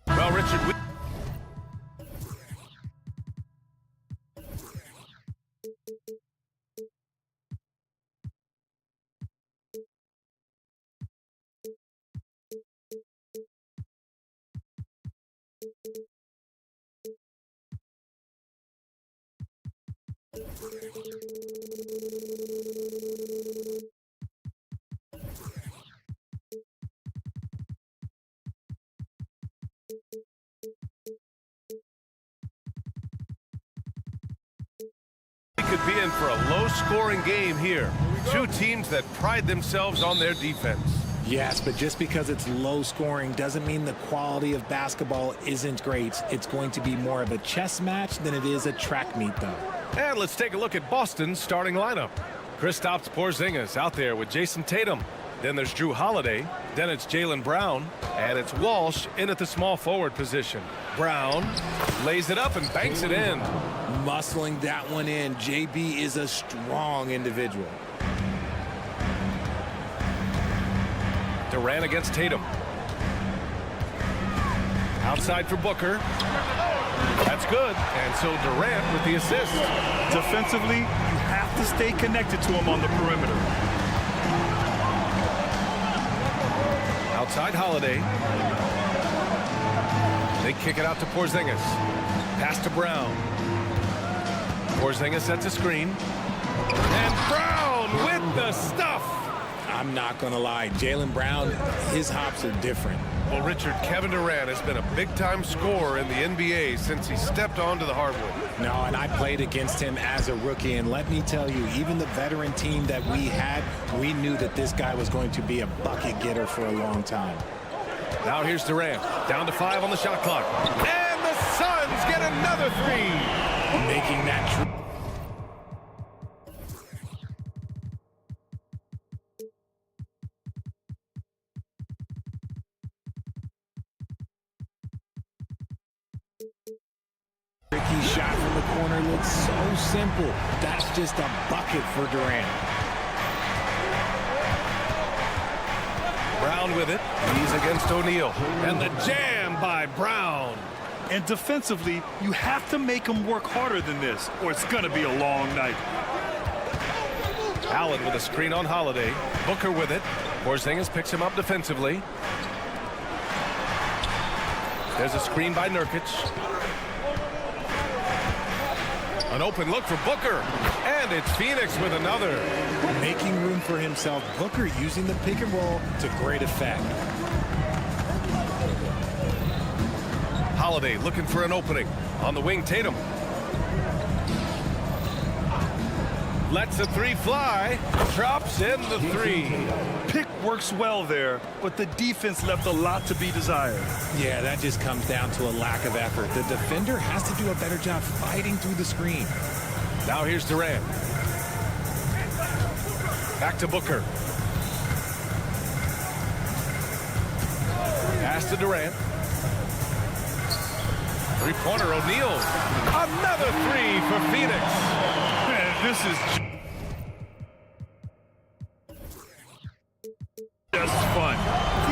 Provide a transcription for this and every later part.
Well, Richard, could be in for a low-scoring game here. Two teams that pride themselves on their defense. Yes, but just because it's low scoring doesn't mean the quality of basketball isn't great. It's going to be more of a chess match than it is a track meet, though. And let's take a look at Boston's starting lineup. Kristaps Porzingis out there with Jason Tatum. Then there's Drew Holiday. Then it's Jaylen Brown. And it's Walsh in at the small forward position. Brown lays it up and banks it in. Muscling that one in. JB is a strong individual. Durant against Tatum. Outside for Booker. That's good. And so Durant with the assist. Defensively, you have to stay connected to him on the perimeter. Outside Holiday. They kick it out to Porzingis. Pass to Brown. Porzingis sets a screen. And Brown with the stuff. I'm not going to lie. Jaylen Brown, his hops are different. Well, Richard, Kevin Durant has been a big-time scorer in the NBA since he stepped onto the hardwood. No, and I played against him as a rookie, and let me tell you, even the veteran team that we had, we knew that this guy was going to be a bucket getter for a long time. Now here's Durant, down to 5 on the shot clock. And the Suns get another 3. Making that true. Tricky shot from the corner looks so simple. That's just a bucket for Durant. Brown with it. He's against O'Neal. And the jam by Brown. And defensively, you have to make him work harder than this, or it's going to be a long night. Allen with a screen on Holiday. Booker with it. Porzingis picks him up defensively. There's a screen by Nurkic. An open look for Booker. And it's Phoenix with another. Making room for himself. Booker using the pick and roll to great effect. Holiday looking for an opening. On the wing, Tatum. Lets the 3 fly. Drops in the 3. Pick works well there, but the defense left a lot to be desired. Yeah, that just comes down to a lack of effort. The defender has to do a better job fighting through the screen. Now here's Durant. Back to Booker. Pass to Durant. Three-pointer, O'Neal. Another 3 for Phoenix. Man, this is just fun.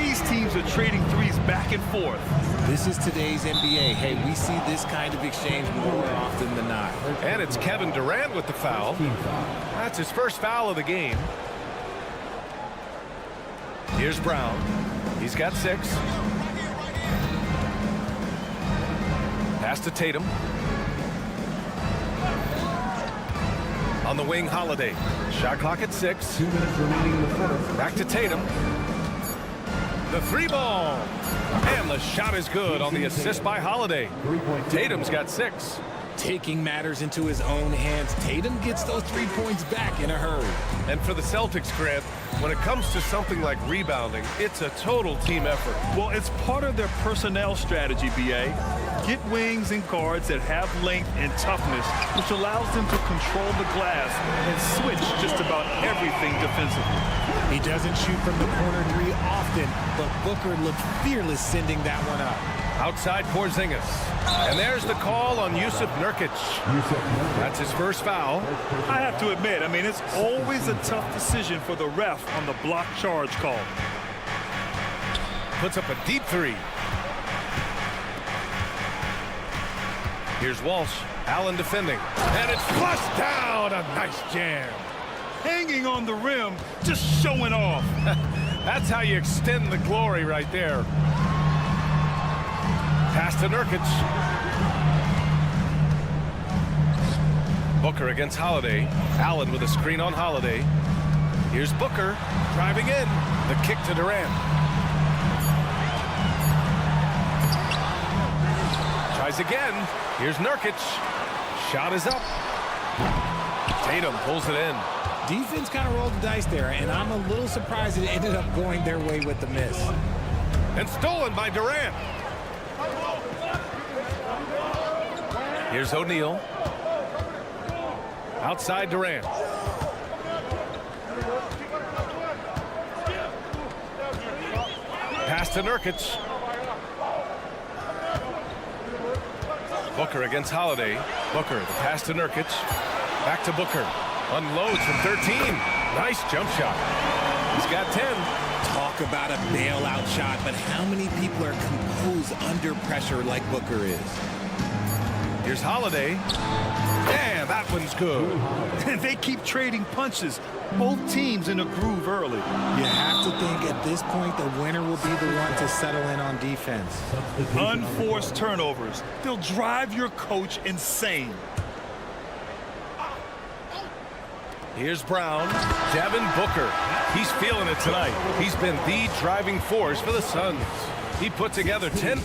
These teams are trading threes back and forth. This is today's NBA. Hey, we see this kind of exchange more often than not. And it's Kevin Durant with the foul. That's his first foul of the game. Here's Brown. He's got 6. Pass to Tatum. On the wing, Holiday. Shot clock at 6. 2 minutes remaining in the fourth. Back to Tatum. The 3 ball. And the shot is good on the assist by Holiday. Tatum's got 6. taking matters into his own hands. Tatum gets those 3 points back in a hurry. And for the Celtics, Grant, when it comes to something like rebounding, it's a total team effort. Well, it's part of their personnel strategy, B.A. Get wings and guards that have length and toughness, which allows them to control the glass and switch just about everything defensively. He doesn't shoot from the corner three often, but Booker looked fearless sending that one up. Outside Porzingis. And there's the call on Jusuf Nurkic. That's his first foul. I have to admit, I mean, it's always a tough decision for the ref on the block charge call. Puts up a deep three. Here's Walsh. Allen defending. And it's flushed down. A nice jam. Hanging on the rim, just showing off. That's how you extend the glory right there. Pass to Nurkic. Booker against Holiday. Allen with a screen on Holiday. Here's Booker driving in. The kick to Durant. Tries again. Here's Nurkic. Shot is up. Tatum pulls it in. Defense kind of rolled the dice there, and I'm a little surprised it ended up going their way with the miss. And stolen by Durant. Here's O'Neal. Outside Durant. Pass to Nurkic. Booker against Holiday. Booker, the pass to Nurkic. Back to Booker. Unloads from 13. Nice jump shot. He's got 10. Talk about a bailout shot, but how many people are composed under pressure like Booker is? Here's Holiday. Man, that one's good. They keep trading punches. Both teams in a groove early. You have to think at this point the winner will be the one to settle in on defense. Unforced turnovers. They'll drive your coach insane. Here's Brown. Devin Booker. He's feeling it tonight. He's been the driving force for the Suns. He put together 10.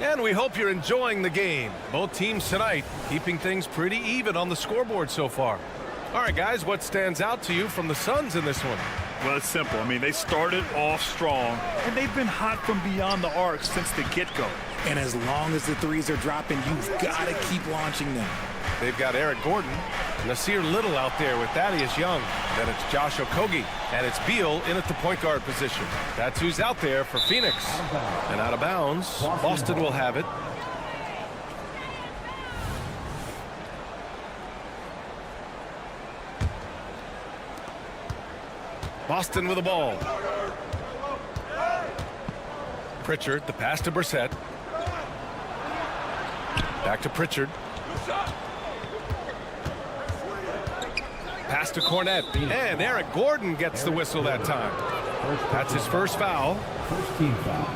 And we hope you're enjoying the game. Both teams tonight keeping things pretty even on the scoreboard so far. All right, guys, what stands out to you from the Suns in this one? Well, it's simple. I mean, they started off strong, and they've been hot from beyond the arc since the get-go. And as long as the threes are dropping, you've got to keep launching them. They've got Eric Gordon, Nasir Little out there with Thaddeus Young. Then it's Josh Okogie, and it's Beal in at the point guard position. That's who's out there for Phoenix. And out of bounds, Boston will have it. Boston with the ball. Pritchard, the pass to Brissett. Back to Pritchard. Pass to Cornette. And Eric Gordon gets the whistle that time. That's his first foul. First team foul.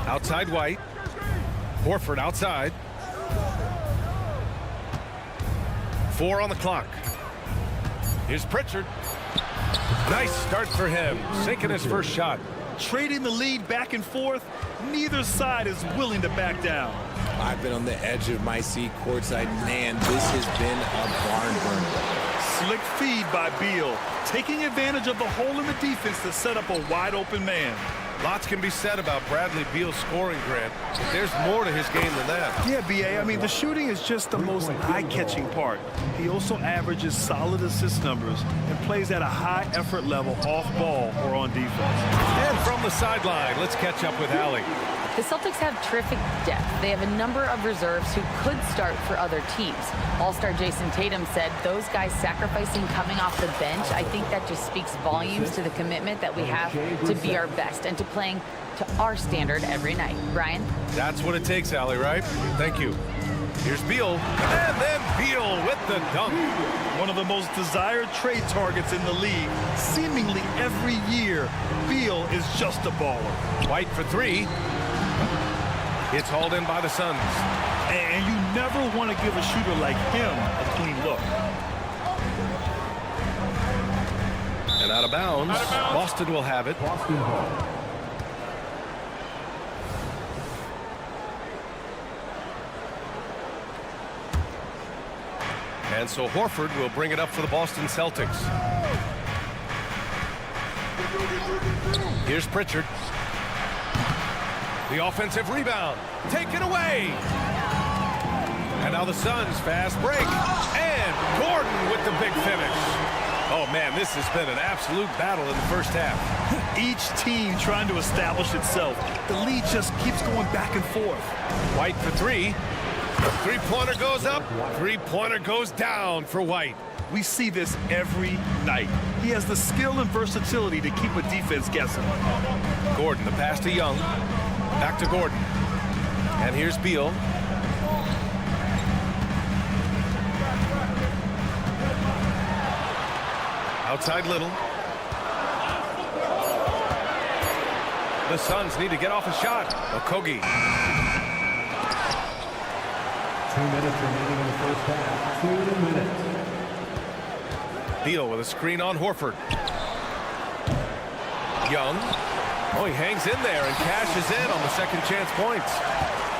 Outside White. Horford outside. 4 on the clock. Here's Pritchard. Nice start for him, sinking his first shot. Trading the lead back and forth, neither side is willing to back down. I've been on the edge of my seat courtside. Man, this has been a barn burner. Slick feed by Beal, taking advantage of the hole in the defense to set up a wide-open man. Lots can be said about Bradley Beal's scoring, Grant, but there's more to his game than that. Yeah, B.A., I mean, the shooting is just the most eye-catching part. He also averages solid assist numbers and plays at a high effort level off ball or on defense. And from the sideline, let's catch up with Allie. The Celtics have terrific depth. They have a number of reserves who could start for other teams. All-star Jason Tatum said those guys sacrificing coming off the bench, I think that just speaks volumes to the commitment that we have to be our best and to playing to our standard every night. Brian? That's what it takes, Allie, right? Thank you. Here's Beal, and then Beal with the dunk. One of the most desired trade targets in the league. Seemingly every year, Beal is just a baller. White for 3. It's hauled in by the Suns. And you never want to give a shooter like him a clean look. And out of bounds. Boston will have it. And so Horford will bring it up for the Boston Celtics. Here's Pritchard. The offensive rebound. Taken away. And now the Suns fast break. And Gordon with the big finish. Oh, man, this has been an absolute battle in the first half. Each team trying to establish itself. The lead just keeps going back and forth. White for three. Three-pointer goes up. Three-pointer goes down for White. We see this every night. He has the skill and versatility to keep a defense guessing. Gordon, the pass to Young. Back to Gordon. And here's Beal. Outside Little. The Suns need to get off a shot. Okogie. 2 minutes remaining in the first half. 2 minutes. Beal with a screen on Horford. Young. Oh, he hangs in there and cashes in on the second chance points.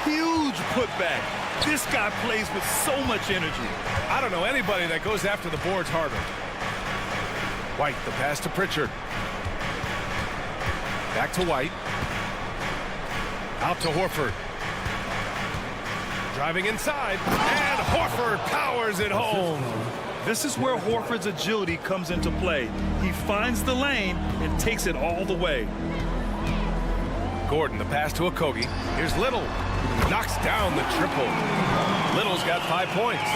Huge putback. This guy plays with so much energy. I don't know anybody that goes after the boards harder. White, the pass to Pritchard. Back to White. Out to Horford. Driving inside. And Horford powers it home. This is where Horford's agility comes into play. He finds the lane and takes it all the way. Gordon, the pass to Okogie. Here's Little. Knocks down the triple. Little's got 5 points.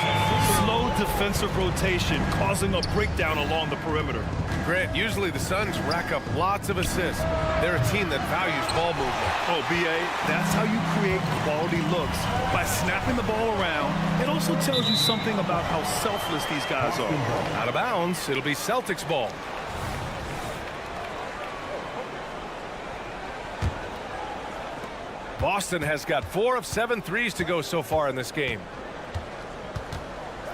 Slow defensive rotation causing a breakdown along the perimeter. Grant, usually the Suns rack up lots of assists. They're a team that values ball movement. Oh, B.A., that's how you create quality looks. By snapping the ball around, it also tells you something about how selfless these guys are. Out of bounds, it'll be Celtics ball. Boston has got 4 of 7 threes to go so far in this game.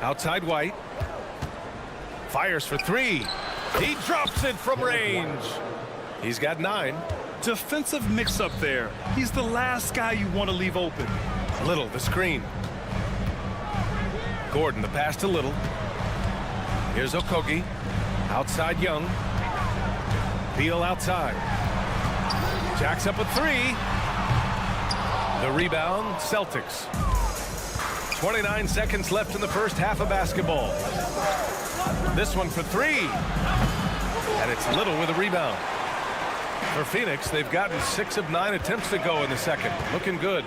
Outside White. Fires for 3. He drops it from range. He's got 9. Defensive mix-up there. He's the last guy you want to leave open. Little, the screen. Gordon, the pass to Little. Here's Okogie. Outside Young. Beal outside. Jacks up a 3. The rebound, Celtics. 29 seconds left in the first half of basketball. This one for 3. And it's Little with a rebound. For Phoenix, they've gotten 6 of 9 attempts to go in the second. Looking good.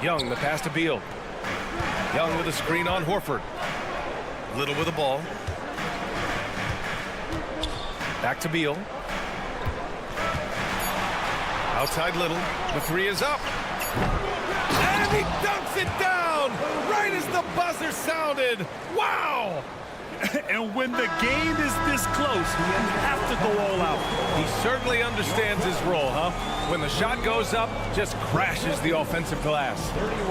Young, the pass to Beal. Young with a screen on Horford. Little with the ball. Back to Beal. Outside Little. The 3 is up. And he dunks it down right as the buzzer sounded. Wow! And when the game is this close, you have to go all out. He certainly understands his role, huh? When the shot goes up, just crashes the offensive glass.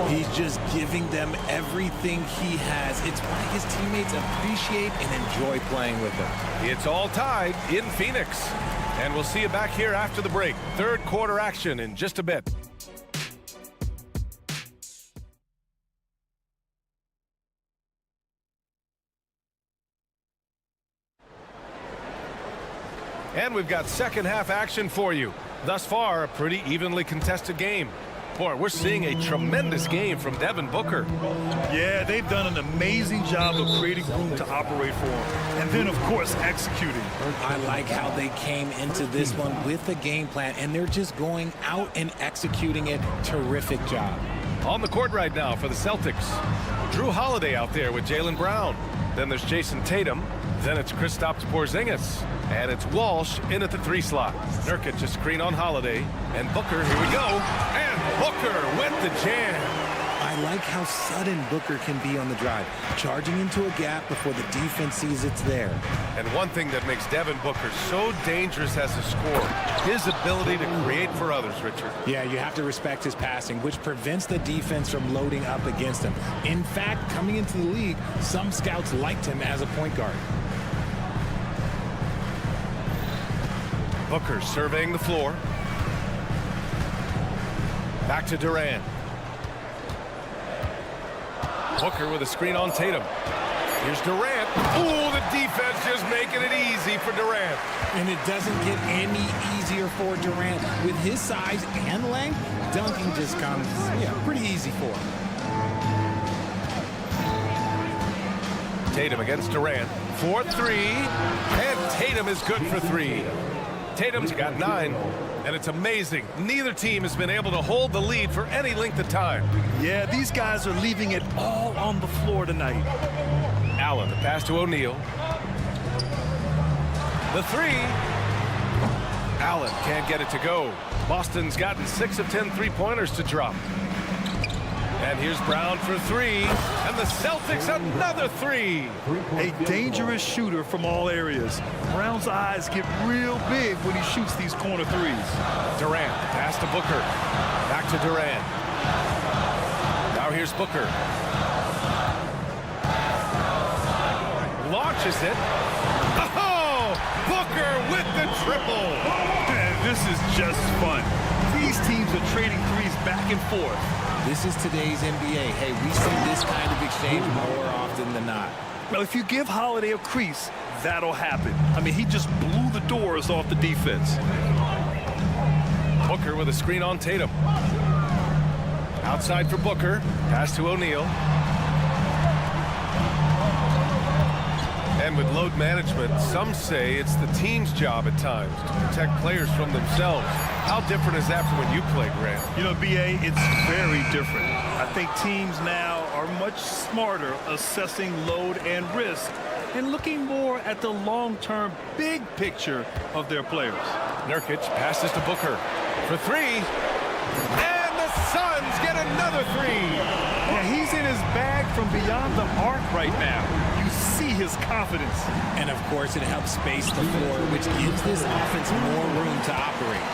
He's just giving them everything he has. It's why his teammates appreciate and enjoy playing with him. It's all tied in Phoenix. And we'll see you back here after the break. Third quarter action in just a bit. And we've got second half action for you. Thus far, a pretty evenly contested game. Boy, we're seeing a tremendous game from Devin Booker. Yeah, they've done an amazing job of creating room to operate for him. And then, of course, executing. I like how they came into this one with a game plan, and they're just going out and executing it. Terrific job. On the court right now for the Celtics. Drew Holiday out there with Jaylen Brown. Then there's Jason Tatum. Then it's Kristaps Porzingis. And it's Walsh in at the 3 slot. Nurkic a screen on Holiday. And Booker, here we go. And Booker with the jam. I like how sudden Booker can be on the drive, charging into a gap before the defense sees it's there. And one thing that makes Devin Booker so dangerous as a scorer, his ability to create for others, Richard. Yeah, you have to respect his passing, which prevents the defense from loading up against him. In fact, coming into the league, some scouts liked him as a point guard. Booker surveying the floor. Back to Durant. Booker with a screen on Tatum. Here's Durant. Ooh, the defense just making it easy for Durant. And it doesn't get any easier for Durant. With his size and length, dunking just comes pretty easy for him. Tatum against Durant. 4-3. And Tatum is good for 3. Tatum's got 9. And it's amazing. Neither team has been able to hold the lead for any length of time. Yeah, these guys are leaving it all on the floor tonight. Allen, the pass to O'Neal. The 3. Allen can't get it to go. Boston's gotten 6 of 10 three-pointers to drop. And here's Brown for 3. And the Celtics another 3. A dangerous shooter from all areas. Brown's eyes get real big when he shoots these corner threes. Durant, pass to Booker. Back to Durant. Now here's Booker. Launches it. Oh! Booker with the triple. Man, this is just fun. These teams are trading threes back and forth. This is today's NBA. Hey, we see this kind of exchange more often than not. Well, if you give Holiday a crease, that'll happen. I mean, he just blew the doors off the defense. Booker with a screen on Tatum. Outside for Booker. Pass to O'Neal. And with load management, some say it's the team's job at times to protect players from themselves. How different is that from when you play, Grant? You know, BA, it's very different. I think teams now are much smarter assessing load and risk and looking more at the long-term big picture of their players. Nurkic passes to Booker for 3. And the Suns get another 3. Yeah, he's in his bag from beyond the arc right now. You see his confidence. And, of course, it helps space the floor, which gives this offense more room to operate.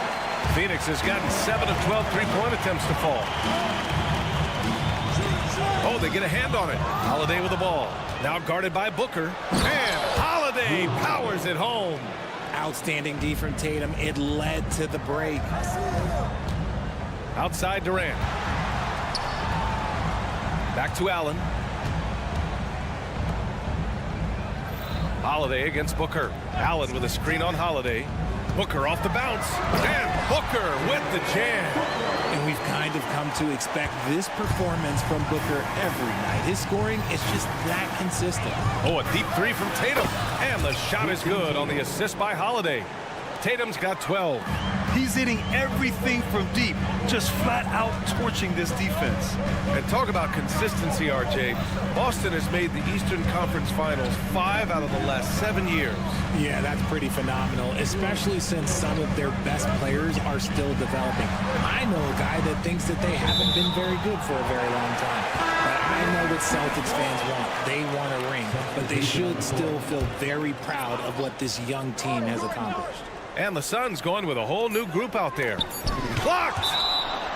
Phoenix has gotten 7 of 12 three-point attempts to fall. Oh, they get a hand on it. Holiday with the ball. Now guarded by Booker. And Holiday powers it home. Outstanding D from Tatum. It led to the break. Outside Durant. Back to Allen. Holiday against Booker. Allen with a screen on Holiday. Booker off the bounce. And Booker with the jam. And we've kind of come to expect this performance from Booker every night. His scoring is just that consistent. Oh, a deep 3 from Tatum. And the shot is good on the assist by Holiday. Tatum's got 12. He's hitting everything from deep, just flat out torching this defense. And talk about consistency, RJ. Boston has made the Eastern Conference Finals 5 out of the last 7 years. Yeah, that's pretty phenomenal, especially since some of their best players are still developing. I know a guy that thinks that they haven't been very good for a very long time. But I know what Celtics fans want. They want a ring, but they should still feel very proud of what this young team has accomplished. And the Suns going with a whole new group out there. Blocked!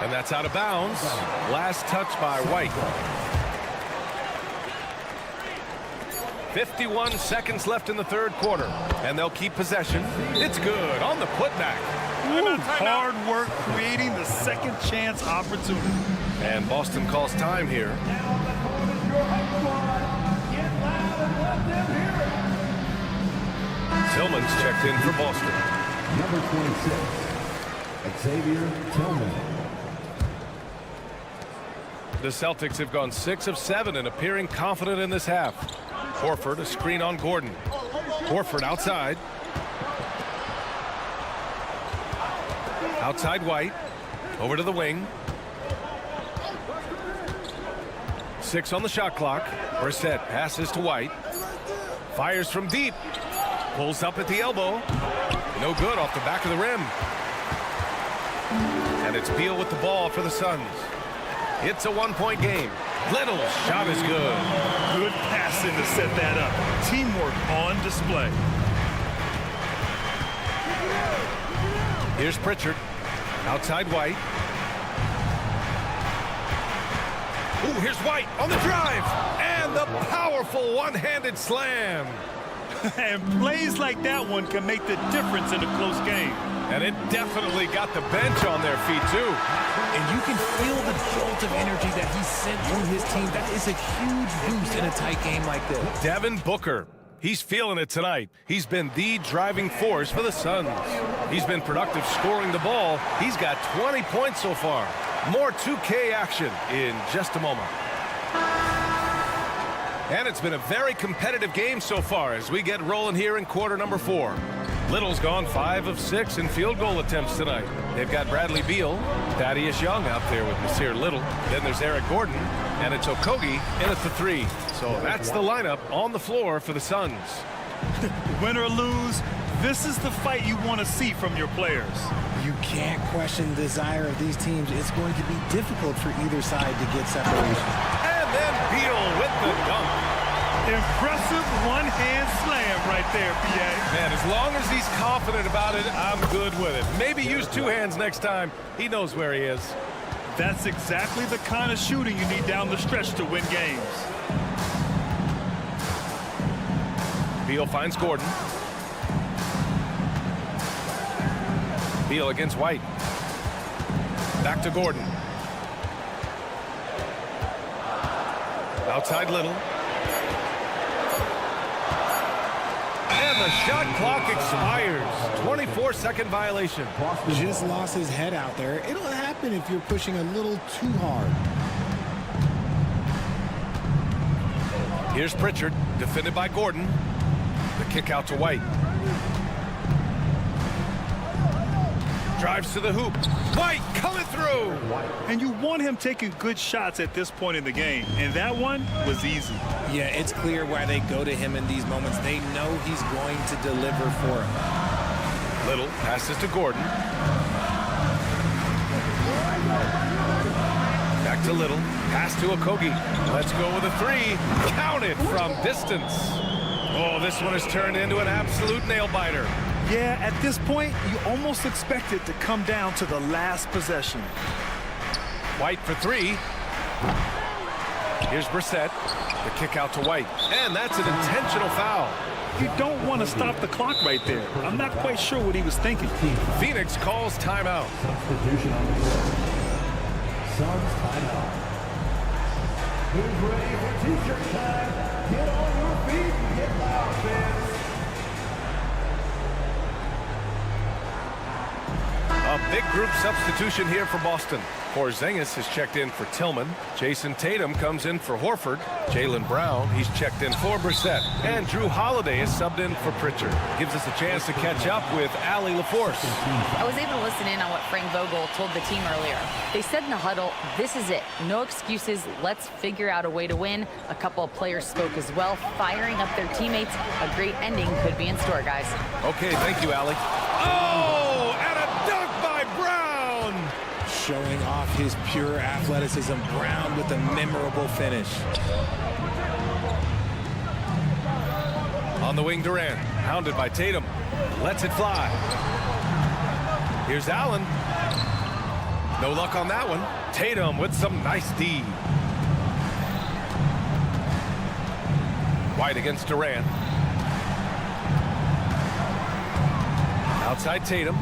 And that's out of bounds. Last touch by White. 51 seconds left in the third quarter. And they'll keep possession. It's good on the putback. Ooh, hard work creating the second chance opportunity. And Boston calls time here. Tillman's checked in for Boston. Number 26, Xavier Tillman. The Celtics have gone 6 of 7 and appearing confident in this half. Horford, a screen on Gordon. Horford outside. Outside White. Over to the wing. 6 on the shot clock. Brissett passes to White. Fires from deep. Pulls up at the elbow. No good off the back of the rim. And it's Beal with the ball for the Suns. It's a one-point game. Little's shot is good. Good passing to set that up. Teamwork on display. Here's Pritchard. Outside White. Ooh, here's White on the drive. And the powerful one-handed slam. And plays like that one can make the difference in a close game. And it definitely got the bench on their feet, too. And you can feel the jolt of energy that he sent through his team. That is a huge boost in a tight game like this. Devin Booker. He's feeling it tonight. He's been the driving force for the Suns. He's been productive scoring the ball. He's got 20 points so far. More 2K action in just a moment. And it's been a very competitive game so far as we get rolling here in quarter number 4. Little's gone 5 of 6 in field goal attempts tonight. They've got Bradley Beal, Thaddeus Young out there with Nasir Little. Then there's Eric Gordon, and it's Okogie in at the 3. So that's the lineup on the floor for the Suns. Win or lose, this is the fight you want to see from your players. You can't question the desire of these teams. It's going to be difficult for either side to get separation. And then Beal with the dunk. Impressive one-hand slam right there, PA. Man, as long as he's confident about it, I'm good with it. Maybe use 2 hands next time. He knows where he is. That's exactly the kind of shooting you need down the stretch to win games. Beal finds Gordon. Beal against White. Back to Gordon. Outside Little. And the shot clock expires. 24-second violation. Just lost his head out there. It'll happen if you're pushing a little too hard. Here's Pritchard, defended by Gordon. The kick out to White. Drives to the hoop. White coming through. And you want him taking good shots at this point in the game. And that one was easy. Yeah, it's clear why they go to him in these moments. They know he's going to deliver for him. Little passes to Gordon. Back to Little. Pass to Okogie. Let's go with a 3. Count it from distance. Oh, this one has turned into an absolute nail-biter. Yeah, at this point, you almost expect it to come down to the last possession. White for 3. Here's Brissett. The kick out to White. And that's an intentional foul. You don't want to stop the clock right there. I'm not quite sure what he was thinking. Phoenix calls timeout. Substitution on the court. Suns timeout. Who's ready for t-shirt time? Get on your feet and get loud, fans. A big group substitution here for Boston. Porzingis has checked in for Tillman. Jason Tatum comes in for Horford. Jaylen Brown, he's checked in for Brissett. And Drew Holiday is subbed in for Pritchard. Gives us a chance to catch up with Allie LaForce. I was able to listen in on what Frank Vogel told the team earlier. They said in the huddle, this is it. No excuses. Let's figure out a way to win. A couple of players spoke as well, firing up their teammates. A great ending could be in store, guys. Okay, thank you, Allie. Oh, and a dunk by Brown! Showing off his pure athleticism. Brown with a memorable finish. On the wing, Durant, hounded by Tatum. Lets it fly. Here's Allen. No luck on that one. Tatum with some nice D. White against Durant. Outside Tatum.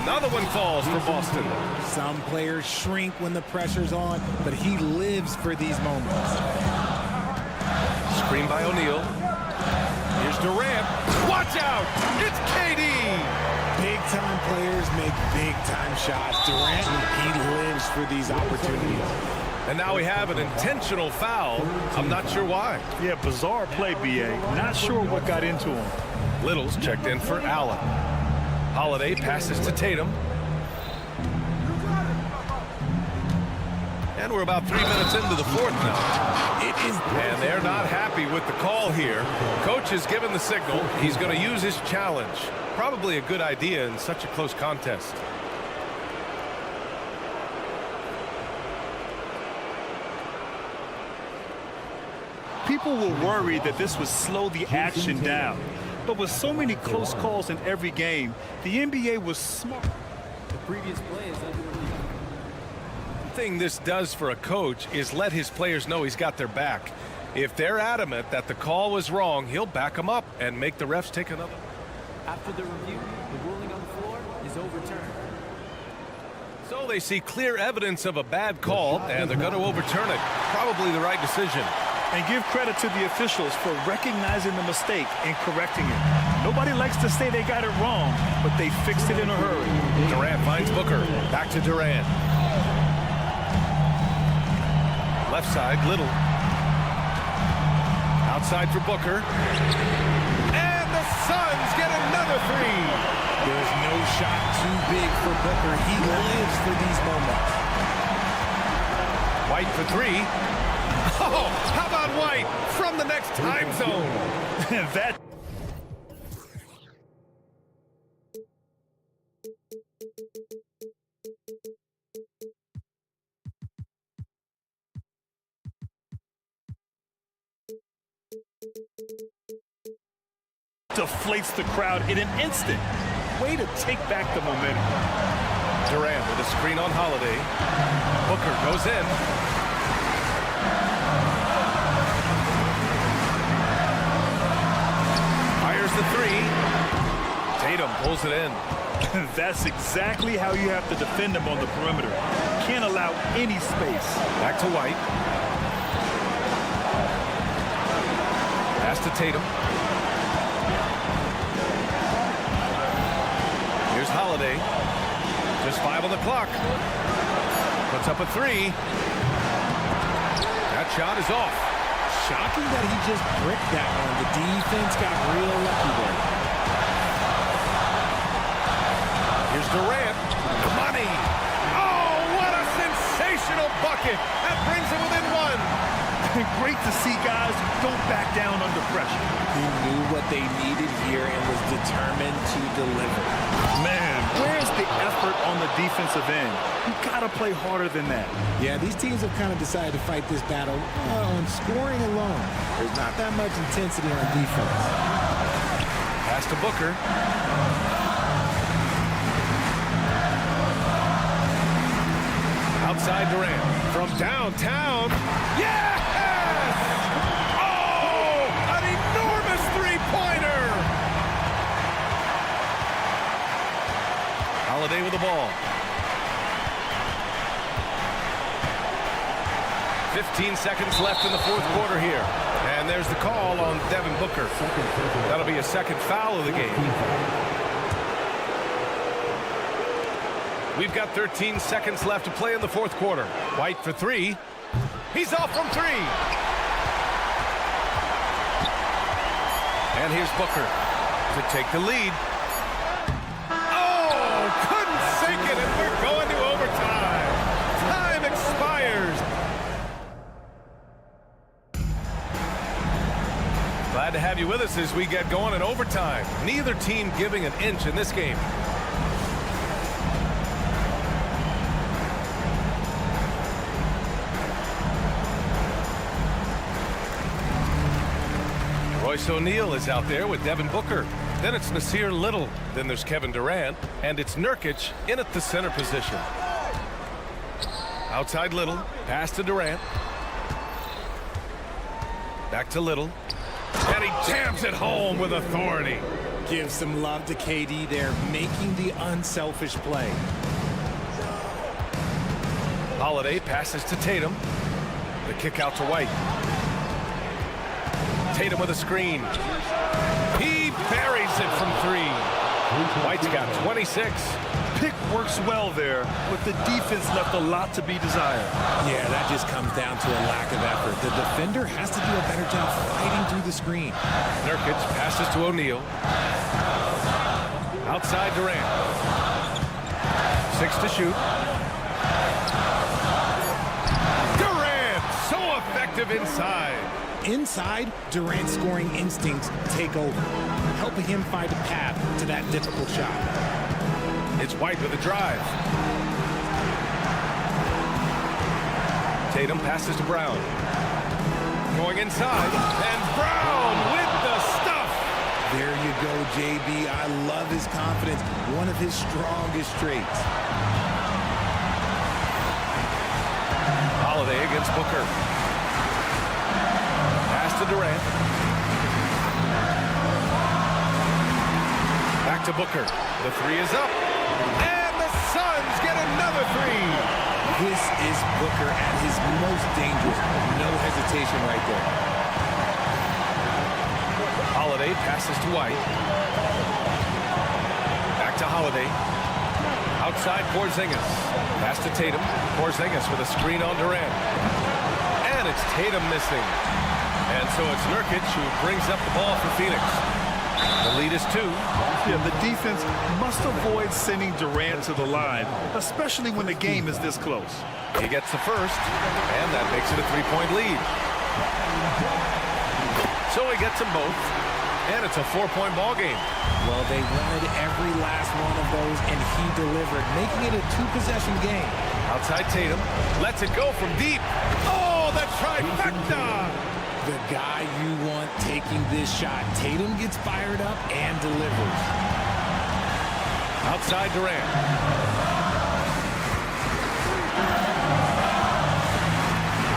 Another one falls for Boston. Some players shrink when the pressure's on, but he lives for these moments. Screen by O'Neal. Here's Durant. Watch out! It's KD! Big-time players make big-time shots. Durant, he lives for these opportunities. And now we have an intentional foul. I'm not sure why. Yeah, bizarre play, BA. Not sure what got into him. Little's checked in for Allen. Holiday passes to Tatum. And we're about 3 minutes into the 4th now. And they're not happy with the call here. Coach has given the signal. He's going to use his challenge. Probably a good idea in such a close contest. People were worried that this would slow the action down. But with so many close calls in every game, the NBA was smart. The previous play is under The thing this does for a coach is let his players know he's got their back. If they're adamant that the call was wrong, he'll back them up and make the refs take another. After the review, the ruling on the floor is overturned. So they see clear evidence of a bad call, and they're going to overturn it. Probably the right decision. And give credit to the officials for recognizing the mistake and correcting it. Nobody likes to say they got it wrong, but they fixed it in a hurry. Durant finds Booker. Back to Durant. Left side, Little. Outside for Booker. And the Suns get another three. There's no shot too big for Booker. He lives for these moments. White for three. Oh, how about White from the next time zone? That deflates the crowd in an instant. Way to take back the momentum. Durant with a screen on Holiday. Booker goes in. Fires the three. Tatum pulls it in. That's exactly how you have to defend him on the perimeter. Can't allow any space. Back to White. Pass to Tatum. Here's Holiday. Just 5 on the clock. Puts up a three. That shot is off. Shocking that he just bricked that one. The defense got real lucky there. Here's Durant. Money. Oh, what a sensational bucket. That brings him within one. Great to see guys who don't back down under pressure. He knew what they needed here and was determined to deliver. Man, where's the effort on the defensive end? You gotta play harder than that. Yeah, these teams have kind of decided to fight this battle on scoring alone. There's not that much intensity on defense. Pass to Booker. Outside Durant. From downtown. Yes! Oh! An enormous three-pointer! Holiday with the ball. 15 seconds left in the fourth quarter here. And there's the call on Devin Booker. That'll be a second foul of the game. We've got 13 seconds left to play in the fourth quarter. White for three. He's off from three. And here's Booker to take the lead. Oh, couldn't sink it, and we're going to overtime. Time expires. Glad to have you with us as we get going in overtime. Neither team giving an inch in this game. Royce O'Neal is out there with Devin Booker. Then it's Nasir Little. Then there's Kevin Durant. And it's Nurkic in at the center position. Outside Little. Pass to Durant. Back to Little. And he jams it home with authority. Give some love to KD there, making the unselfish play. Holiday passes to Tatum. The kick out to White. Tatum with a screen. He buries it from three. White's got 26. Pick works well there, but the defense left a lot to be desired. Yeah, that just comes down to a lack of effort. The defender has to do a better job fighting through the screen. Nurkic passes to O'Neal. Outside Durant. 6 to shoot. Durant, so effective inside. Inside, Durant's scoring instincts take over, helping him find a path to that difficult shot. It's White with a drive. Tatum passes to Brown. Going inside, and Brown with the stuff. There you go, JB. I love his confidence, one of his strongest traits. Holiday against Booker. to Durant. Back to Booker. The three is up. And the Suns get another three. This is Booker at his most dangerous. No hesitation right there. Holiday passes to White. Back to Holiday. Outside Porzingis. Pass to Tatum. Porzingis with a screen on Durant. And it's Tatum missing. And so it's Nurkic who brings up the ball for Phoenix. The lead is 2. Yeah, the defense must avoid sending Durant to the line, especially when the game is this close. He gets the first, and that makes it a 3-point lead. So he gets them both, and it's a 4-point ball game. Well, they wanted every last one of those, and he delivered, making it a 2-possession game. Outside Tatum, lets it go from deep. Oh, the trifecta! The guy you want taking this shot. Tatum gets fired up and delivers. Outside Durant.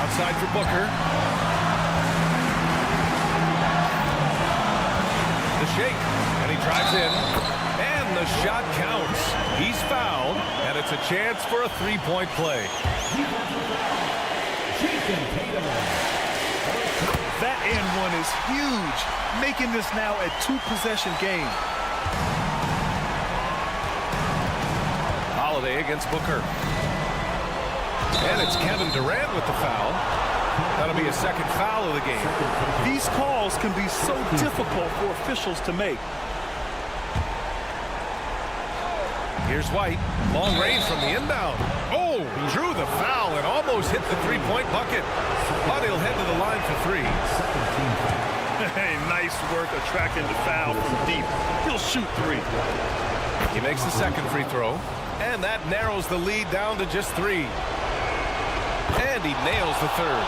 Outside for Booker. The shake, and he drives in. And the shot counts. He's fouled, and it's a chance for a 3-point play. That and one is huge, making this now a 2-possession game. Holiday against Booker. And it's Kevin Durant with the foul. That'll be a second foul of the game. These calls can be so difficult for officials to make. Here's White. Long range from the inbound. Oh, drew the foul and almost hit the 3-point bucket. But he'll head to the line for 3. Hey, nice work attracting the foul from deep. He'll shoot 3. He makes the second free throw. And that narrows the lead down to just 3. And he nails the third.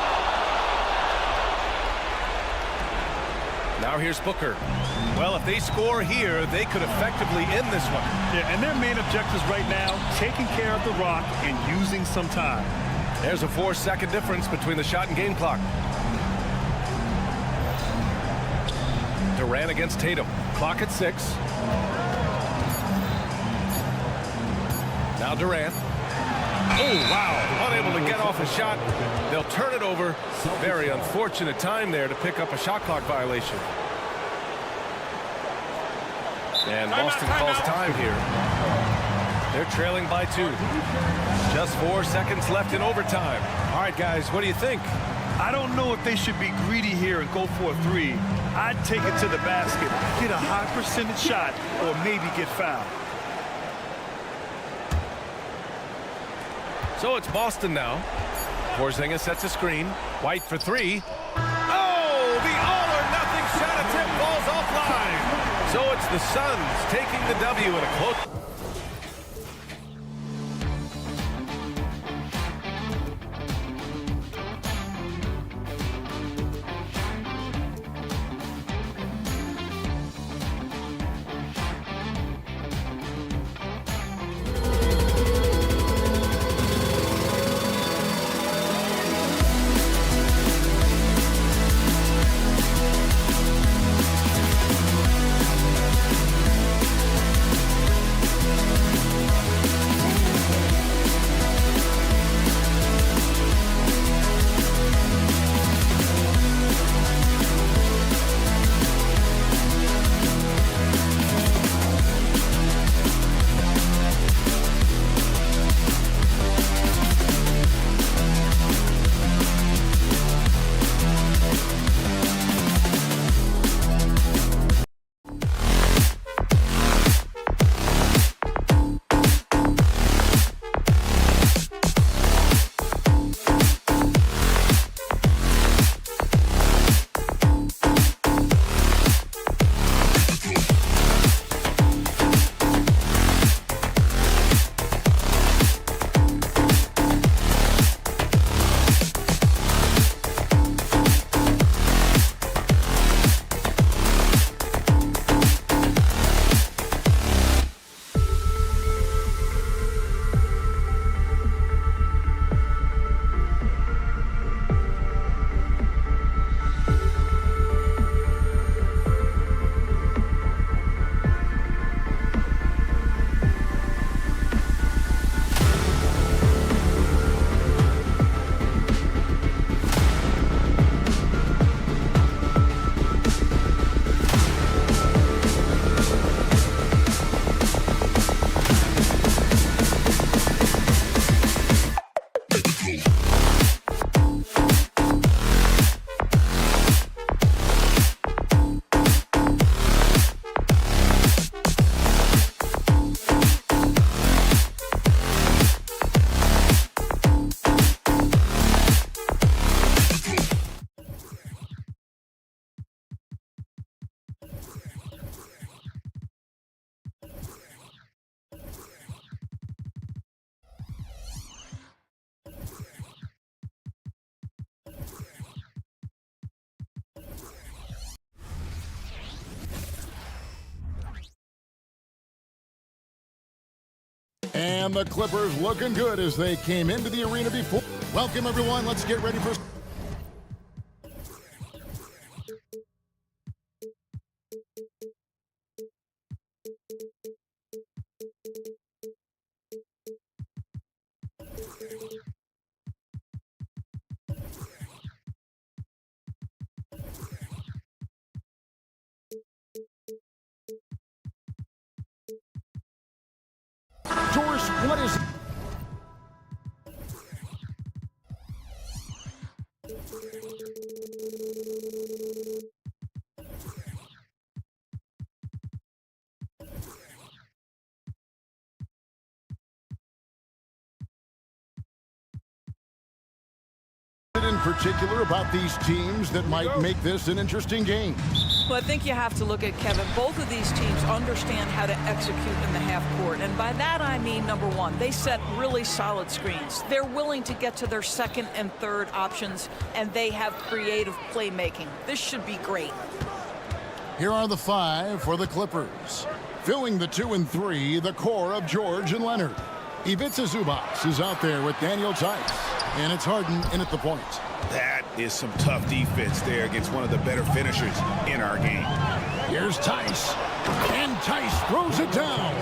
Now here's Booker. Well, if they score here, they could effectively end this one. Yeah, and their main objectives right now, taking care of the rock and using some time. There's a 4-second difference between the shot and game clock. Durant against Tatum. Clock at 6. Now Durant. Oh, wow. Unable to get off a shot. They'll turn it over. Very unfortunate time there to pick up a shot clock violation. And Boston calls time here. They're trailing by 2. Just 4 seconds left in overtime. All right, guys, what do you think? I don't know if they should be greedy here and go for a 3. I'd take it to the basket, get a high percentage shot, or maybe get fouled. So it's Boston now. Porzingis sets a screen. White for 3. Oh, the all-or-nothing shot attempt falls offline. So it's the Suns taking the W in a close. And the Clippers looking good as they came into the arena before. Welcome, everyone. Let's get ready for... George, what is... in particular about these teams that might make this an interesting game? Well, I think you have to look at, Kevin, both of these teams understand how to execute in the half court. And by that, I mean, number one, they set really solid screens. They're willing to get to their second and third options, and they have creative playmaking. This should be great. Here are the five for the Clippers. Filling the 2 and 3, the core of George and Leonard. Ivica Zubac is out there with Daniel Tice. And it's Harden in at the point. That is some tough defense there against one of the better finishers in our game. Here's Tice. And Tice throws it down.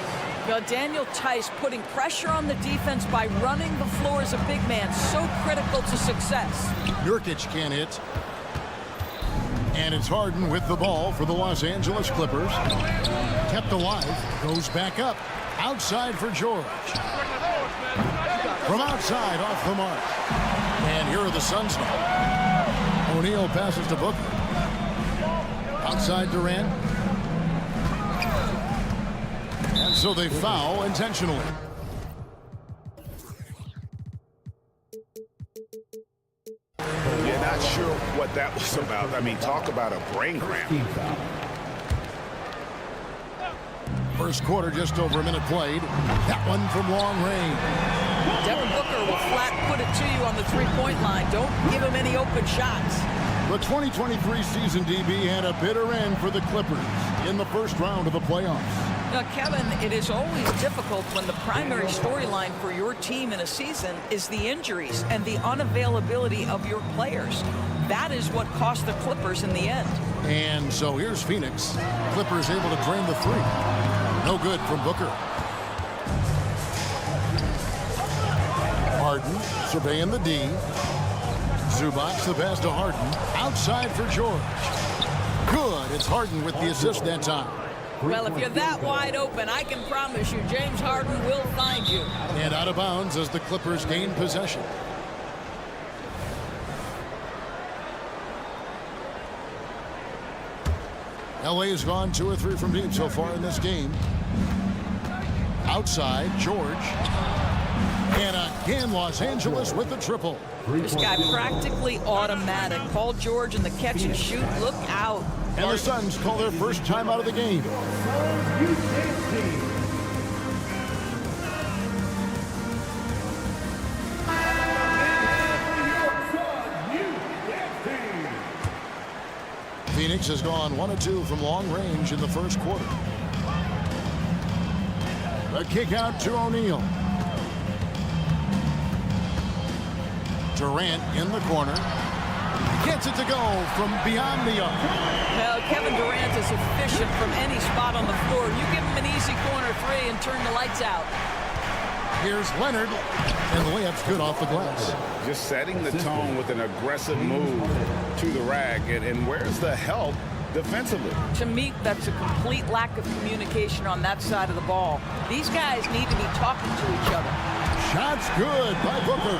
Well, Daniel Tice putting pressure on the defense by running the floor as a big man. So critical to success. Nurkic can't hit. And it's Harden with the ball for the Los Angeles Clippers. Kept alive. Goes back up. Outside for George. From outside, off the mark. And here are the Suns now. O'Neal passes to Booker. Outside Durant. And so they foul intentionally. Yeah, not sure what that was about. I mean, talk about a brain cramp. First quarter, just over a minute played. That one from long range. Devin Booker will flat put it to you on the three-point line. Don't give him any open shots. The 2023 season, DB, had a bitter end for the Clippers in the first round of the playoffs. Now, Kevin, it is always difficult when the primary storyline for your team in a season is the injuries and the unavailability of your players. That is what cost the Clippers in the end. And so here's Phoenix. Clippers able to drain the three. No good from Booker. Harden surveying the D. Zubac the pass to Harden. Outside for George. Good. It's Harden with the assist that time. Well, if you're that wide open, I can promise you James Harden will find you. And out of bounds as the Clippers gain possession. LA has gone 2 or 3 from deep so far in this game. Outside, George. And again, Los Angeles with the triple. This guy practically automatic. Paul George in the catch and shoot. Look out. And the Suns call their first time out of the game. Phoenix has gone 1 of 2 from long range in the first quarter. The kick out to O'Neal. Durant in the corner. Gets it to go from beyond the arc. Well, Kevin Durant is efficient from any spot on the floor. You give him an easy corner three and turn the lights out. Here's Leonard. And the layup's good off the glass. Just setting the tone with an aggressive move to the rack. And where's the help defensively? To me, that's a complete lack of communication on that side of the ball. These guys need to be talking to each other. Shots good by Booker.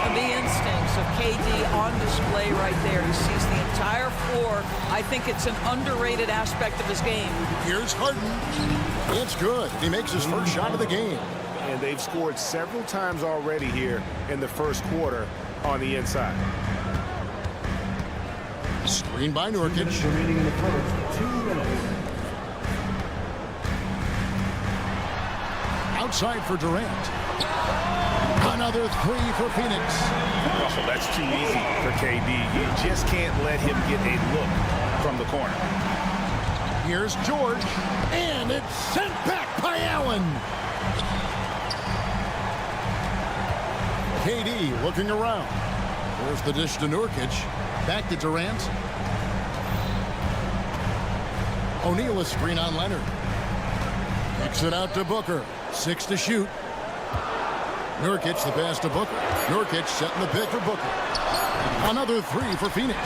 And the instincts of KD on display right there. He sees the entire floor. I think it's an underrated aspect of his game. Here's Harden. It's good. He makes his first shot of the game. And they've scored several times already here in the first quarter on the inside. Screen by Nurkic. Remaining in the first 2 minutes. Outside for Durant. Another 3 for Phoenix. Oh, that's too easy for KD. You just can't let him get a look from the corner. Here's George. And it's sent back by Allen. KD looking around. There's the dish to Nurkic. Back to Durant. O'Neal a screen on Leonard. Kicks it out to Booker. 6 to shoot. Nurkic the pass to Booker. Nurkic setting the pick for Booker. Another 3 for Phoenix.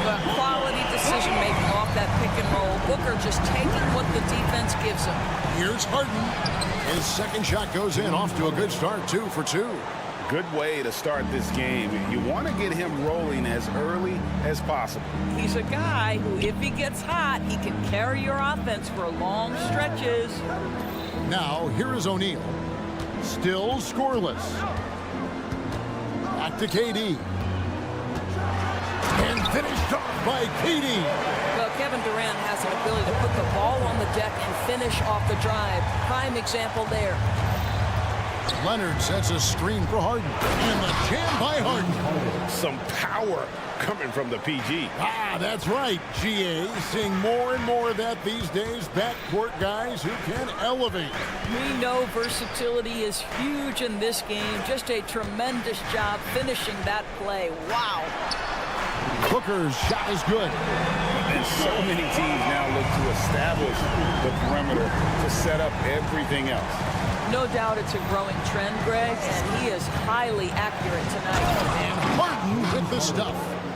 The quality decision making off that pick and roll. Booker just taking what the defense gives him. Here's Harden. His second shot goes in, off to a good start. 2 for 2. Good way to start this game. You want to get him rolling as early as possible. He's a guy who, if he gets hot, he can carry your offense for long stretches. Now, here is O'Neal. Still scoreless. Back to KD. And finished off by KD. Well, Kevin Durant has an ability to put the ball on the deck and finish off the drive. Prime example there. Leonard sets a screen for Harden. And the jam by Harden. Some power coming from the PG. Ah, that's right, GA. Seeing more and more of that these days. Backcourt guys who can elevate. We know versatility is huge in this game. Just a tremendous job finishing that play. Wow. Booker's shot is good. And so many teams now look to establish the perimeter to set up everything else. No doubt it's a growing trend, Greg, and he is highly accurate tonight. And Harden with the stuff.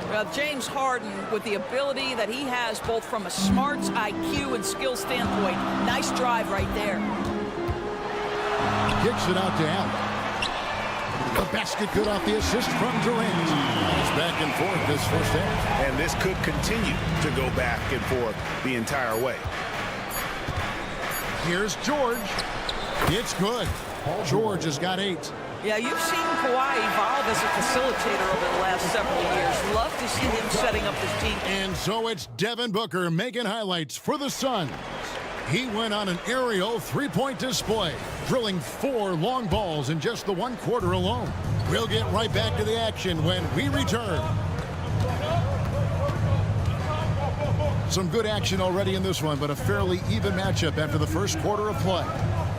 Well, James Harden, with the ability that he has both from a smarts, IQ, and skill standpoint, nice drive right there. Kicks it out to Allen. The basket good off the assist from Durant. It's back and forth this first half. And this could continue to go back and forth the entire way. Here's George. It's good. George has got 8. Yeah, you've seen Kawhi evolve as a facilitator over the last several years. Love to see him setting up his team. And so it's Devin Booker making highlights for the Suns. He went on an aerial 3-point display, drilling 4 long balls in just the 1 quarter alone. We'll get right back to the action when we return. Some good action already in this one, but a fairly even matchup after the first quarter of play.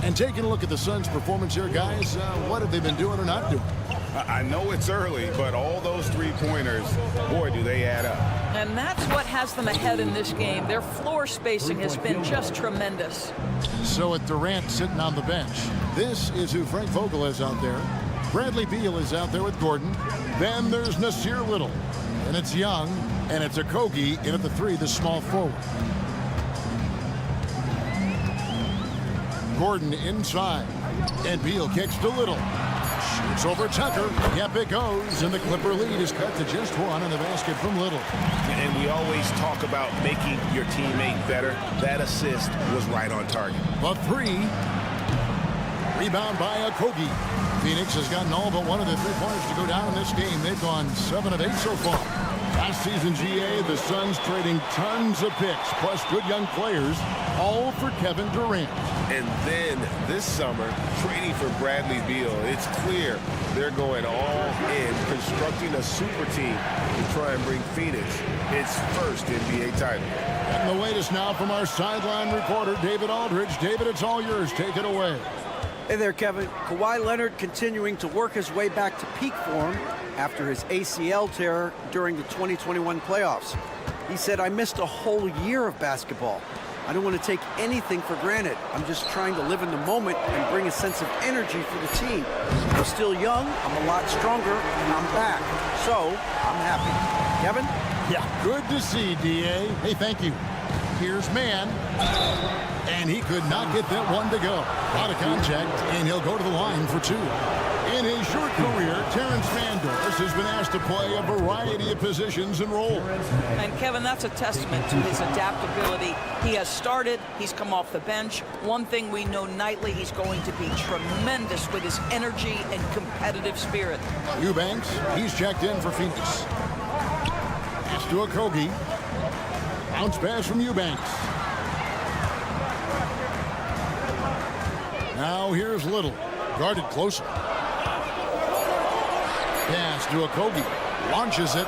And taking a look at the Suns' performance here, guys, what have they been doing or not doing? I know it's early, but all those 3-pointers, boy, do they add up. And that's what has them ahead in this game. Their floor spacing has been just tremendous. So with Durant sitting on the bench, this is who Frank Vogel is out there. Bradley Beal is out there with Gordon. Then there's Nasir Little. And it's Young, and it's Okogie in at the 3, the small forward. Gordon inside, and Beal kicks to Little. Shoots over Tucker. Yep, it goes, and the Clipper lead is cut to just 1 on the basket from Little. And we always talk about making your teammate better. That assist was right on target. The 3. Rebound by Okogie. Phoenix has gotten all but one of the 3-pointers to go down in this game. They've gone 7 of 8 so far. Last season, GA, the Suns trading tons of picks, plus good young players, all for Kevin Durant. And then this summer, trading for Bradley Beal. It's clear they're going all in, constructing a super team to try and bring Phoenix its first NBA title. And the latest now from our sideline reporter, David Aldridge. David, it's all yours. Take it away. Hey there, Kevin. Kawhi Leonard continuing to work his way back to peak form after his ACL tear during the 2021 playoffs. He said, "I missed a whole year of basketball. I don't want to take anything for granted. I'm just trying to live in the moment and bring a sense of energy for the team. I'm still young, I'm a lot stronger, and I'm back. So, I'm happy." Kevin? Yeah, good to see, D.A. Hey, thank you. Here's Mann. And he could not get that one to go. Out of contact, and he'll go to the line for 2. In his short career, Terrence Mandors has been asked to play a variety of positions and roles. And Kevin, that's a testament to his adaptability. He has started, he's come off the bench. One thing we know nightly, he's going to be tremendous with his energy and competitive spirit. Eubanks, he's checked in for Phoenix. Pass to Okogie. Bounce pass from Eubanks. Now here's Little, guarded closer. Pass to Okogie, launches it.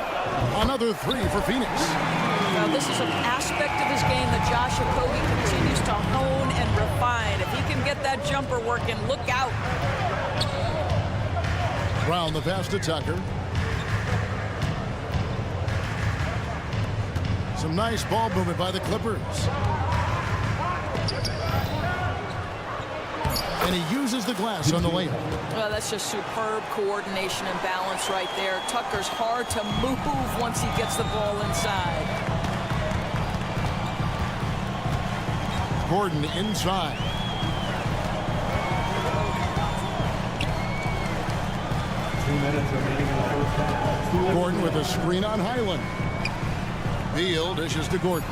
Another 3 for Phoenix. Now this is an aspect of his game that Josh Okogie continues to hone and refine. If he can get that jumper working, look out. Brown the pass to Tucker. Some nice ball movement by the Clippers. And he uses the glass on the layup. Well, that's just superb coordination and balance right there. Tucker's hard to move once he gets the ball inside. Gordon inside. Gordon with a screen on Highland. Beal dishes to Gordon.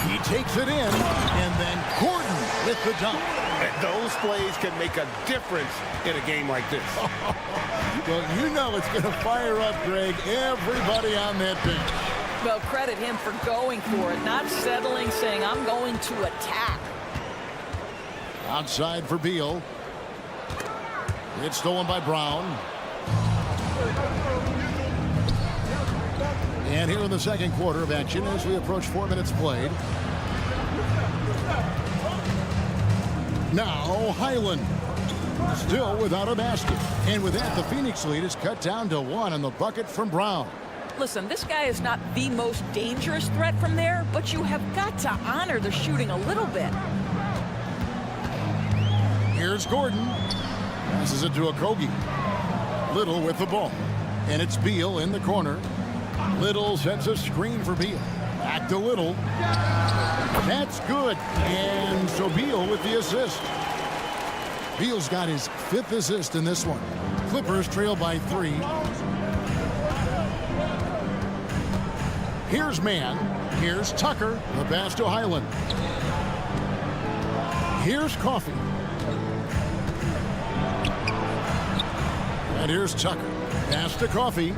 He takes it in, and then Gordon with the dunk. And those plays can make a difference in a game like this. Well, you know it's going to fire up, Greg, everybody on that bench. Well, credit him for going for it, not settling, saying, I'm going to attack. Outside for Beal. It's stolen by Brown. And here in the second quarter of action as we approach 4 minutes played. Now Highland still without a basket. And with that, the Phoenix lead is cut down to 1 on the bucket from Brown. Listen, this guy is not the most dangerous threat from there, but you have got to honor the shooting a little bit. Here's Gordon. Passes it to Okogie. Little with the ball. And it's Beal in the corner. Little sets a screen for Beal. Back to Little. That's good. And so Beal with the assist. Beal's got his 5th assist in this one. Clippers trail by 3. Here's Mann. Here's Tucker. The pass to Highland. Here's Coffey. And here's Tucker. Pass to Coffey.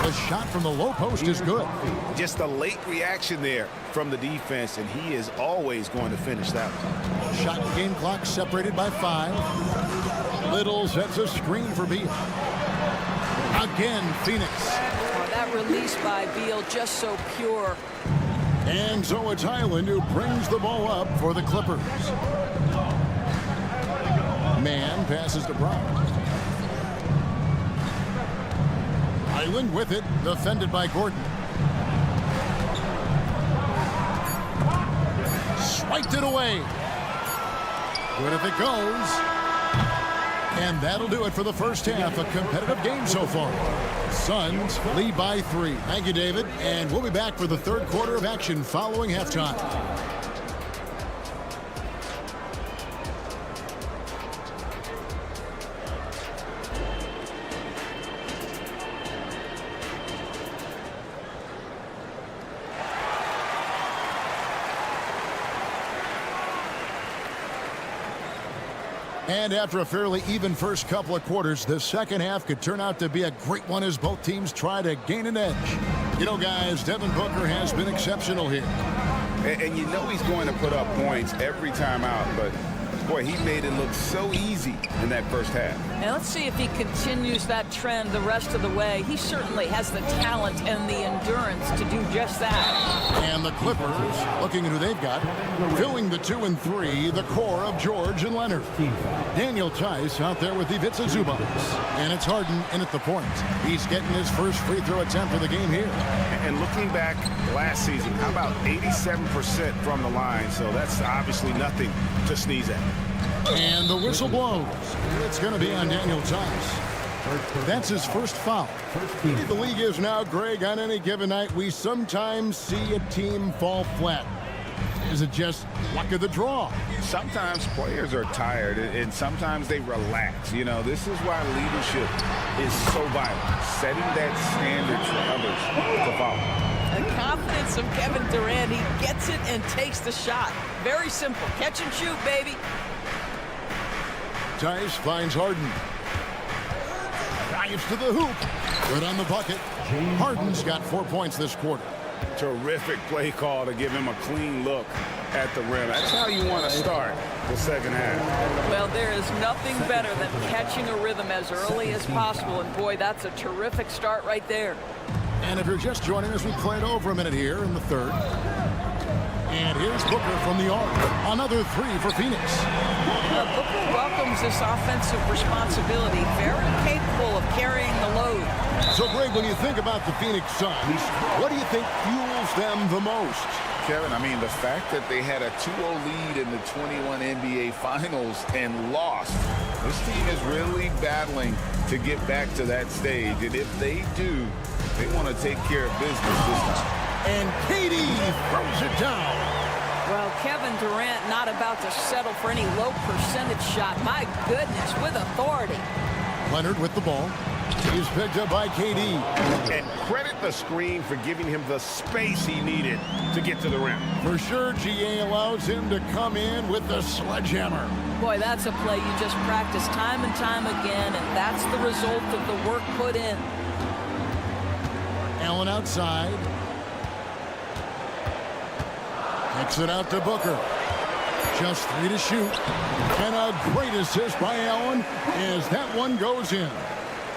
The shot from the low post is good. Just a late reaction there from the defense, and he is always going to finish that one. Shot game clock separated by 5. Little sets a screen for Beal. Again, Phoenix. Oh, that release by Beal just so pure. And so it's Highland who brings the ball up for the Clippers. Mann passes to Brown. Highland with it, defended by Gordon. Swiped it away. Good if it goes. And that'll do it for the first half. A competitive game so far. Suns lead by 3. Thank you, David. And we'll be back for the third quarter of action following halftime. And after a fairly even first couple of quarters, the second half could turn out to be a great one as both teams try to gain an edge. You know, guys, Devin Booker has been exceptional here. And you know he's going to put up points every time out, but boy, he made it look so easy in that first half. And let's see if he continues that trend the rest of the way. He certainly has the talent and the endurance to do just that. And the Clippers, looking at who they've got, filling the 2 and 3, the core of George and Leonard. Daniel Tice out there with Ivica Zubac. And it's Harden in at the point. He's getting his first free throw attempt of the game here. And looking back last season, how about 87% from the line? So that's obviously nothing to sneeze at. And the whistle blows. It's going to be on Daniel Tice. That's his first foul. The league is now, Greg, on any given night, we sometimes see a team fall flat. Is it just luck of the draw? Sometimes players are tired, and sometimes they relax. You know, this is why leadership is so vital, setting that standard for others to follow. The confidence of Kevin Durant, he gets it and takes the shot. Very simple. Catch and shoot, baby. Tice finds Harden. Drives to the hoop. Good on the bucket. Harden's got 4 points this quarter. Terrific play call to give him a clean look at the rim. That's how you want to start the second half. Well, there is nothing better than catching a rhythm as early as possible. And, boy, that's a terrific start right there. And if you're just joining us, we played over a minute here in the third. And here's Booker from the arc. Another three for Phoenix. Booker welcomes this offensive responsibility, very capable of carrying the load. So, Greg, when you think about the Phoenix Suns, what do you think fuels them the most? Kevin, I mean, the fact that they had a 2-0 lead in the 21 NBA Finals and lost. This team is really battling to get back to that stage. And if they do, they want to take care of business this time. And KD throws it down. Well, Kevin Durant not about to settle for any low percentage shot. My goodness, with authority. Leonard with the ball. He's picked up by KD. And credit the screen for giving him the space he needed to get to the rim. For sure, GA allows him to come in with the sledgehammer. Boy, that's a play you just practice time and time again, and that's the result of the work put in. Allen outside. Kicks it out to Booker. Just 3 to shoot. And a great assist by Allen as that one goes in.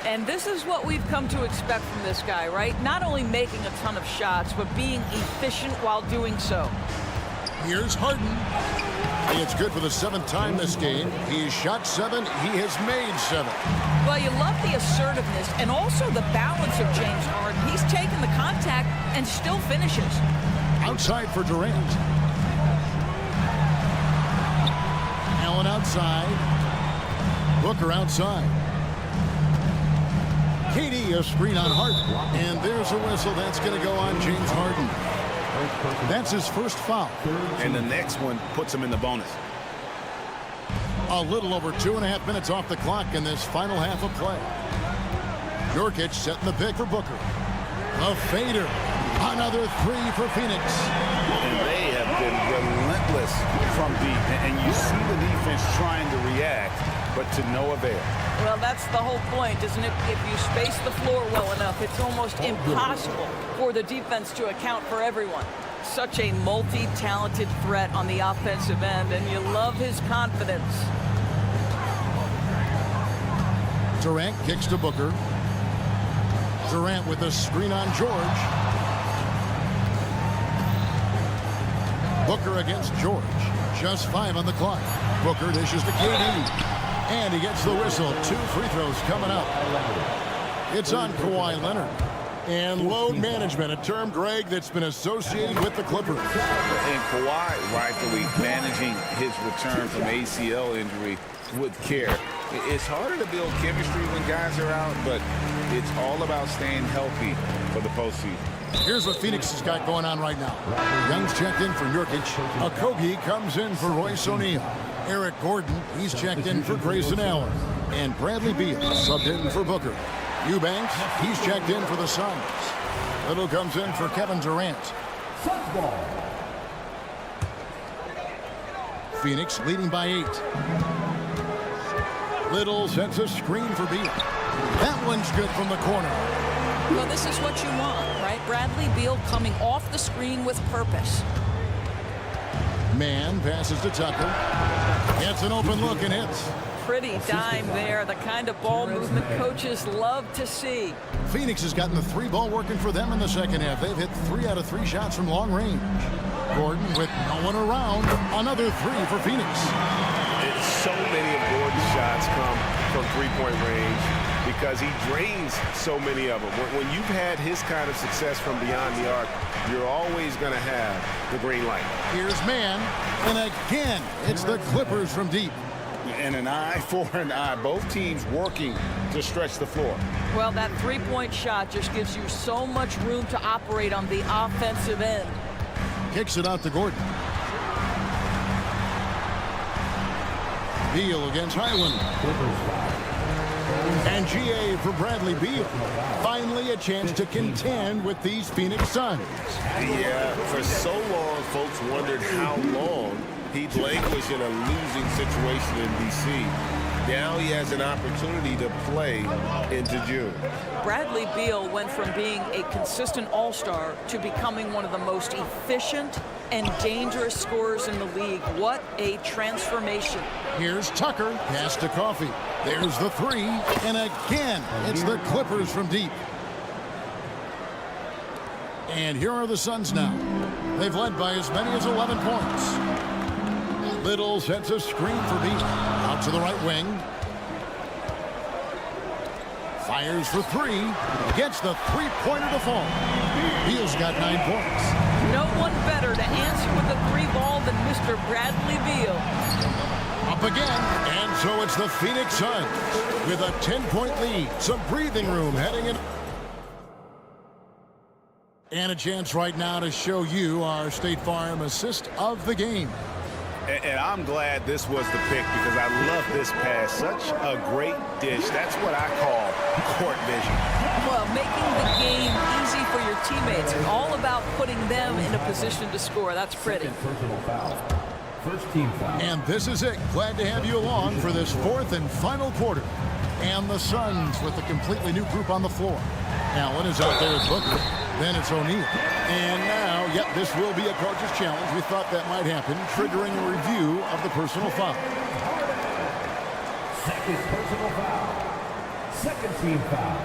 And this is what we've come to expect from this guy, right? Not only making a ton of shots, but being efficient while doing so. Here's Harden. It's good for the 7th time this game. He's shot 7. He has made 7. Well, you love the assertiveness and also the balance of James Harden. He's taken the contact and still finishes. Outside for Durant. Allen outside. Booker outside. KD a screen on Harden. And there's a whistle. That's going to go on James Harden. That's his first foul. And the next one puts him in the bonus. A little over 2.5 minutes off the clock in this final half of play. Jokic setting the pick for Booker. A fader. Another 3 for Phoenix. And they have been relentless from deep. And you see the defense trying to react, but to no avail. Well, that's the whole point, isn't it? If you space the floor well enough, it's almost impossible for the defense to account for everyone. Such a multi-talented threat on the offensive end, and you love his confidence. Durant kicks to Booker. Durant with a screen on George. Booker against George. Just 5 on the clock. Booker dishes to KD. And he gets the whistle. 2 free throws coming up. It's on Kawhi Leonard. And load management, a term, Greg, that's been associated with the Clippers. And Kawhi rightfully managing his return from ACL injury with care. It's harder to build chemistry when guys are out, but it's all about staying healthy for the postseason. Here's what Phoenix has got going on right now. Young's checked in for Nurkic. Okogie comes in for Royce O'Neal. Eric Gordon, he's checked in for Grayson Allen. And Bradley Beal subbed in for Booker. Eubanks, he's checked in for the Suns. Little comes in for Kevin Durant. Phoenix leading by 8. Little sets a screen for Beal. That one's good from the corner. Well, this is what you want, right? Bradley Beal coming off the screen with purpose. Man passes to Tucker. Gets an open look and hits. Pretty dime there, the kind of ball movement coaches love to see. Phoenix has gotten the 3-ball working for them in the second half. They've hit 3 out of 3 shots from long range. Gordon with no one around. Another 3 for Phoenix. So many of Gordon's shots come from 3-point range because he drains so many of them. When you've had his kind of success from beyond the arc, you're always going to have the green light. Here's Man, and again, it's the Clippers from deep. And an eye for an eye. Both teams working to stretch the floor. Well, that 3-point shot just gives you so much room to operate on the offensive end. Kicks it out to Gordon. Beal against Highland. And GA for Bradley Beal. Finally a chance to contend with these Phoenix Suns. Yeah, for so long, folks wondered how long he'd languish in a losing situation in D.C. Now he has an opportunity to play into June. Bradley Beal went from being a consistent all-star to becoming one of the most efficient and dangerous scorers in the league. What a transformation. Here's Tucker, pass to Coffey. There's the 3, and again, it's the Clippers from deep. And here are the Suns now. They've led by as many as 11 points. Little sets a screen for Beal. Out to the right wing. Fires for three. Gets the three-pointer to fall. Beal's got 9 points. No one better to answer with a three ball than Mr. Bradley Beal. Up again, and so it's the Phoenix Suns with a 10-point lead. Some breathing room heading in. And a chance right now to show you our State Farm assist of the game. And I'm glad this was the pick because I love this pass. Such a great dish. That's what I call court vision. Well, making the game easy for your teammates. All about putting them in a position to score. That's pretty. Personal foul. First team foul. And this is it. Glad to have you along for this fourth and final quarter. And the Suns with a completely new group on the floor. Allen is out there with Booker. Then it's O'Neal. And now, yep, this will be a coach's challenge. We thought that might happen, triggering a review of the personal foul. Second personal foul. Second team foul.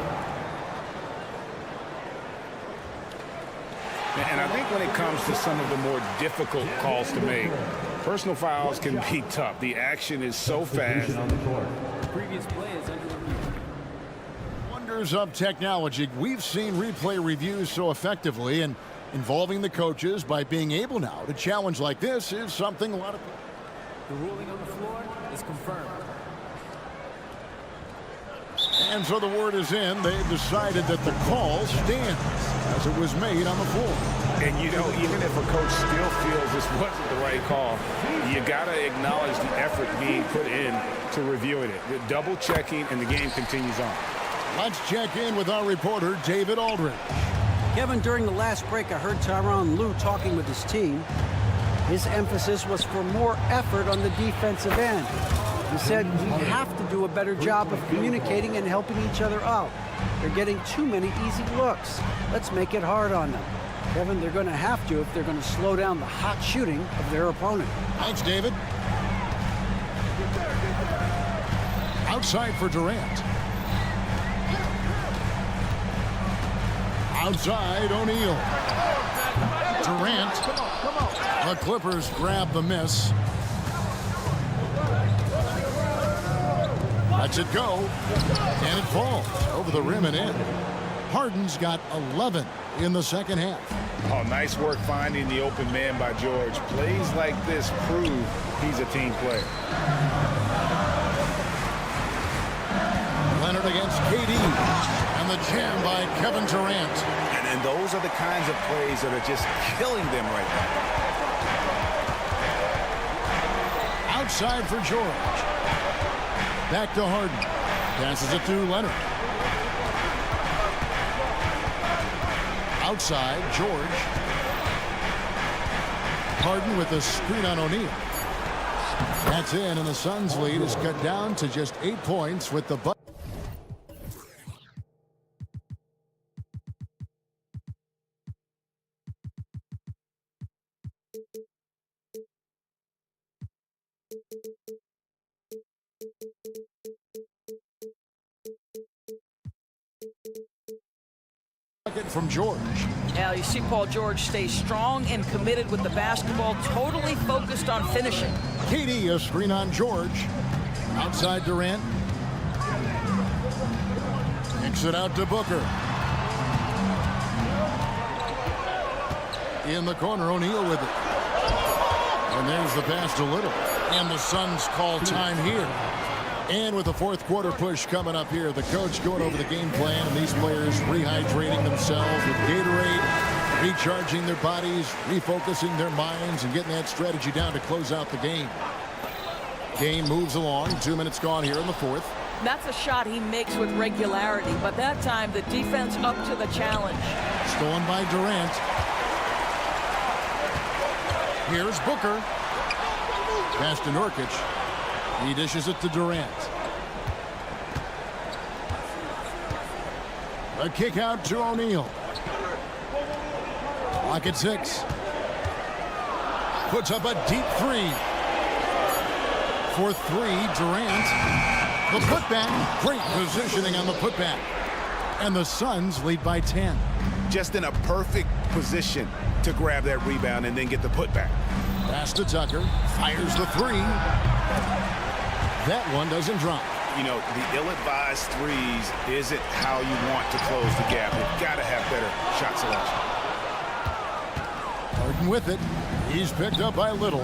And I think when it comes to some of the more difficult calls to make, personal fouls can be tough. The action is so fast. On the court. Previous play is under review. Wonders of technology. We've seen replay reviews so effectively, and involving the coaches by being able now to challenge like this is something a lot of people. The ruling on the floor is confirmed. And so the word is in. They've decided that the call stands as it was made on the floor. And, you know, even if a coach still feels this wasn't the right call, you got to acknowledge the effort being put in to reviewing it. The double checking, and the game continues on. Let's check in with our reporter, David Aldridge. Kevin, during the last break, I heard Tyronn Lue talking with his team. His emphasis was for more effort on the defensive end. He said we have to do a better job of communicating and helping each other out. They're getting too many easy looks. Let's make it hard on them. Kevin, they're going to have to if they're going to slow down the hot shooting of their opponent. Thanks, David. Outside for Durant. Outside, O'Neal. Durant. The Clippers grab the miss. Lets it go. And it falls over the rim and in. Harden's got 11 in the second half. Oh, nice work finding the open man by George. Plays like this prove he's a team player. Leonard against KD. And the jam by Kevin Durant. And those are the kinds of plays that are just killing them right now. Outside for George. Back to Harden. Passes it to Leonard. Outside, George. Harden with a screen on O'Neal. That's in, and the Suns' lead is cut down to just 8 points with the Bucks. From George. Now you see Paul George stay strong and committed with the basketball, totally focused on finishing. KD, a screen on George. Outside Durant. Kicks it out to Booker. In the corner, O'Neal with it. And there's the pass to Little. And the Suns call time here. And with the fourth quarter push coming up here, the coach going over the game plan, and these players rehydrating themselves with Gatorade, recharging their bodies, refocusing their minds, and getting that strategy down to close out the game. Game moves along. 2 minutes gone here in the fourth. That's a shot he makes with regularity, but that time the defense up to the challenge. Stolen by Durant. Here's Booker. Pass to Nurkic. He dishes it to Durant. A kick out to O'Neal. Clock at 6. Puts up a deep three. For three, Durant. The putback. Great positioning on the putback. And the Suns lead by 10. Just in a perfect position to grab that rebound and then get the putback. Pass to Tucker. Fires the three. That one doesn't drop. You know, the ill-advised threes isn't how you want to close the gap. You've got to have better shot selection. Harden with it. He's picked up by Little.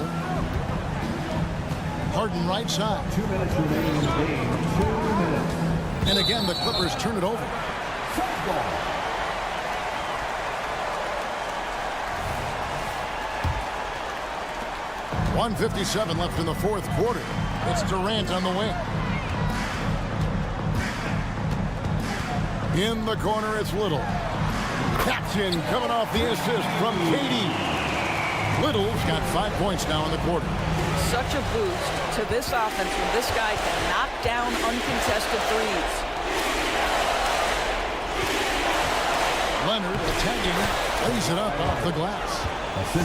Harden right side. 2 minutes remaining in the game. 2 minutes. And again, the Clippers turn it over. Softball. .157 left in the fourth quarter. It's Durant on the wing. In the corner, it's Little. Caption coming off the assist from KD. Little's got 5 points now in the quarter. Such a boost to this offense when this guy can knock down uncontested threes. Leonard attacking, lays it up off the glass.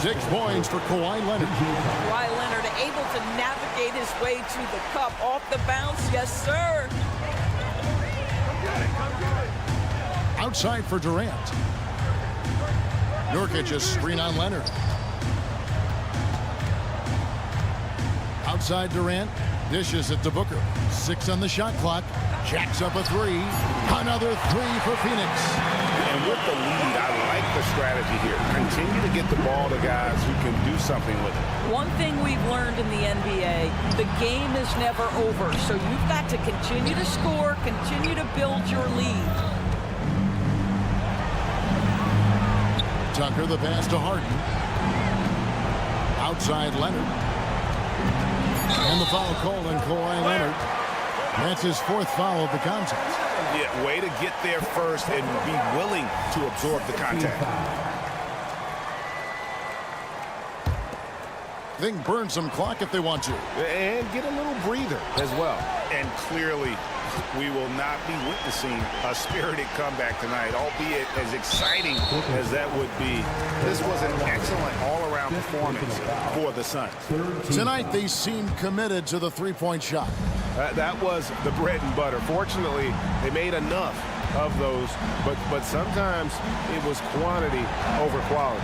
6 points for Kawhi Leonard. Kawhi Leonard able to navigate his way to the cup off the bounce. Yes, sir. Outside for Durant. Nurkic's screen on Leonard. Outside Durant. Dishes it to Booker. 6 on the shot clock. Jacks up a 3. Another 3 for Phoenix. And with the lead, I like the strategy here. Continue to get the ball to guys who can do something with it. One thing we've learned in the NBA, the game is never over. So you've got to continue to score, continue to build your lead. Tucker, the pass to Harden. Outside Leonard. And the foul called on Kawhi Leonard. That's his 4th foul of the contest. Yeah, way to get there first and be willing to absorb the contact. They can burn some clock if they want to. And get a little breather as well. And clearly, we will not be witnessing a spirited comeback tonight, albeit as exciting as that would be. This was an excellent all-around performance for the Suns. Tonight, they seem committed to the three-point shot. That was the bread and butter. Fortunately, they made enough of those, but sometimes it was quantity over quality.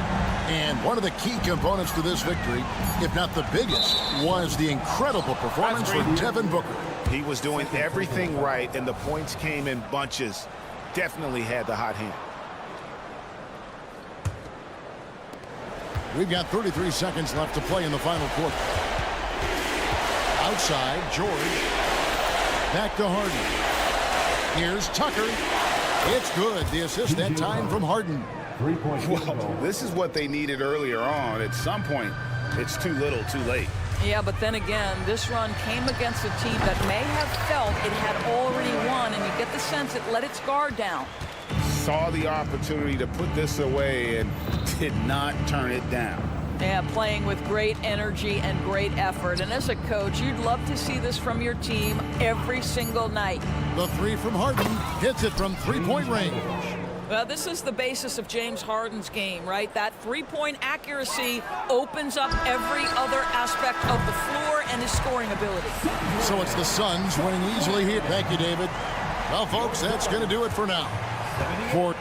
And one of the key components to this victory, if not the biggest, was the incredible performance from Devin Booker. He was doing everything right, and the points came in bunches. Definitely had the hot hand. We've got 33 seconds left to play in the final quarter. Outside, George. Back to Harden. Here's Tucker. It's good. The assist that time from Harden. 3-point. Well, this is what they needed earlier on. At some point, it's too little, too late. Yeah, but then again, this run came against a team that may have felt it had already won, and you get the sense it let its guard down. Saw the opportunity to put this away and did not turn it down. Yeah, playing with great energy and great effort. And as a coach, you'd love to see this from your team every single night. The 3 from Harden hits it from 3-point range. Well, this is the basis of James Harden's game, right? That three-point accuracy opens up every other aspect of the floor and his scoring ability. So it's the Suns winning easily here. Thank you, David. Well, folks, that's going to do it for now. For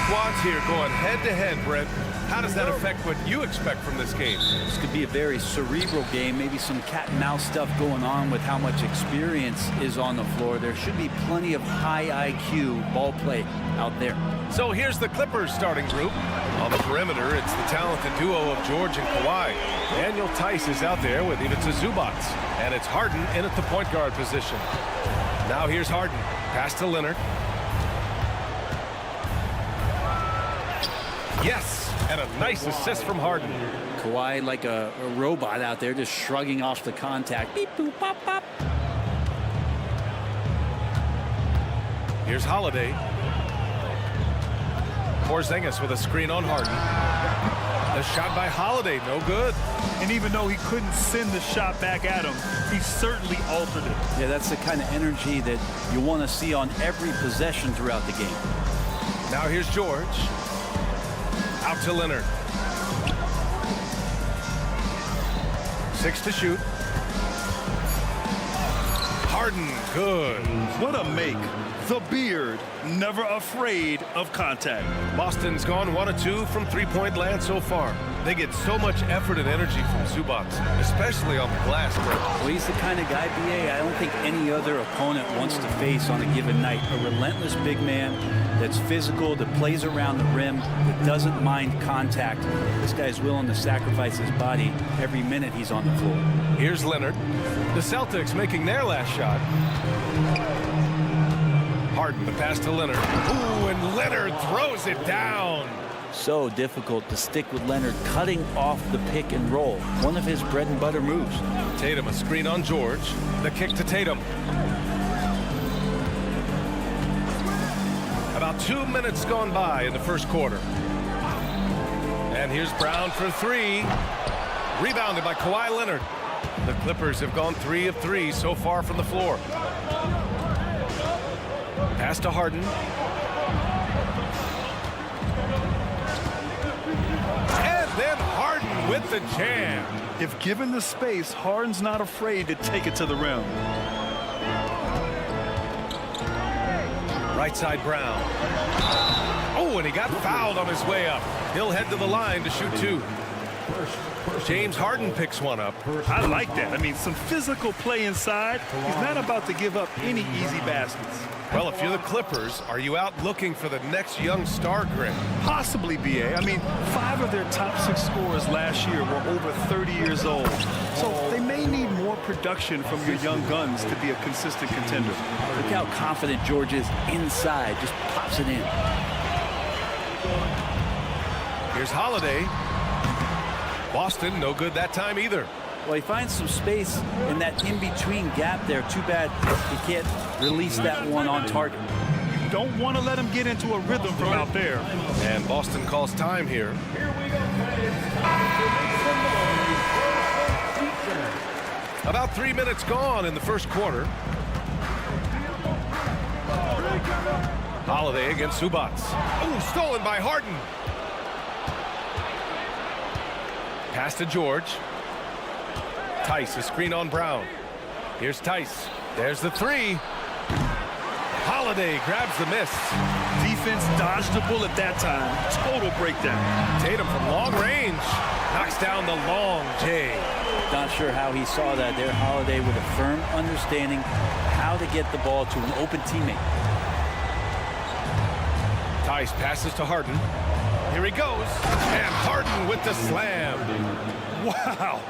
Squads here going head-to-head, Brent. How does that affect what you expect from this game? This could be a very cerebral game, maybe some cat-and-mouse stuff going on with how much experience is on the floor. There should be plenty of high IQ ball play out there. So here's the Clippers starting group. On the perimeter, it's the talented duo of George and Kawhi. Daniel Tice is out there with Ivica Zubac. And it's Harden in at the point guard position. Now here's Harden. Pass to Leonard. Yes, and a nice assist from Harden. Kawhi like a robot out there, just shrugging off the contact. Beep, boop, pop, pop. Here's Holiday. Porzingis with a screen on Harden. The shot by Holiday, no good. And even though he couldn't send the shot back at him, he certainly altered it. Yeah, that's the kind of energy that you want to see on every possession throughout the game. Now here's George. Out to Leonard. 6 to shoot. Harden, good. What a make. The beard, never afraid of contact. Boston's gone 1 of 2 from three-point land so far. They get so much effort and energy from Zubac, especially on the glass. Well, he's the kind of guy, BA, I don't think any other opponent wants to face on a given night. A relentless big man that's physical, that plays around the rim, that doesn't mind contact. This guy's willing to sacrifice his body every minute he's on the floor. Here's Leonard. The Celtics making their last shot. Harden, the pass to Leonard. Ooh, and Leonard throws it down. So difficult to stick with Leonard cutting off the pick and roll. One of his bread and butter moves. Tatum, a screen on George. The kick to Tatum. About 2 minutes gone by in the first quarter. And here's Brown for 3. Rebounded by Kawhi Leonard. The Clippers have gone 3 of 3 so far from the floor. Pass to Harden. And then Harden with the jam. If given the space, Harden's not afraid to take it to the rim. Right side Brown. Oh, and he got fouled on his way up. He'll head to the line to shoot 2. James Harden picks one up. I like that. I mean, some physical play inside. He's not about to give up any easy baskets. Well, if you're the Clippers, are you out looking for the next young star grid? Possibly, BA. I mean, 5 of their top 6 scorers last year were over 30 years old. So they may need more production from your young guns to be a consistent contender. Look how confident George is inside. Just pops it in. Here's Holiday. Boston, no good that time either. Well, he finds some space in that in-between gap there. Too bad he can't release that one on target. You don't want to let him get into a rhythm from out there. And Boston calls time here. About 3 minutes gone in the first quarter. Holiday against Zubac. Oh, stolen by Harden. Pass to George. Tice, a screen on Brown. Here's Tice. There's the 3. Holiday grabs the miss. Defense dodged the bullet that time. Total breakdown. Tatum from long range knocks down the long J. Not sure how he saw that there. Holiday with a firm understanding how to get the ball to an open teammate. Tice passes to Harden. Here he goes. And Harden with the slam. Wow.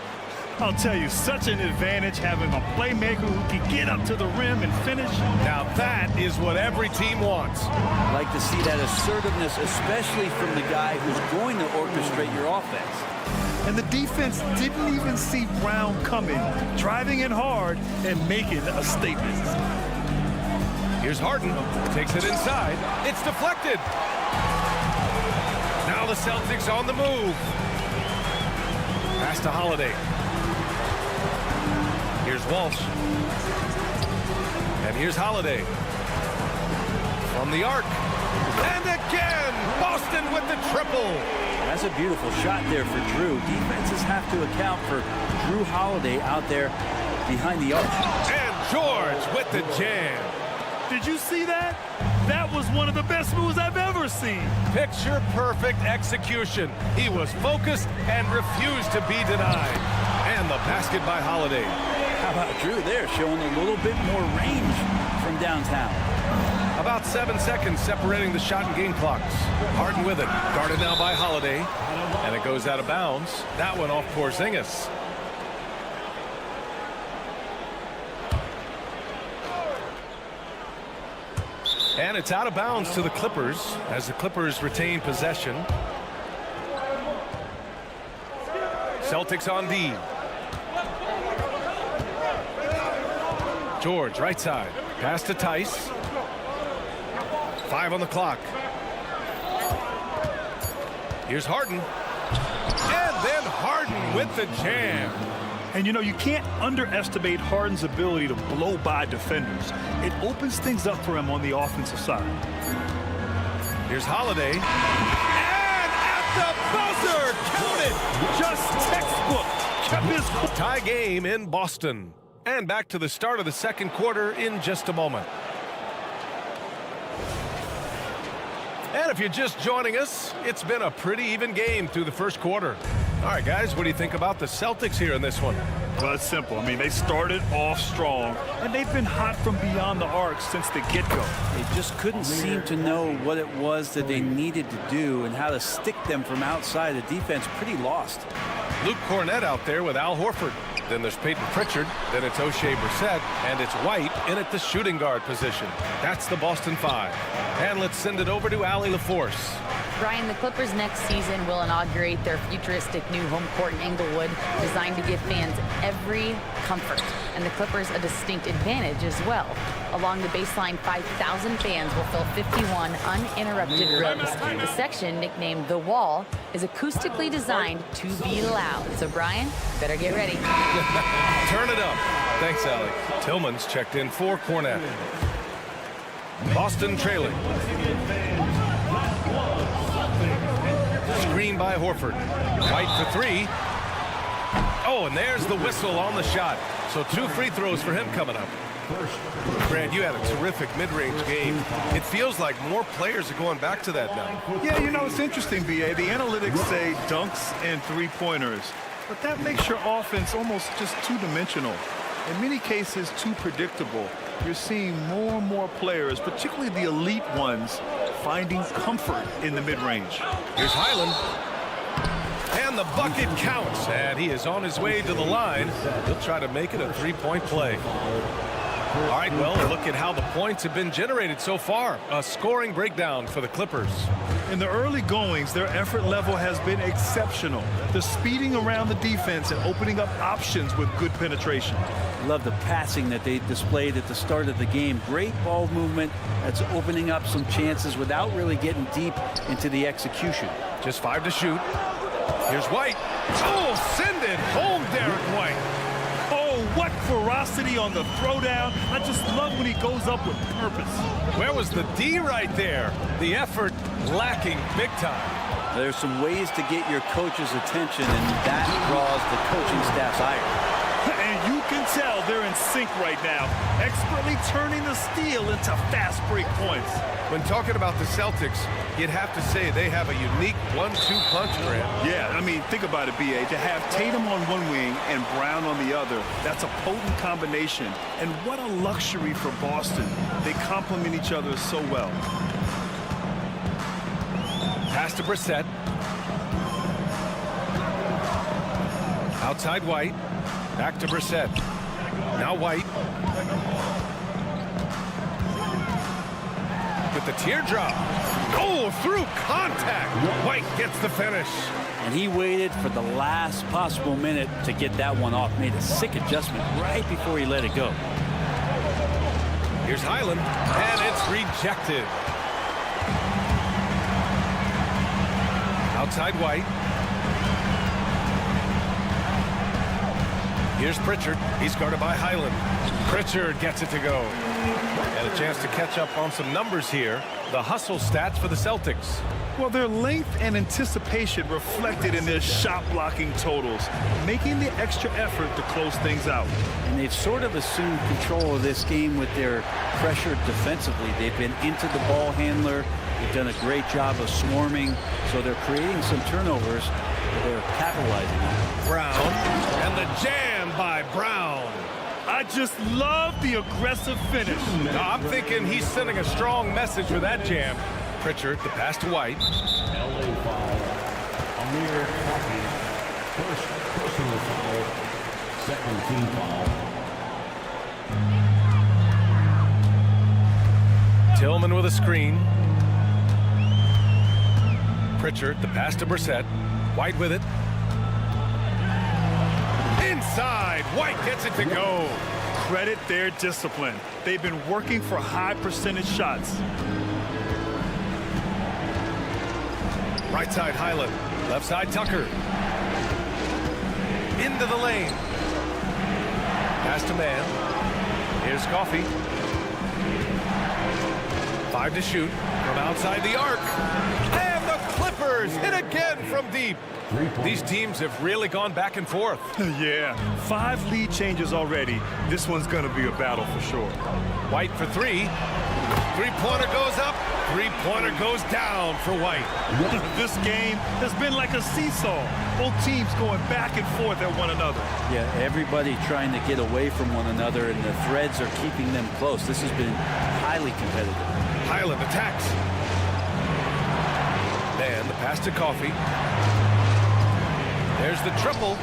I'll tell you, such an advantage having a playmaker who can get up to the rim and finish. Now that is what every team wants. Like to see that assertiveness, especially from the guy who's going to orchestrate your offense. And the defense didn't even see Brown coming, driving in hard and making a statement. Here's Harden, takes it inside. It's deflected. Now the Celtics on the move. Pass to Holiday. Here's Walsh. And here's Holiday. From the arc. And again, Boston with the triple. That's a beautiful shot there for Drew. Defenses have to account for Drew Holiday out there behind the arc. And George with the jam. Did you see that? That was one of the best moves I've ever seen. Picture-perfect execution. He was focused and refused to be denied. And the basket by Holiday. How about Drew there, showing a little bit more range from downtown. About 7 seconds separating the shot and game clocks. Harden with it. Guarded now by Holiday. And it goes out of bounds. That one off Porzingis. And it's out of bounds to the Clippers as the Clippers retain possession. Celtics on D. George, right side. Pass to Tice. 5 on the clock. Here's Harden. And then Harden with the jam. And you know, you can't underestimate Harden's ability to blow by defenders. It opens things up for him on the offensive side. Here's Holiday. And at the buzzer, counted. Just textbook. Kept his Tie game in Boston. And back to the start of the second quarter in just a moment. And if you're just joining us, it's been a pretty even game through the first quarter. All right, guys, what do you think about the Celtics here in this one? Well, it's simple. I mean, they started off strong, and they've been hot from beyond the arc since the get-go. They just couldn't seem to know what it was that they needed to do and how to stick them from outside. The defense pretty lost. Luke Cornett out there with Al Horford. Then there's Peyton Pritchard. Then it's O'Shea Brissett. And it's White in at the shooting guard position. That's the Boston Five. And let's send it over to Allie LaForce. Brian, the Clippers next season will inaugurate their futuristic new home court in Inglewood, designed to give fans every comfort, and the Clippers a distinct advantage as well. Along the baseline, 5,000 fans will fill 51 uninterrupted rows. The section, nicknamed The Wall, is acoustically designed to be loud. So, Brian, better get ready. Turn it up. Thanks, Allie. Tillman's checked in for Cornett. Boston trailing. Screen by Horford. White for three. Oh, and there's the whistle on the shot. So 2 free throws for him coming up. Brad, you had a terrific mid-range game. It feels like more players are going back to that now. Yeah, you know, it's interesting, B.A. The analytics say dunks and three-pointers, but that makes your offense almost just two-dimensional. In many cases, too predictable. You're seeing more and more players, particularly the elite ones, finding comfort in the mid-range. Here's Highland. And the bucket counts. And he is on his way to the line. He'll try to make it a three-point play. All right, well, look at how the points have been generated so far. A scoring breakdown for the Clippers. In the early goings, their effort level has been exceptional. The speeding around the defense and opening up options with good penetration. Love the passing that they displayed at the start of the game. Great ball movement that's opening up some chances without really getting deep into the execution. Just 5 to shoot. Here's White. Oh, send it home, Derek White. Oh, what ferocity on the throwdown. I just love when he goes up with purpose. Where was the D right there? The effort lacking big time. There's some ways to get your coach's attention, and that draws the coaching staff's ire. And you can tell they're in sync right now, expertly turning the steal into fast break points. When talking about the Celtics, you'd have to say they have a unique 1-2 punch, Grant. Yeah, I mean, think about it, B.A. To have Tatum on one wing and Brown on the other, that's a potent combination. And what a luxury for Boston. They complement each other so well. Pass to Brissett. Outside White. Back to Brissett. Now White. With the teardrop. Oh, through contact. White gets the finish. And he waited for the last possible minute to get that one off. Made a sick adjustment right before he let it go. Here's Highland. And it's rejected. Outside White. Here's Pritchard. He's guarded by Highland. Pritchard gets it to go. And a chance to catch up on some numbers here. The hustle stats for the Celtics. Well, their length and anticipation reflected in their shot blocking totals, making the extra effort to close things out. And they've sort of assumed control of this game with their pressure defensively. They've been into the ball handler. They've done a great job of swarming, so they're creating some turnovers that they're capitalizing on. Brown, and the jam by Brown. I just love the aggressive finish. I'm thinking he's sending a strong message with that jam. Pritchard, the pass to White. LA foul. Amir Coffey. First personal foul. Second team foul. Tillman with a screen. Pritchard, the pass to Brissett. White with it. Inside, White gets it to go. Credit their discipline. They've been working for high percentage shots. Right side, Highland. Left side, Tucker. Into the lane. Pass to Man. Here's Coffey. 5 to shoot from outside the arc. And the Clippers hit again from deep. These teams have really gone back and forth. Yeah, 5 lead changes already. This one's going to be a battle for sure. White for 3. Three-pointer goes up. Three-pointer goes down for White. This game has been like a seesaw. Both teams going back and forth at one another. Yeah, everybody trying to get away from one another, and the threads are keeping them close. This has been highly competitive. Highland attacks. Then the pass to Coffey. There's the triple.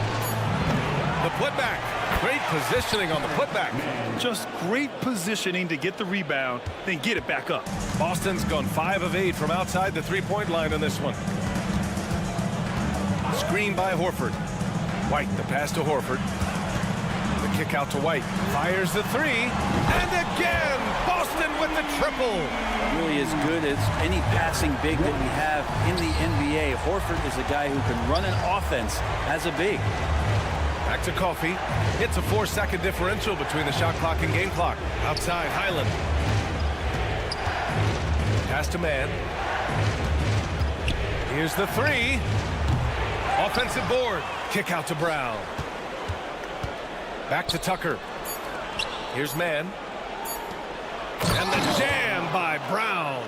The putback. Great positioning on the putback. Just great positioning to get the rebound, then get it back up. Boston's gone 5 of 8 from outside the three-point line in this one. Screen by Horford. White, the pass to Horford. The kick out to White. Fires the 3. And again, Boston with the triple. Really as good as any passing big that we have in the NBA. Horford is a guy who can run an offense as a big. Back to Coffey. It's a 4-second differential between the shot clock and game clock. Outside, Highland. Pass to Man. Here's the 3. Offensive board. Kick out to Brown. Back to Tucker. Here's Man. And the jam by Brown.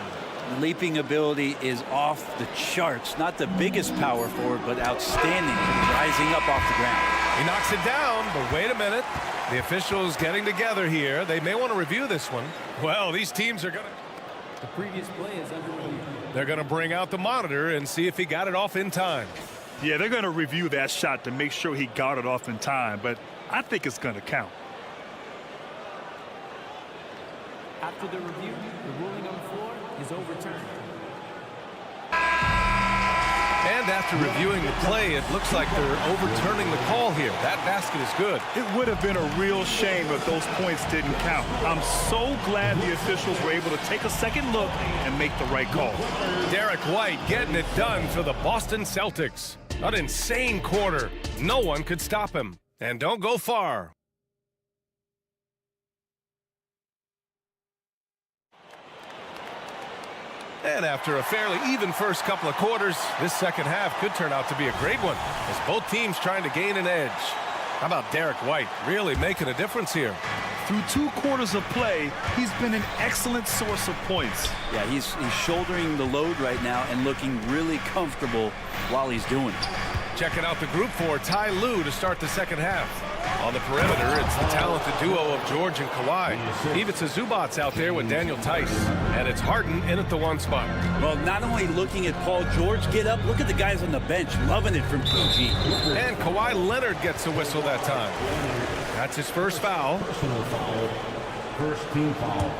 Leaping ability is off the charts. Not the biggest power forward, but outstanding. Rising up off the ground. He knocks it down, but wait a minute. The officials getting together here. They may want to review this one. Well, these teams are going to... The previous play is under review. They're going to bring out the monitor and see if he got it off in time. Yeah, they're going to review that shot to make sure he got it off in time, but I think it's going to count. After the review, the ruling on the floor is overturned. And after reviewing the play, it looks like they're overturning the call here. That basket is good. It would have been a real shame if those points didn't count. I'm so glad the officials were able to take a second look and make the right call. Derek White getting it done for the Boston Celtics. An insane quarter. No one could stop him. And don't go far. And after a fairly even first couple of quarters, this second half could turn out to be a great one as both teams trying to gain an edge. How about Derek White really making a difference here? Through 2 quarters of play, he's been an excellent source of points. Yeah, he's shouldering the load right now and looking really comfortable while he's doing it. Checking out the group for Ty Lue to start the second half. On the perimeter, it's the talented duo of George and Kawhi. Ivica Zubac's out there with Daniel Tice. And it's Harden in at the 1 spot. Well, not only looking at Paul George get up, look at the guys on the bench loving it from PG. And Kawhi Leonard gets a whistle that time. That's his first foul. Personal foul. First team foul.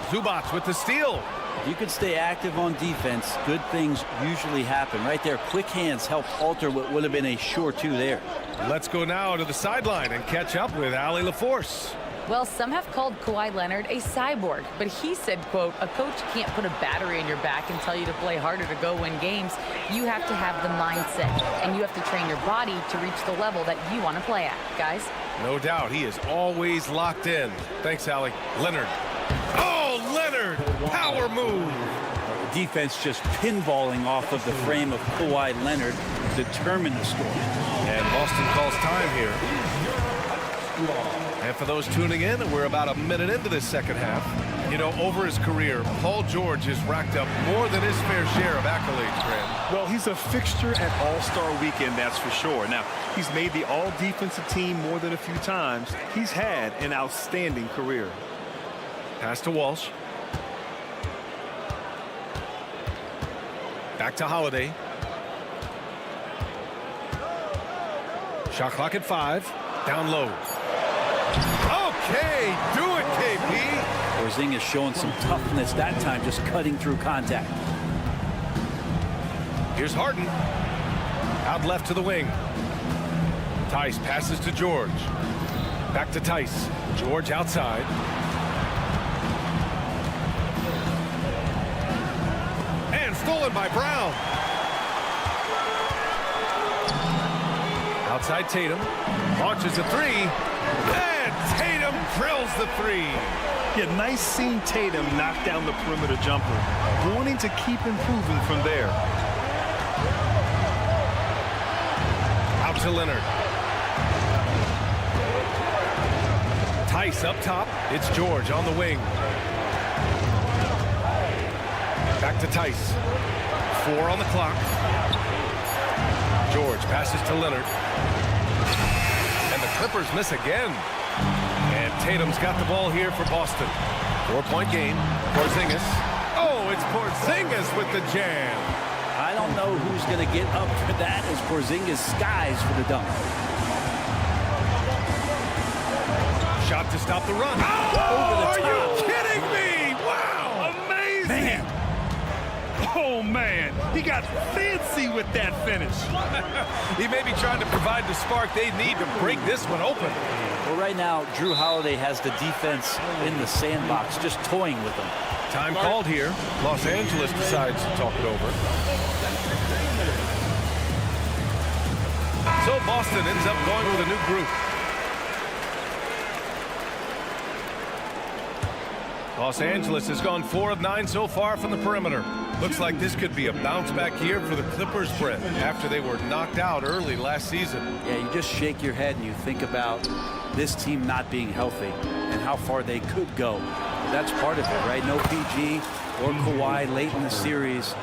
Zubac with the steal. You can stay active on defense. Good things usually happen. Right there, quick hands help alter what would have been a sure 2 there. Let's go now to the sideline and catch up with Allie LaForce. Well, some have called Kawhi Leonard a cyborg, but he said, quote, a coach can't put a battery in your back and tell you to play harder to go win games. You have to have the mindset, and you have to train your body to reach the level that you want to play at, guys. No doubt, he is always locked in. Thanks, Allie. Leonard. Oh, Leonard! Power move! defense just pinballing off of the frame of Kawhi Leonard, determined to score. And Boston calls time here. And for those tuning in, we're about a minute into this second half. You know, over his career, Paul George has racked up more than his fair share of accolades, Graham. Well, he's a fixture at All-Star Weekend, that's for sure. Now, he's made the All-Defensive Team more than a few times. He's had an outstanding career. Pass to Walsh. Back to Holiday. Shot clock at 5. Down low. Okay, do it, KP. Porzingis showing some toughness that time, just cutting through contact. Here's Harden. Out left to the wing. Tice passes to George. Back to Tice. George outside. And stolen by Brown. Outside Tatum. Launches a 3. And Tatum drills the 3. Yeah, nice seeing Tatum knock down the perimeter jumper. Wanting to keep improving from there. Out to Leonard. Tice up top. It's George on the wing. Back to Tice. 4 on the clock. George passes to Leonard. And the Clippers miss again. And Tatum's got the ball here for Boston. 4-point game. Porzingis. Oh, it's Porzingis with the jam. I don't know who's going to get up for that as Porzingis skies for the dunk. Shot to stop the run. Oh, are you kidding me? Wow. Amazing. Man. Oh, man. He got fancy with that finish. He may be trying to provide the spark they need to break this one open. Well, right now, Drew Holiday has the defense in the sandbox, just toying with them. Time called here. Los Angeles decides to talk it over. So Boston ends up going with a new group. Los Angeles has gone 4 of 9 so far from the perimeter. Looks like this could be a bounce-back year for the Clippers, Brett, after they were knocked out early last season. Yeah, you just shake your head and you think about this team not being healthy and how far they could go. That's part of it, right? No PG or Kawhi late in the series.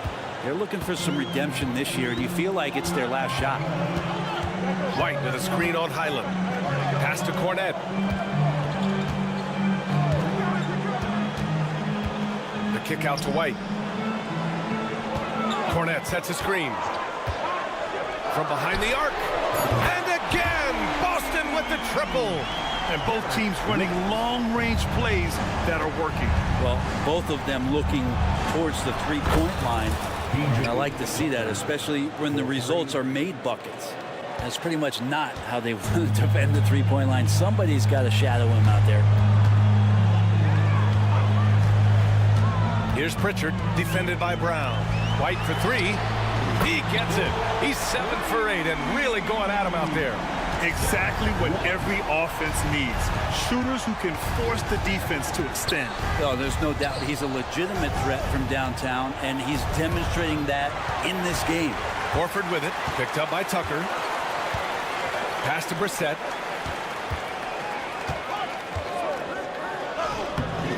They're looking for some redemption this year, and you feel like it's their last shot. White with a screen on Highland. Pass to Cornette. The kick out to White. Cornette sets a screen. From behind the arc. And again, Boston with the triple. And both teams running long-range plays that are working. Well, both of them looking towards the three-point line. And I like to see that, especially when the results are made buckets. That's pretty much not how they want to defend the three-point line. Somebody's got to shadow him out there. Here's Pritchard, defended by Brown. White for 3. He gets it. He's 7 for 8 and really going at him out there. Exactly what every offense needs. Shooters who can force the defense to extend. Oh, there's no doubt he's a legitimate threat from downtown, and he's demonstrating that in this game. Horford with it, picked up by Tucker. Pass to Brissett.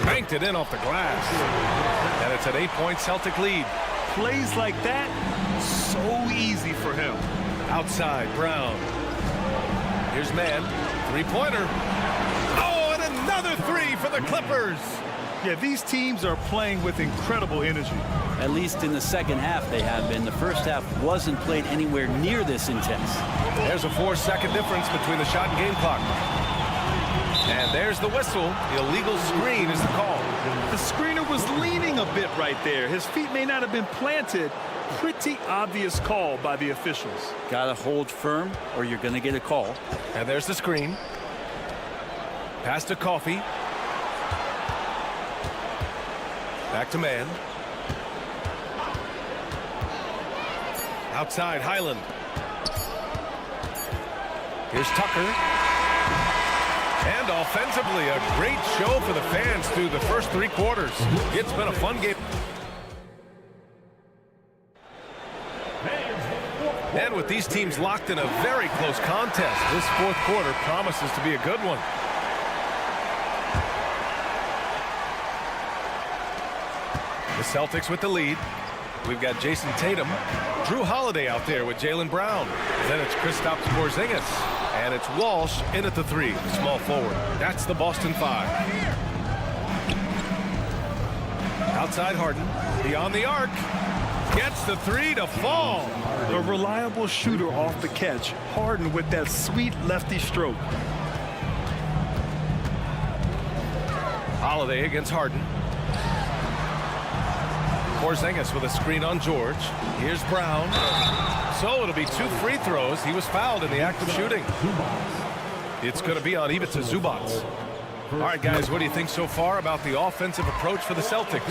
Banked it in off the glass. And it's an 8-point Celtic lead. Plays like that, so easy for him. Outside, Brown. Here's Mann. 3-pointer. Oh, and another 3 for the Clippers. Yeah, these teams are playing with incredible energy. At least in the second half they have been. The first half wasn't played anywhere near this intense. There's a 4-second difference between the shot and game clock. And there's the whistle. The illegal screen is the call. The screener was leaning a bit right there. His feet may not have been planted. Pretty obvious call by the officials. Gotta hold firm or you're gonna get a call. And there's the screen. Pass to Coffey. Back to Mann. Outside, Highland. Here's Tucker. And offensively, a great show for the fans through the first 3 quarters. It's been a fun game. And with these teams locked in a very close contest, this fourth quarter promises to be a good one. The Celtics with the lead. We've got Jason Tatum, Drew Holiday out there with Jaylen Brown. Then it's Kristaps Porzingis. And it's Walsh in at the 3, small forward. That's the Boston 5. Outside Harden, beyond the arc. Gets the 3 to fall. A reliable shooter off the catch. Harden with that sweet lefty stroke. Holiday against Harden. Porzingis with a screen on George. Here's Brown. So it'll be 2 free throws. He was fouled in the act of shooting. It's going to be on Ivica Zubac. All right, guys, what do you think so far about the offensive approach for the Celtics?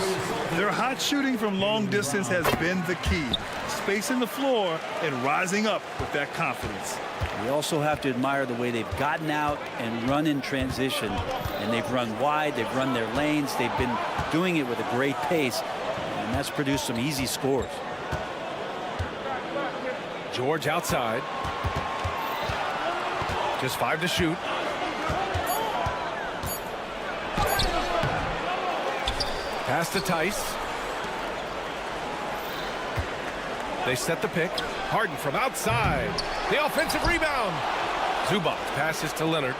Their hot shooting from long distance has been the key. Spacing the floor and rising up with that confidence. We also have to admire the way they've gotten out and run in transition. And they've run wide, they've run their lanes, they've been doing it with a great pace. And that's produced some easy scores. George outside. Just 5 to shoot. Pass to Tice. They set the pick. Harden from outside. The offensive rebound. Zubac passes to Leonard.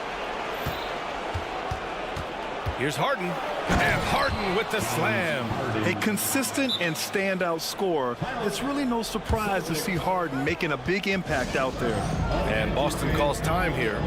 Here's Harden. And Harden with the slam. A consistent and standout scorer. It's really no surprise to see Harden making a big impact out there. And Boston calls time here.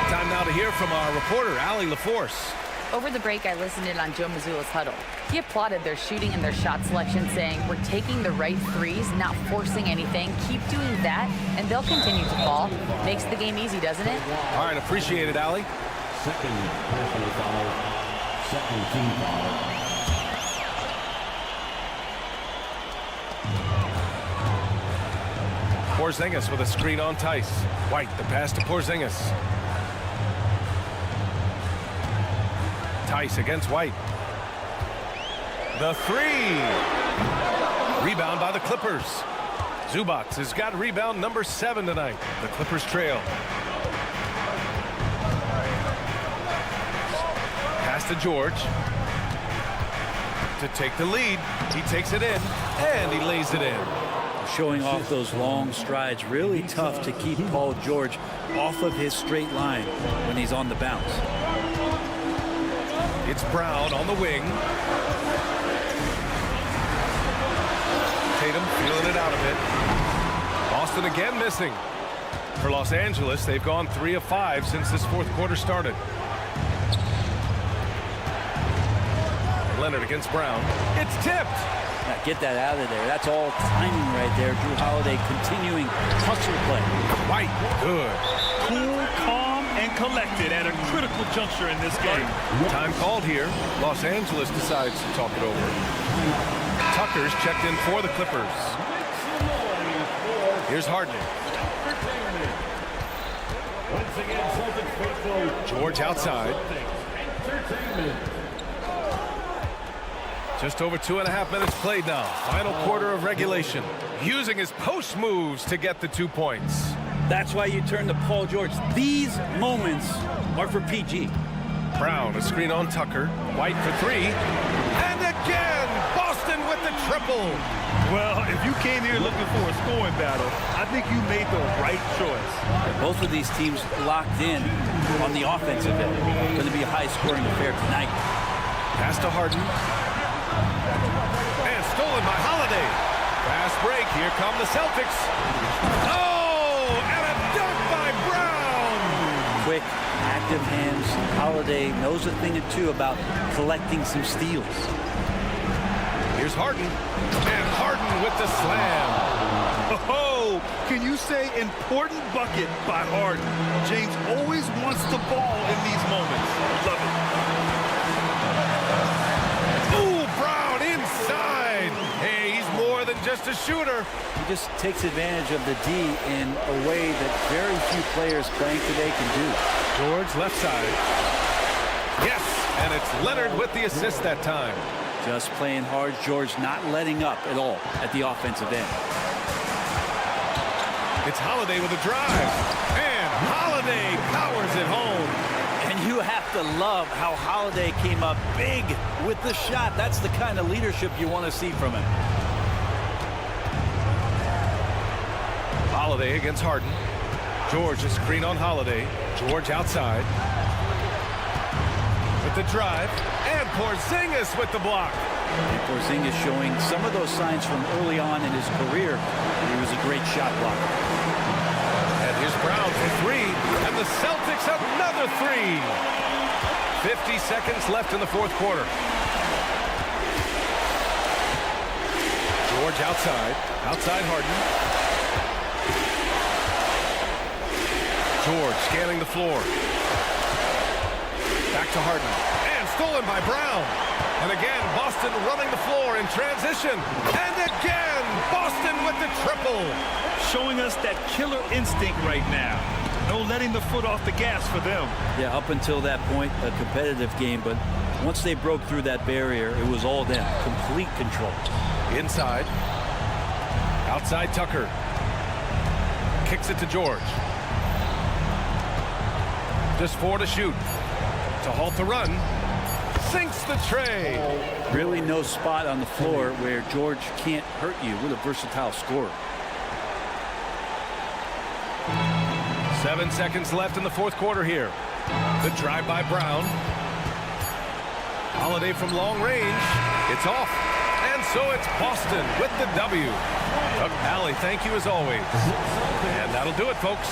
Time now to hear from our reporter, Allie LaForce. Over the break, I listened in on Joe Mazzulla's huddle. He applauded their shooting and their shot selection, saying, "We're taking the right threes, not forcing anything. Keep doing that, and they'll continue to fall." Makes the game easy, doesn't it? All right, appreciate it, Allie. Second personal foul. Second team foul. Porzingis with a screen on Tice. White, the pass to Porzingis. Tice against White. The 3. Rebound by the Clippers. Zubac has got rebound number 7 tonight. The Clippers trail. Pass to George. To take the lead. He takes it in, and he lays it in. Showing off those long strides. Really tough to keep Paul George off of his straight line when he's on the bounce. It's Brown on the wing. Tatum feeling it out a bit. Boston again missing. For Los Angeles, they've gone 3 of 5 since this fourth quarter started. Leonard against Brown. It's tipped. Now get that out of there. That's all timing right there. Drew Holiday continuing hustle play. White, good. Cool, calm, and collected at a critical juncture in this game. Time called here. Los Angeles decides to talk it over. Tucker's checked in for the Clippers. Here's Harden. George outside. Just over 2.5 minutes played now. Final quarter of regulation. Using his post moves to get the 2 points. That's why you turn to Paul George. These moments are for PG. Brown, a screen on Tucker. White for 3. And again, Boston with the triple. Well, if you came here looking for a scoring battle, I think you made the right choice. Both of these teams locked in on the offensive end. It's going to be a high-scoring affair tonight. Pass to Harden. And stolen by Holiday. Fast break. Here come the Celtics. Oh, and a dunk by Brown. Quick, active hands. Holiday knows a thing or two about collecting some steals. Here's Harden. And Harden with the slam. Oh, can you say important bucket by Harden? James always wants the ball in these moments. Love it. Ooh, Brown inside. Hey, he's more than just a shooter. He just takes advantage of the D in a way that very few players playing today can do. George left side. Yes, and it's Leonard with the assist that time. Just playing hard. George not letting up at all at the offensive end. It's Holiday with a drive. And Holiday powers it home. And you have to love how Holiday came up big with the shot. That's the kind of leadership you want to see from him. Holiday against Harden. George, a screen on Holiday. George outside. With the drive. And Porzingis with the block. And Porzingis showing some of those signs from early on in his career. He was a great shot blocker. And here's Brown for three. And the Celtics another three. 50 seconds left in the fourth quarter. George outside. Outside Harden. George scanning the floor. Back to Harden. And stolen by Brown. And again, Boston running the floor in transition. And again, Boston with the triple. Showing us that killer instinct right now. No letting the foot off the gas for them. Yeah, up until that point, a competitive game. But once they broke through that barrier, it was all them. Complete control. Inside. Outside Tucker. Kicks it to George. Just 4 to shoot. To halt the run. Sinks the tray. Really no spot on the floor where George can't hurt you with a versatile scorer. 7 seconds left in the fourth quarter here. The drive by Brown. Holiday from long range. It's off. And so it's Boston with the W. Doug Pally, thank you as always. And that'll do it, folks.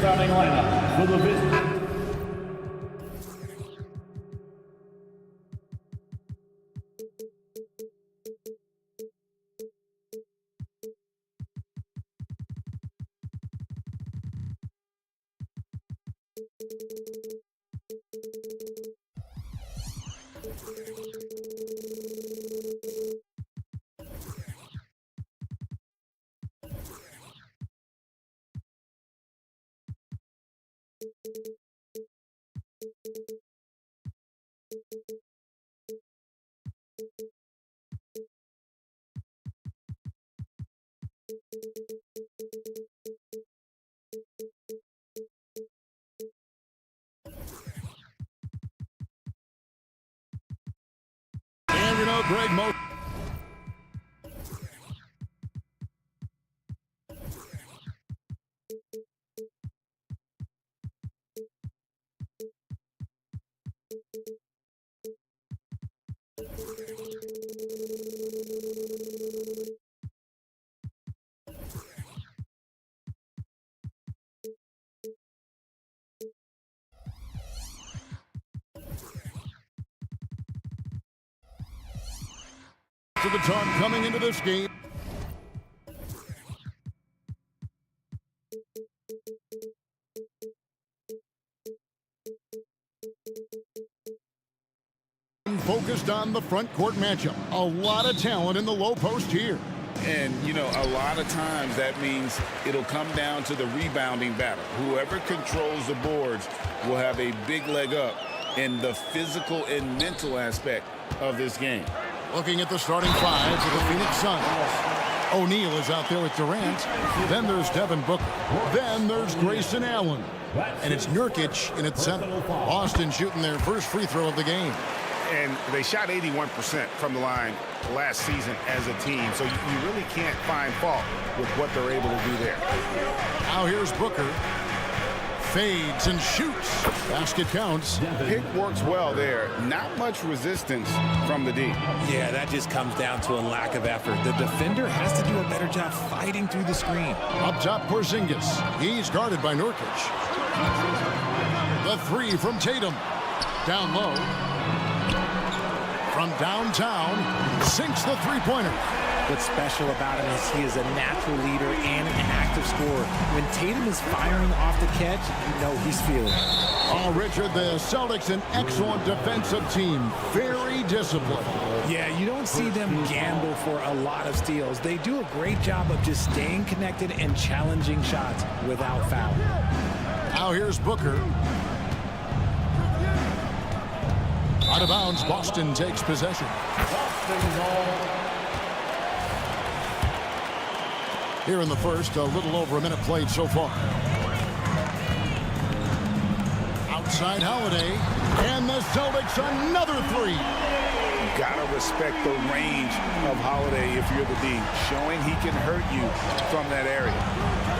starting lineup for the visitors. And you know, Greg Mo. To the taunt coming into this game. Focused on the front court matchup. A lot of talent in the low post here. And, you know, a lot of times that means it'll come down to the rebounding battle. Whoever controls the boards will have a big leg up in the physical and mental aspect of this game. Looking at the starting five for the Phoenix Suns. O'Neal is out there with Durant. Then there's Devin Booker. Then there's Grayson Allen. And it's Nurkic in at center. Boston shooting their first free throw of the game. And they shot 81% from the line last season as a team. So you really can't find fault with what they're able to do there. Now here's Booker. Fades and shoots. Basket counts. Pick works well there. Not much resistance from the D. Yeah, that just comes down to a lack of effort. The defender has to do a better job fighting through the screen. Up top, Porzingis. He's guarded by Nurkic. The three from Tatum. Down low. From downtown, sinks the three-pointer. What's special about him is he is a natural leader and an active scorer. When Tatum is firing off the catch, you know he's feeling it. Oh, Richard, the Celtics, an excellent defensive team. Very disciplined. Yeah, you don't see them gamble for a lot of steals. They do a great job of just staying connected and challenging shots without foul. Now here's Booker. Out of bounds, Boston takes possession. Here in the first, a little over a minute played so far. Outside Holiday, and the Celtics another three. Gotta respect the range of Holiday if you're the D, showing he can hurt you from that area.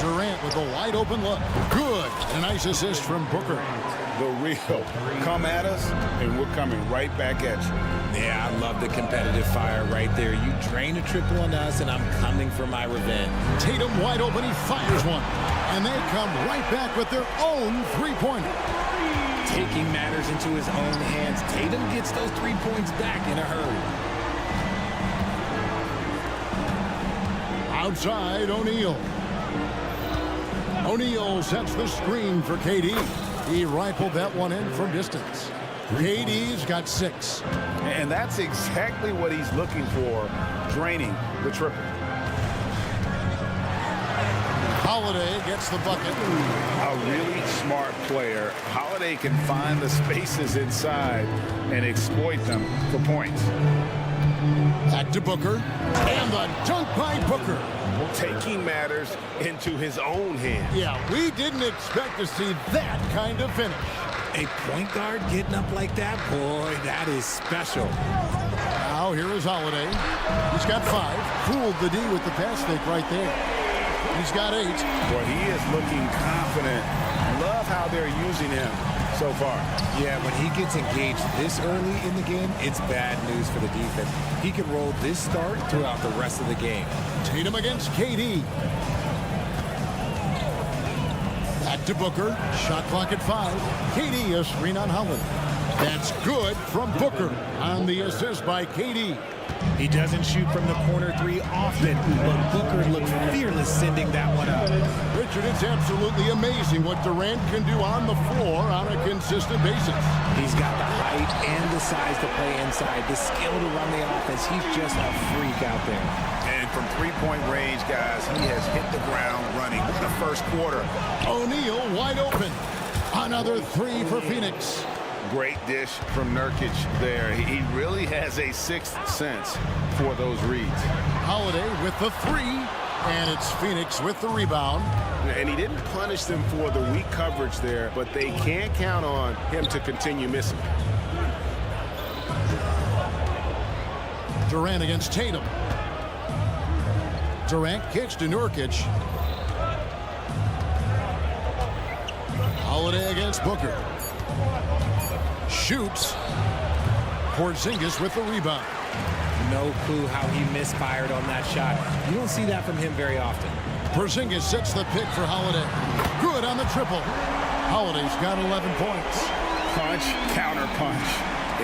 Durant with a wide open look. Good. A nice assist from Booker. The real. Come at us, and we're coming right back at you. Yeah, I love the competitive fire right there. You drain a triple on us, and I'm coming for my revenge. Tatum wide open. He fires one. And they come right back with their own three-pointer. Taking matters into his own hands. Tatum gets those 3 points back in a hurry. Outside, O'Neal. O'Neal sets the screen for KD. He rifled that one in from distance. KD's got 6. And that's exactly what he's looking for, draining the triple. Holiday gets the bucket. A really smart player. Holiday can find the spaces inside and exploit them for points. Back to Booker. And the dunk by Booker. Taking matters into his own hands. Yeah, we didn't expect to see that kind of finish. A point guard getting up like that, boy, that is special. Now here is Holiday. He's got 5. Fooled the D with the pass fake right there. He's got 8. Boy, he is looking confident. Love how they're using him so far. Yeah, when he gets engaged this early in the game, it's bad news for the defense. He can roll this start throughout the rest of the game. Tatum against KD. Back To Booker. Shot clock at 5. KD a screen on Holiday. That's good from Booker on the assist by KD. He doesn't shoot from the corner 3 often, but Booker looked fearless sending that one up. Richard, it's absolutely amazing what Durant can do on the floor on a consistent basis. He's got the height and the size to play inside, the skill to run the offense. He's just a freak out there. And from three-point range, guys, he has hit the ground running in the first quarter. O'Neal wide open. Another 3 for Phoenix. Great dish from Nurkic there. He really has a sixth sense for those reads. Holiday with the 3, and it's Phoenix with the rebound. And he didn't punish them for the weak coverage there, but they can't count on him to continue missing. Durant against Tatum. Durant kicks to Nurkic. Holiday against Booker. Shoots. Porzingis with the rebound. No clue how he misfired on that shot. You don't see that from him very often. Porzingis sets the pick for Holiday. Good on the triple. Holiday's got 11 points. Punch, counter punch.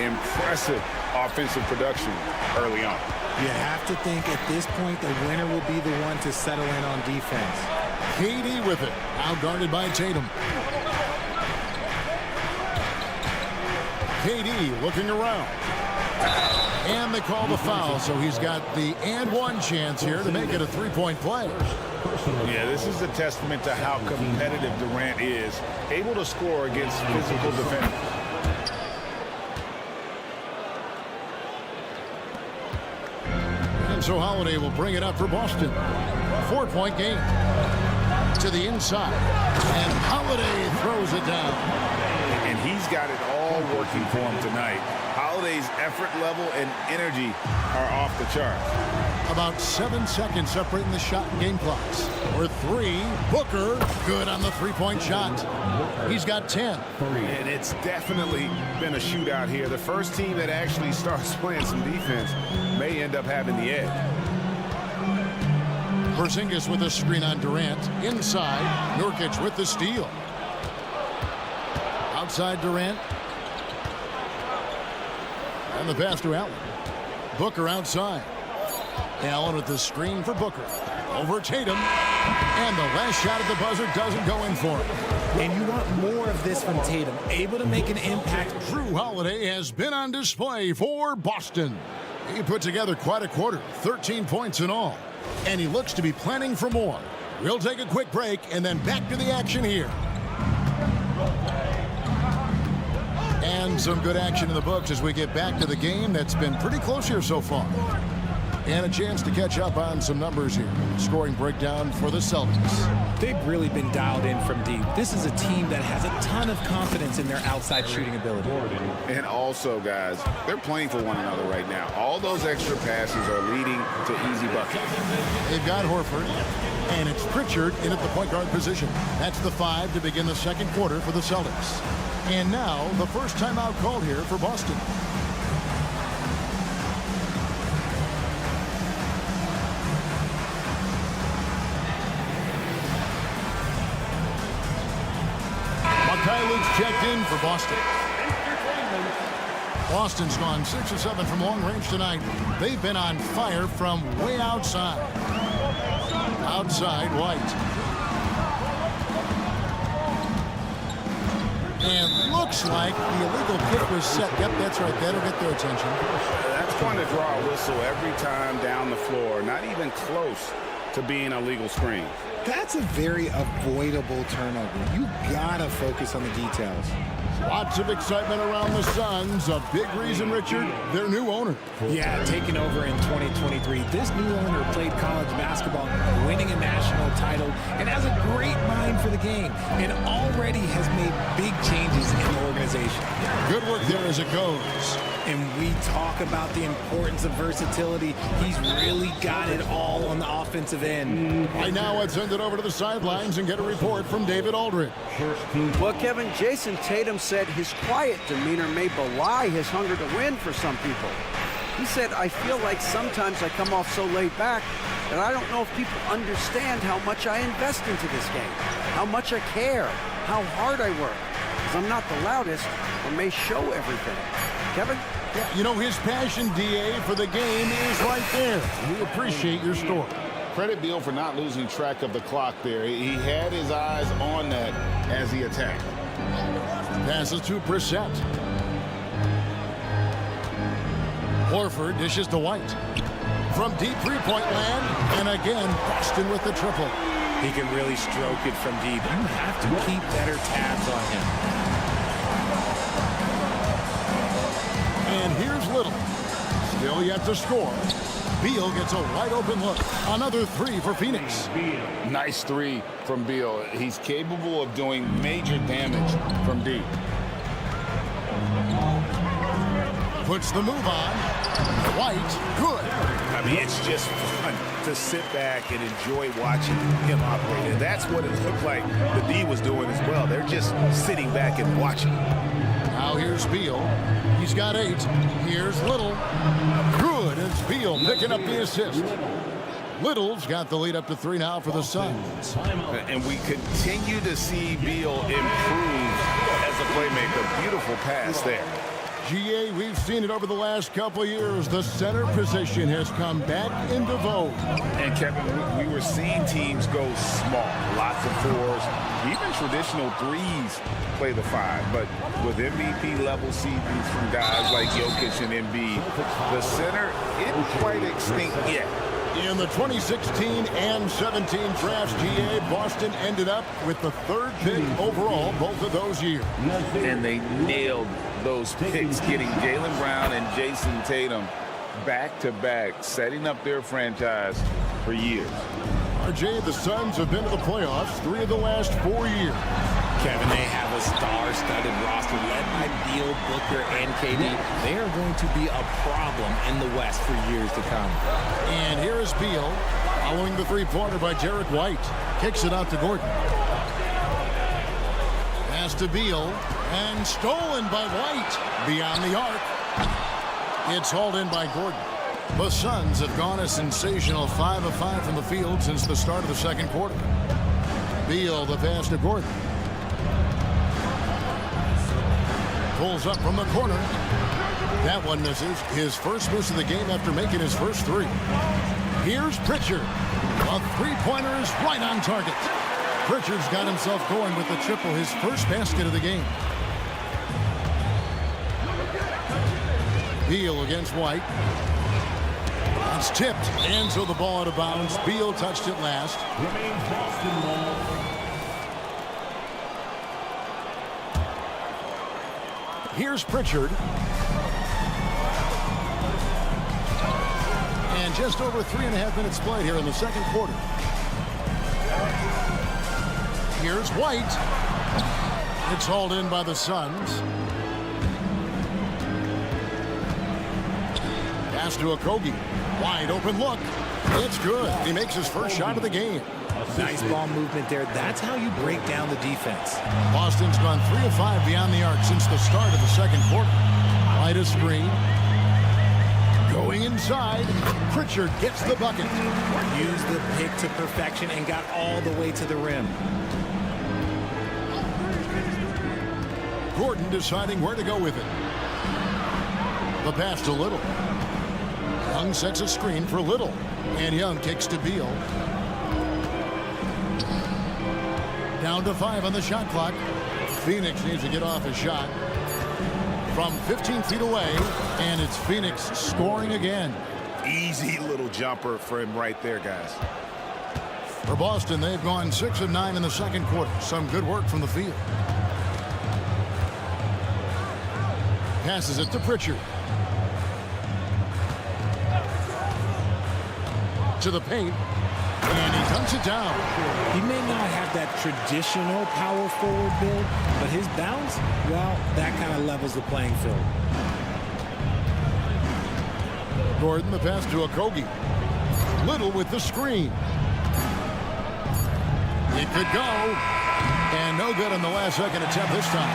Impressive offensive production early on. You have to think at this point the winner will be the one to settle in on defense. KD with it. Now guarded by Tatum. KD looking around. And they call the foul, so he's got the and one chance here to make it a three-point play. Yeah, this is a testament to how competitive Durant is, able to score against physical defenders. And so Holiday will bring it up for Boston. 4-point game. To the inside. And Holiday throws it down. And he's got it all working for him tonight. Holiday's effort level and energy are off the charts. About 7 seconds separating the shot and game clocks. For 3, Booker, good on the three-point shot. He's got 10. And it's definitely been a shootout here. The first team that actually starts playing some defense may end up having the edge. Porzingis with a screen on Durant. Inside, Nurkic with the steal. Outside Durant. And the pass to Allen. Booker outside. Allen with the screen for Booker. Over Tatum. And the last shot at the buzzer doesn't go in for him. And you want more of this from Tatum. Able to make an impact. Drew Holiday has been on display for Boston. He put together quite a quarter. 13 points in all. And he looks to be planning for more. We'll take a quick break and then back to the action here. And some good action in the books as we get back to the game that's been pretty close here so far. And a chance to catch up on some numbers here. Scoring breakdown for the Celtics. They've really been dialed in from deep. This is a team that has a ton of confidence in their outside shooting ability. And also, guys, they're playing for one another right now. All those extra passes are leading to easy buckets. They've got Horford. And it's Pritchard in at the point guard position. That's the 5 to begin the second quarter for the Celtics. And now, the first timeout called here for Boston. Luke's checked in for Boston. Boston's gone 6 of 7 from long range tonight. They've been on fire from way outside. Outside White. And looks like the illegal kick was set. Yep, that's right. That'll get their attention. That's going to draw a whistle every time down the floor. Not even close to being a legal screen. That's a very avoidable turnover. You gotta focus on the details. Lots of excitement around the Suns. A big reason, Richard, their new owner. Yeah, taking over in 2023. This new owner played college basketball, winning a national title, and has a great mind for the game, and already has made big changes in the organization. Good work there as it goes. And we talk about the importance of versatility. He's really got it all on the offensive end. Right now, let's send it over to the sidelines and get a report from David Aldridge. Well, Kevin, Jason Tatum said his quiet demeanor may belie his hunger to win for some people. He said, I feel like sometimes I come off so laid back that I don't know if people understand how much I invest into this game, how much I care, how hard I work, because I'm not the loudest or may show everything. Kevin? Yeah, you know, his passion, DA, for the game is right there. We appreciate your story. Credit Beal for not losing track of the clock there. He had his eyes on that as he attacked. Passes to Brissett. Horford dishes to White. From deep three-point land, and again, Boston with the triple. He can really stroke it from deep. You have to keep better tabs on him. And here's Little. Still yet to score. Beal gets a wide-open look. Another three for Phoenix. Nice three from Beal. He's capable of doing major damage from deep. Puts the move on. White, good. I mean, it's just fun to sit back and enjoy watching him operate. And that's what it looked like the D was doing as well. They're just sitting back and watching. Now here's Beal. He's got 8. Here's Little. Good as Beal picking up the assist. Little's got the lead up to 3 now for the Suns. And we continue to see Beal improve as a playmaker. Beautiful pass there. GA, we've seen it over the last couple of years. The center position has come back into vogue. And Kevin, we were seeing teams go small, lots of 4s, even traditional 3s play the 5. But with MVP level seasons from guys like Jokic and Embiid, the center isn't quite extinct yet. In the 2016 and 17 drafts, GA, Boston ended up with the 3rd pick overall both of those years. And they nailed those picks, getting Jaylen Brown and Jason Tatum back-to-back, setting up their franchise for years. RJ, the Suns have been to the playoffs 3 of the last 4 years. Kevin, they have a star-studded roster led by Beal, Booker, and KD. They are going to be a problem in the West for years to come. And here is Beal following the three-pointer by Derek White. Kicks it out to Gordon. Pass to Beal, and stolen by White. Beyond the arc. It's hauled in by Gordon. The Suns have gone a sensational 5 of 5 from the field since the start of the second quarter. Beal, the pass to Gordon. Pulls up from the corner. That one misses. His first miss of the game after making his first 3. Here's Pritchard. A three-pointer is right on target. Pritchard's got himself going with the triple, his first basket of the game. Beal against White. It's tipped, and so the ball out of bounds. Beal touched it last. Here's Pritchard. And just over 3.5 minutes played here in the second quarter. Here's White. It's hauled in by the Suns. Pass to Okogie. Wide open look. It's good. He makes his first shot of the game. Nice ball movement there. That's how you break down the defense. Boston's gone 3 of 5 beyond the arc since the start of the second quarter. Wide a screen. Going inside. Pritchard gets the bucket. Used the pick to perfection and got all the way to the rim. Gordon deciding where to go with it. The pass to Little. Young sets a screen for Little. And Young kicks to Beal. Down to 5 on the shot clock. Phoenix needs to get off a shot. From 15 feet away. And it's Phoenix scoring again. Easy little jumper for him right there, guys. For Boston, they've gone 6 of 9 in the second quarter. Some good work from the field. Passes it to Pritchard. To the paint. And he dunks it down. He may not have that traditional power forward build, but his bounce, well, that kind of levels the playing field. Gordon, the pass to Okogie. Little with the screen. It could go. And no good on the last second attempt this time.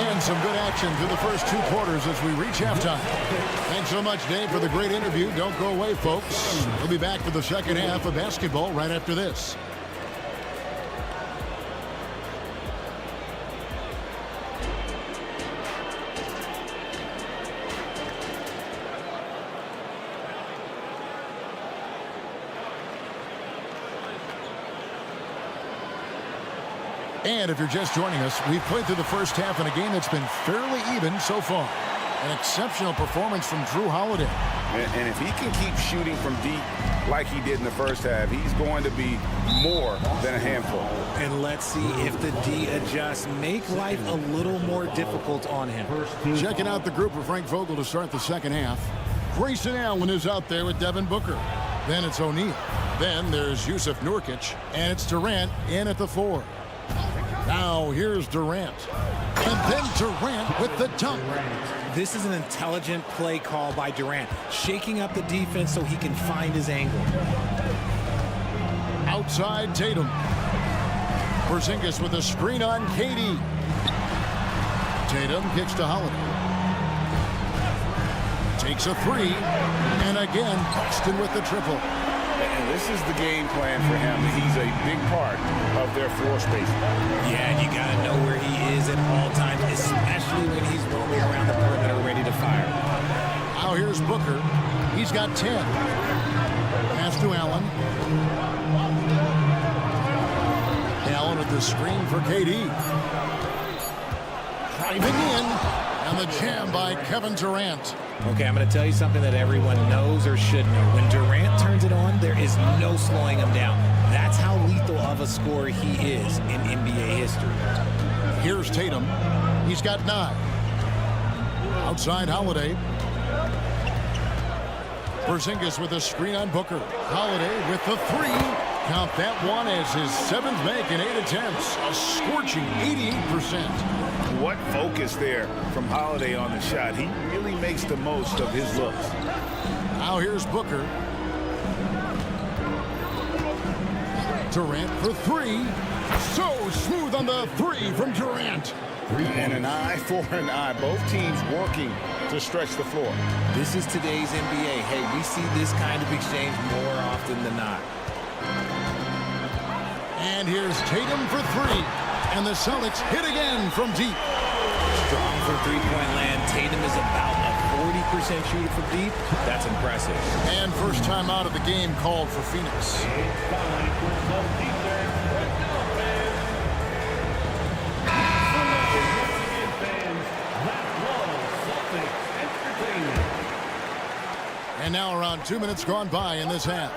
And some good action through the first 2 quarters as we reach halftime. Thanks so much, Dave, for the great interview. Don't go away, folks. We'll be back for the second half of basketball right after this. And if you're just joining us, we've played through the first half in a game that's been fairly even so far. An exceptional performance from Drew Holiday. And if he can keep shooting from deep like he did in the first half, he's going to be more than a handful. And let's see if the D adjusts, make life a little more difficult on him. Checking out the group for Frank Vogel to start the second half. Grayson Allen is out there with Devin Booker. Then it's O'Neal. Then there's Yusuf Nurkic. And it's Durant in at the 4. Now here's Durant. And then Durant with the dunk. This is an intelligent play call by Durant, shaking up the defense so he can find his angle. Outside Tatum. Porzingis with a screen on KD. Tatum kicks to Holiday. Takes a 3. And again, Boston with the triple. And this is the game plan for him. He's a big part of their floor space. Yeah, and you got to know where he is at all times, especially when he's roaming around the perimeter ready to fire. Now here's Booker. He's got 10. Pass to Allen. Allen with the screen for KD. Driving in. And the jam by Kevin Durant. Okay, I'm going to tell you something that everyone knows or should know. When Durant turns it on, there is no slowing him down. That's how lethal of a scorer he is in NBA history. Here's Tatum. He's got 9. Outside Holiday. Porzingis with a screen on Booker. Holiday with the 3. Count that one as his 7th make in 8 attempts. A scorching 88%. What focus there from Holiday on the shot. He really makes the most of his looks. Now here's Booker. Durant for 3. So smooth on the 3 from Durant. And an eye for an eye. Both teams working to stretch the floor. This is today's NBA. Hey, we see this kind of exchange more often than not. And here's Tatum for 3. And the Celtics hit again from deep. Strong from three-point land. Tatum is about a 40% shooter from deep. That's impressive. And first time out of the game called for Phoenix. And now around 2 minutes gone by in this half.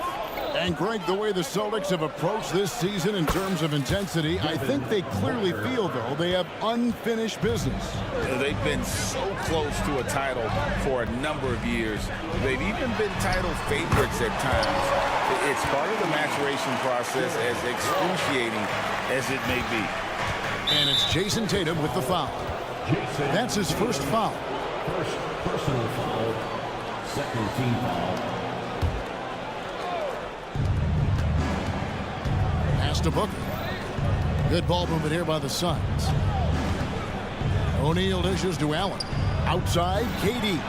And Greg, the way the Celtics have approached this season in terms of intensity, I think they clearly feel, though, they have unfinished business. They've been so close to a title for a number of years. They've even been title favorites at times. It's part of the maturation process, as excruciating as it may be. And it's Jason Tatum with the foul. That's his first foul. First personal foul. Second team foul. Pass to Booker. Good ball movement here by the Suns. O'Neal dishes to Allen. Outside, KD.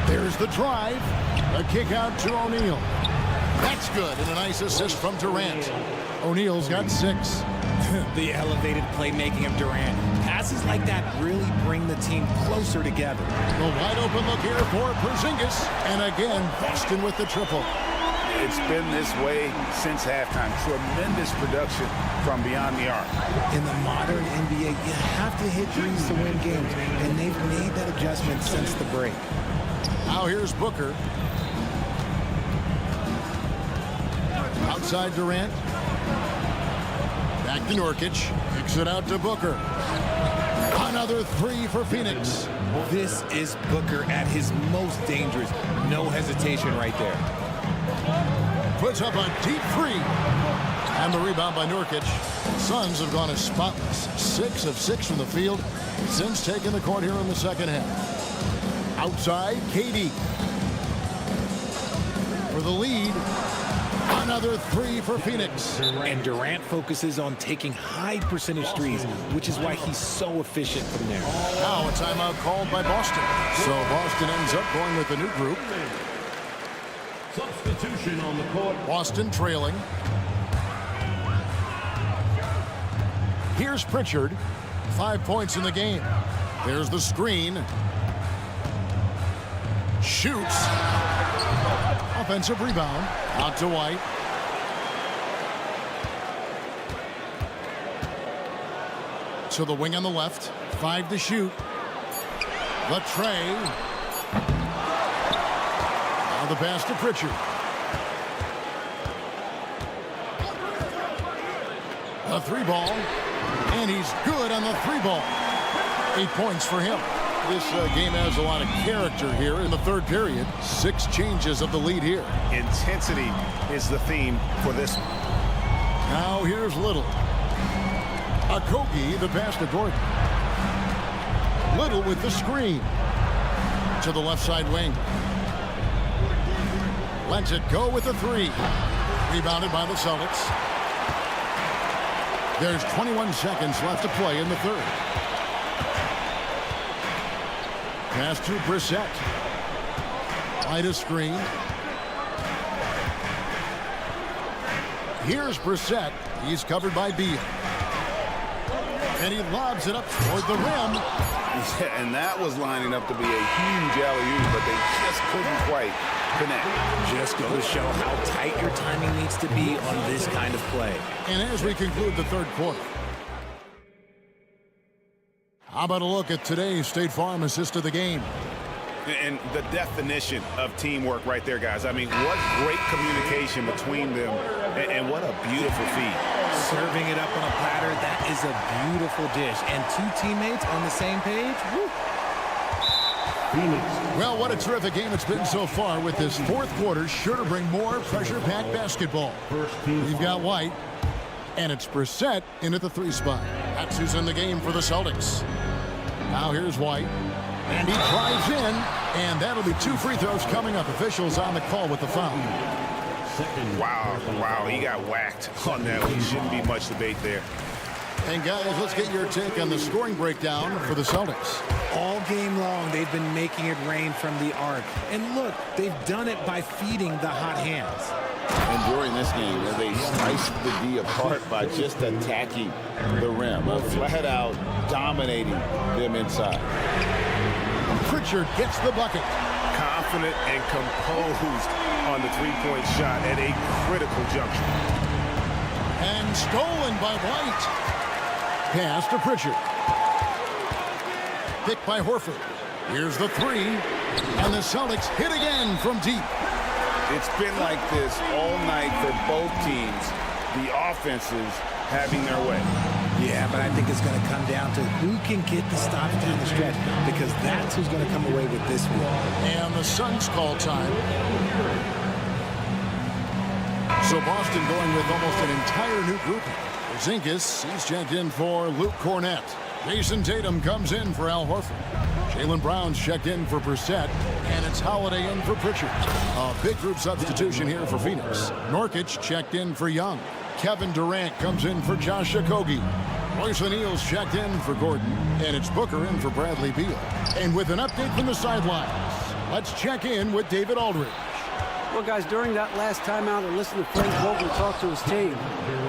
There's the drive. A kick out to O'Neal. That's good, and a nice assist from Durant. O'Neal's got 6. The elevated playmaking of Durant. Passes like that really bring the team closer together. The wide open look here for Porzingis. And again, Boston with the triple. It's been this way since halftime. Tremendous production from beyond the arc. In the modern NBA, you have to hit threes to win games, and they've made that adjustment since the break. Now here's Booker. Outside Durant. Back to Nurkic. Kicks it out to Booker. Another 3 for Phoenix. This is Booker at his most dangerous. No hesitation right there. Puts up a deep 3. And the rebound by Nurkic. Suns have gone as spotless. 6 of 6 from the field since taking the court here in the second half. Outside, KD. For the lead. Another three for Phoenix. And Durant focuses on taking high percentage threes, which is why he's so efficient from there. Now a timeout called by Boston. So Boston ends up going with a new group. Substitution on the court. Boston trailing. Here's Pritchard. 5 points in the game. There's the screen. Shoots. Offensive rebound. Out to White. To the wing on the left. 5 to shoot. Latrey. Now the pass to Pritchard. A 3-ball. And he's good on the 3-ball. 8 points for him. This game has a lot of character here in the third period. 6 changes of the lead here. Intensity is the theme for this one. Now here's Little. Okogie, the pass to Gordon. Little with the screen. To the left side wing. Lets it go with the 3. Rebounded by the Celtics. There's 21 seconds left to play in the third. Pass to Brissett. By the screen. Here's Brissett. He's covered by Beal. And he lobs it up toward the rim. Yeah, and that was lining up to be a huge alley-oop, but they just couldn't quite connect. Just go to show how tight your timing needs to be on this kind of play. And as we conclude the third quarter, how about a look at today's State Farm assist of the game? And the definition of teamwork right there, guys. I mean, what great communication between them, and what a beautiful feed. Serving it up on a platter, that is a beautiful dish. And 2 teammates on the same page. Woo. Well, what a terrific game it's been so far, with this fourth quarter sure to bring more pressure-packed basketball. We've got White, and it's Brissett in at the 3 spot. That's who's in the game for the Celtics. Now here's White, and he drives in, and that'll be 2 free throws coming up. Officials on the call with the foul. Wow, he got whacked on that one. Shouldn't be much debate there. And guys, let's get your take on the scoring breakdown for the Celtics. All game long, they've been making it rain from the arc. And look, they've done it by feeding the hot hands. And during this game, they sliced the D apart by just attacking the rim, flat out dominating them inside. Pritchard gets the bucket. Confident and composed on the 3-point shot at a critical juncture. And stolen by White. Pass to Pritchard. Picked by Horford. Here's the 3. And the Celtics hit again from deep. It's been like this all night for both teams. The offenses having their way. Yeah, but I think it's going to come down to who can get the stops down the stretch, because that's who's going to come away with this one. And the Suns call time. So Boston going with almost an entire new grouping. Zingas, he's checked in for Luke Cornett. Jason Tatum comes in for Al Horford. Jaylen Brown's checked in for Brissett. And it's Holiday in for Pritchard. A big group substitution here for Phoenix. Nurkic checked in for Young. Kevin Durant comes in for Josh Okogie. Royce O'Neal's checked in for Gordon. And it's Booker in for Bradley Beal. And with an update from the sidelines, let's check in with David Aldridge. Well, guys, during that last timeout, I listened to Frank Vogel talk to his team.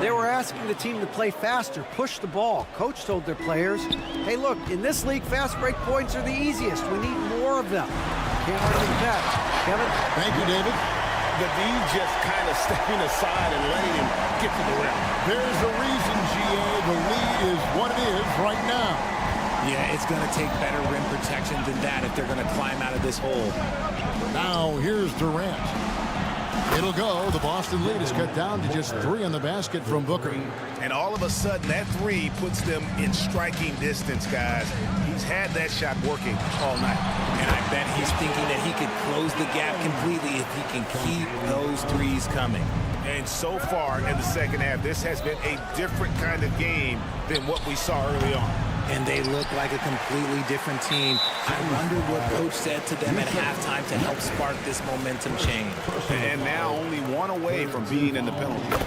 They were asking the team to play faster, push the ball. Coach told their players, hey, look, in this league, fast break points are the easiest. We need more of them. Can't argue with that. Kevin? Thank you, David. The D just kind of stepping aside and letting him get to the rim. There's a reason, GA. The lead is what it is right now. Yeah, it's going to take better rim protection than that if they're going to climb out of this hole. Now here's Durant. It'll go. The Boston lead is cut down to just 3 on the basket from Booker. And all of a sudden, that 3 puts them in striking distance, guys. He's had that shot working all night. And I bet he's thinking that he could close the gap completely if he can keep those 3s coming. And so far in the second half, this has been a different kind of game than what we saw early on. and they look like a completely different team. I wonder what coach said to them at halftime to help spark this momentum change. And now only one away from being in the penalty.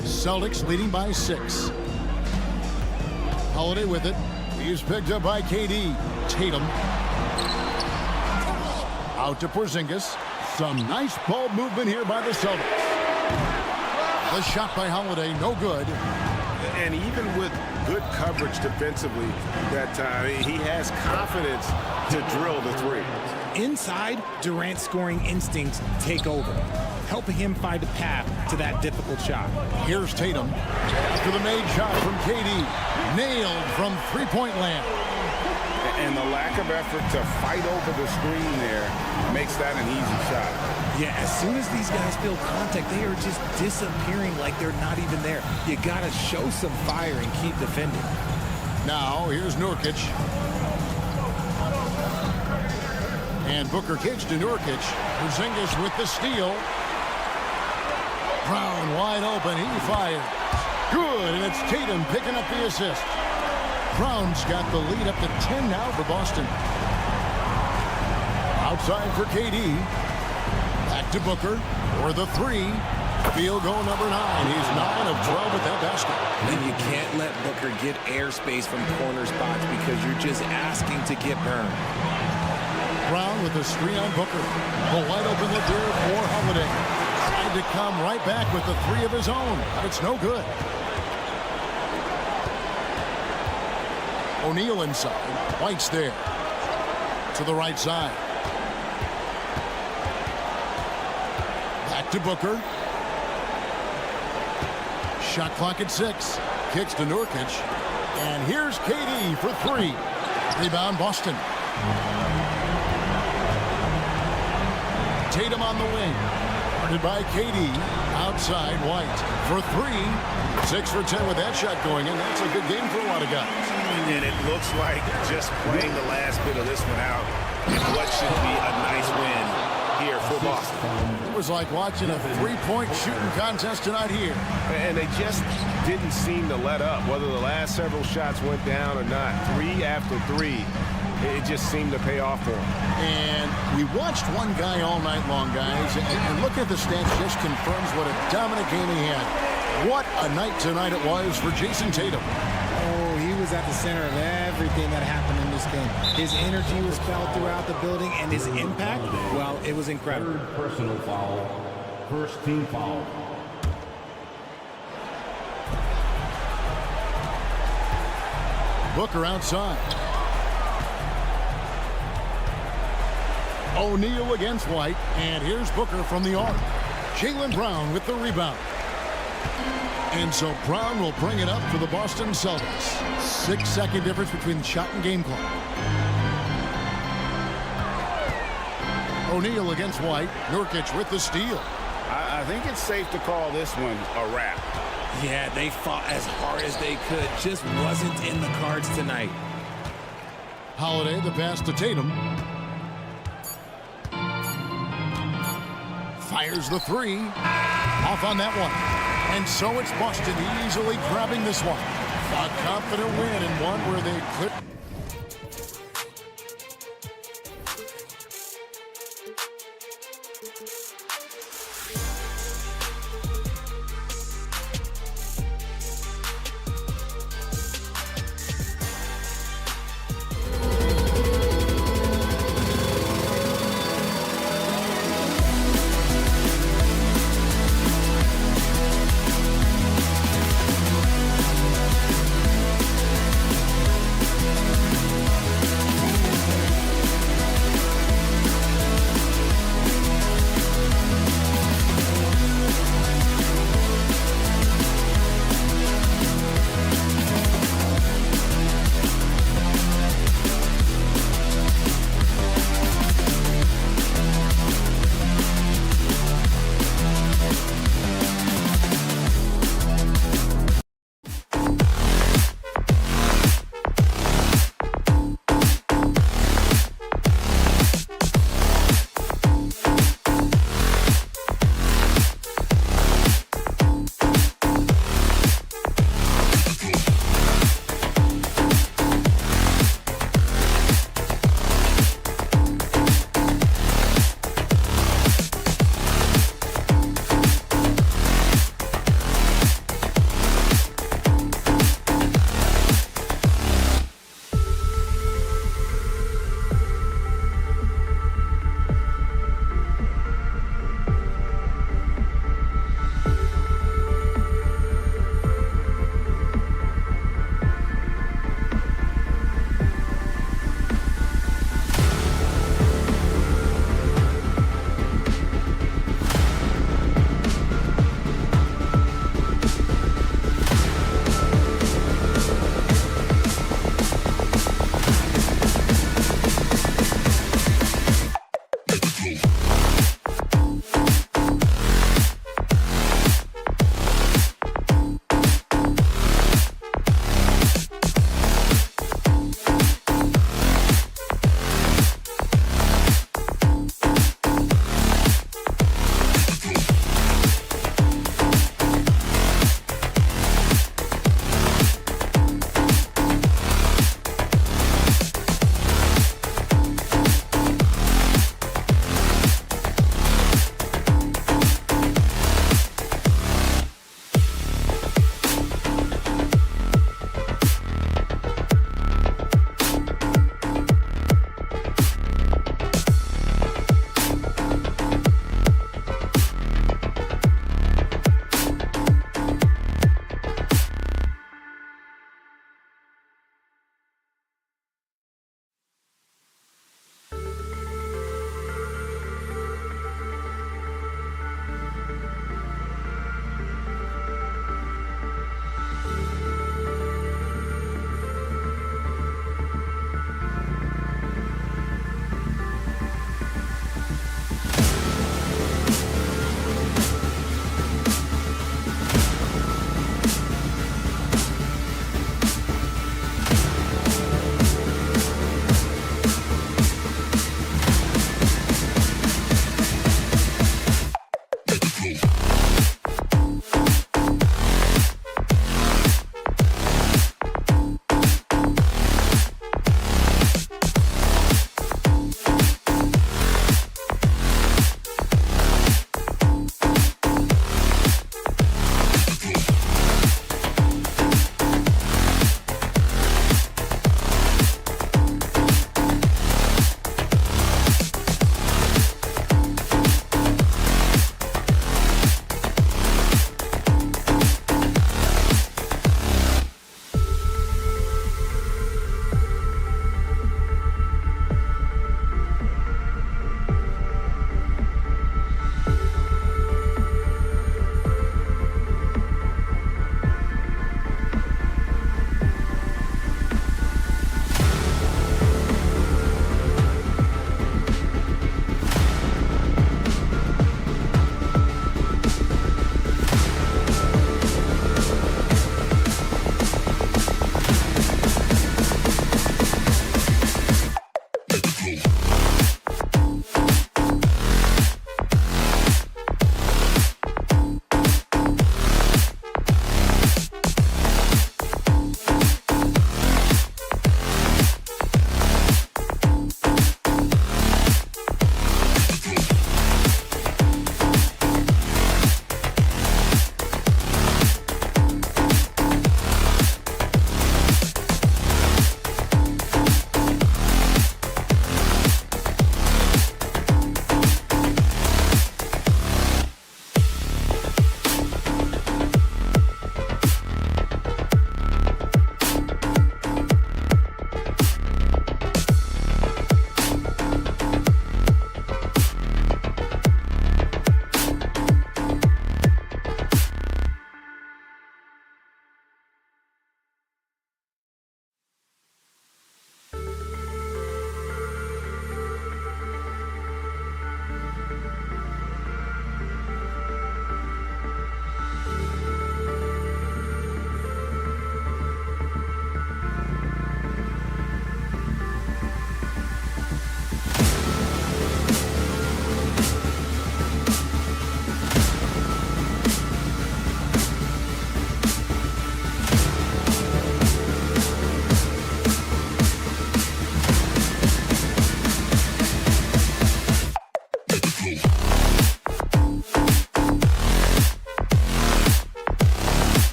Celtics leading by 6. Holiday with it. He's picked up by KD. Tatum. Out to Porzingis. Some nice ball movement here by the Celtics. The shot by Holiday, no good. And even with good coverage defensively that time, he has confidence to drill the three. Inside, Durant's scoring instincts take over, helping him find a path to that difficult shot. Here's Tatum. After the made shot from KD. Nailed from three-point land. And the lack of effort to fight over the screen there makes that an easy shot. Yeah, as soon as these guys feel contact, they are just disappearing like they're not even there. You got to show some fire and keep defending. Now, here's Nurkic. And Booker kicks to Nurkic. Porzingis with the steal. Brown wide open. He fires. Good, and it's Tatum picking up the assist. Brown's got the lead up to 10 now for Boston. Outside for KD. Back to Booker for the three. Field goal number 9. He's 9 of 12 at that basket. And you can't let Booker get airspace from corner spots because you're just asking to get burned. Brown with the screen on Booker. A wide open look here for Holiday. Tried to come right back with the three of his own, but it's no good. O'Neal inside. White's there. To the right side. Back to Booker. Shot clock at 6. Kicks to Nurkic. And here's KD for 3. Rebound Boston. Tatum on the wing. Guarded by KD. Outside White for 3. 6 for 10 with that shot going in. That's a good game for a lot of guys. And it looks like just playing the last bit of this one out in what should be a nice win here for Boston. It was like watching a three-point shooting contest tonight here. And they just didn't seem to let up, whether the last several shots went down or not. 3 after 3, it just seemed to pay off for them. And we watched one guy all night long, guys, and looking at the stats just confirms what a dominant game he had. What a night tonight it was for Jason Tatum. Oh, he was at the center of everything that happened in this game. His energy was felt throughout the building, and his impact, well, it was incredible. Third personal foul. First team foul. Booker outside. O'Neal against White, and here's Booker from the arc. Jaylen Brown with the rebound. And so Brown will bring it up for the Boston Celtics. 6-second difference between the shot and game clock. O'Neal against White. Nurkic with the steal. I think it's safe to call this one a wrap. Yeah, they fought as hard as they could. Just wasn't in the cards tonight. Holiday, the pass to Tatum. Fires the 3. Off on that one. And so it's Boston easily grabbing this one. A confident win and one where they clear.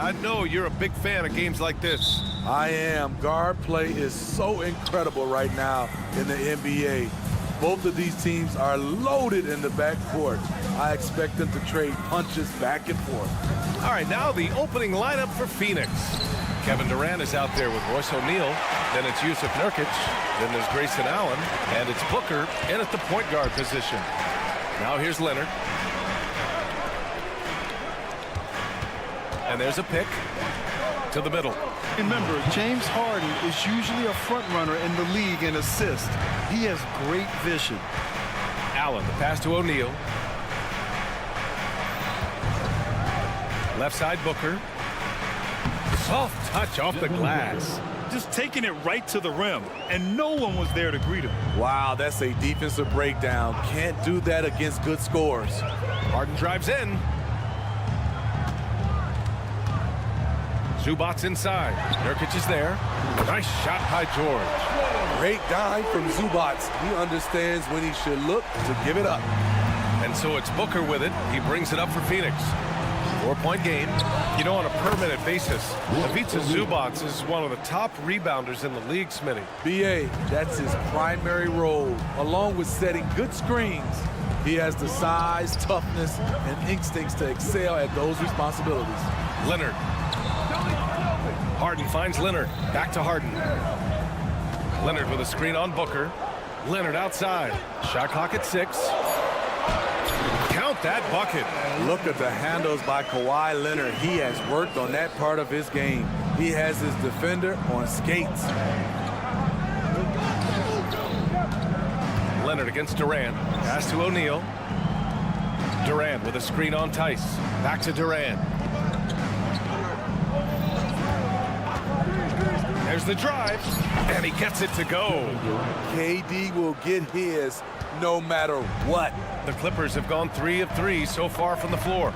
I know you're a big fan of games like this. I am. Guard play is so incredible right now in the NBA. Both of these teams are loaded in the backcourt. I expect them to trade punches back and forth. All right, now the opening lineup for Phoenix. Kevin Durant is out there with Royce O'Neal. Then it's Yusuf Nurkic. Then there's Grayson Allen. And it's Booker in at the point guard position. Now here's Leonard. And there's a pick to the middle. Remember, James Harden is usually a front runner in the league in assists. He has great vision. Allen, the pass to O'Neal. Left side, Booker. Soft touch off the glass. Just taking it right to the rim, and no one was there to greet him. Wow, that's a defensive breakdown. Can't do that against good scores. Harden drives in. Zubac's inside. Nurkic is there. Nice shot by George. Great dive from Zubac. He understands when he should look to give it up. And so it's Booker with it. He brings it up for Phoenix. 4-point game. You know, on a per-minute basis, Ivica Zubac is one of the top rebounders in the league, Smitty. B.A., that's his primary role, along with setting good screens. He has the size, toughness, and instincts to excel at those responsibilities. Leonard. Harden finds Leonard. Back to Harden. Leonard with a screen on Booker. Leonard outside. Shot clock at 6. Count that bucket. Look at the handles by Kawhi Leonard. He has worked on that part of his game. He has his defender on skates. Leonard against Durant. Pass to O'Neal. Durant with a screen on Tice. Back to Durant. There's the drive, and he gets it to go. KD will get his no matter what. The Clippers have gone 3 of 3 so far from the floor.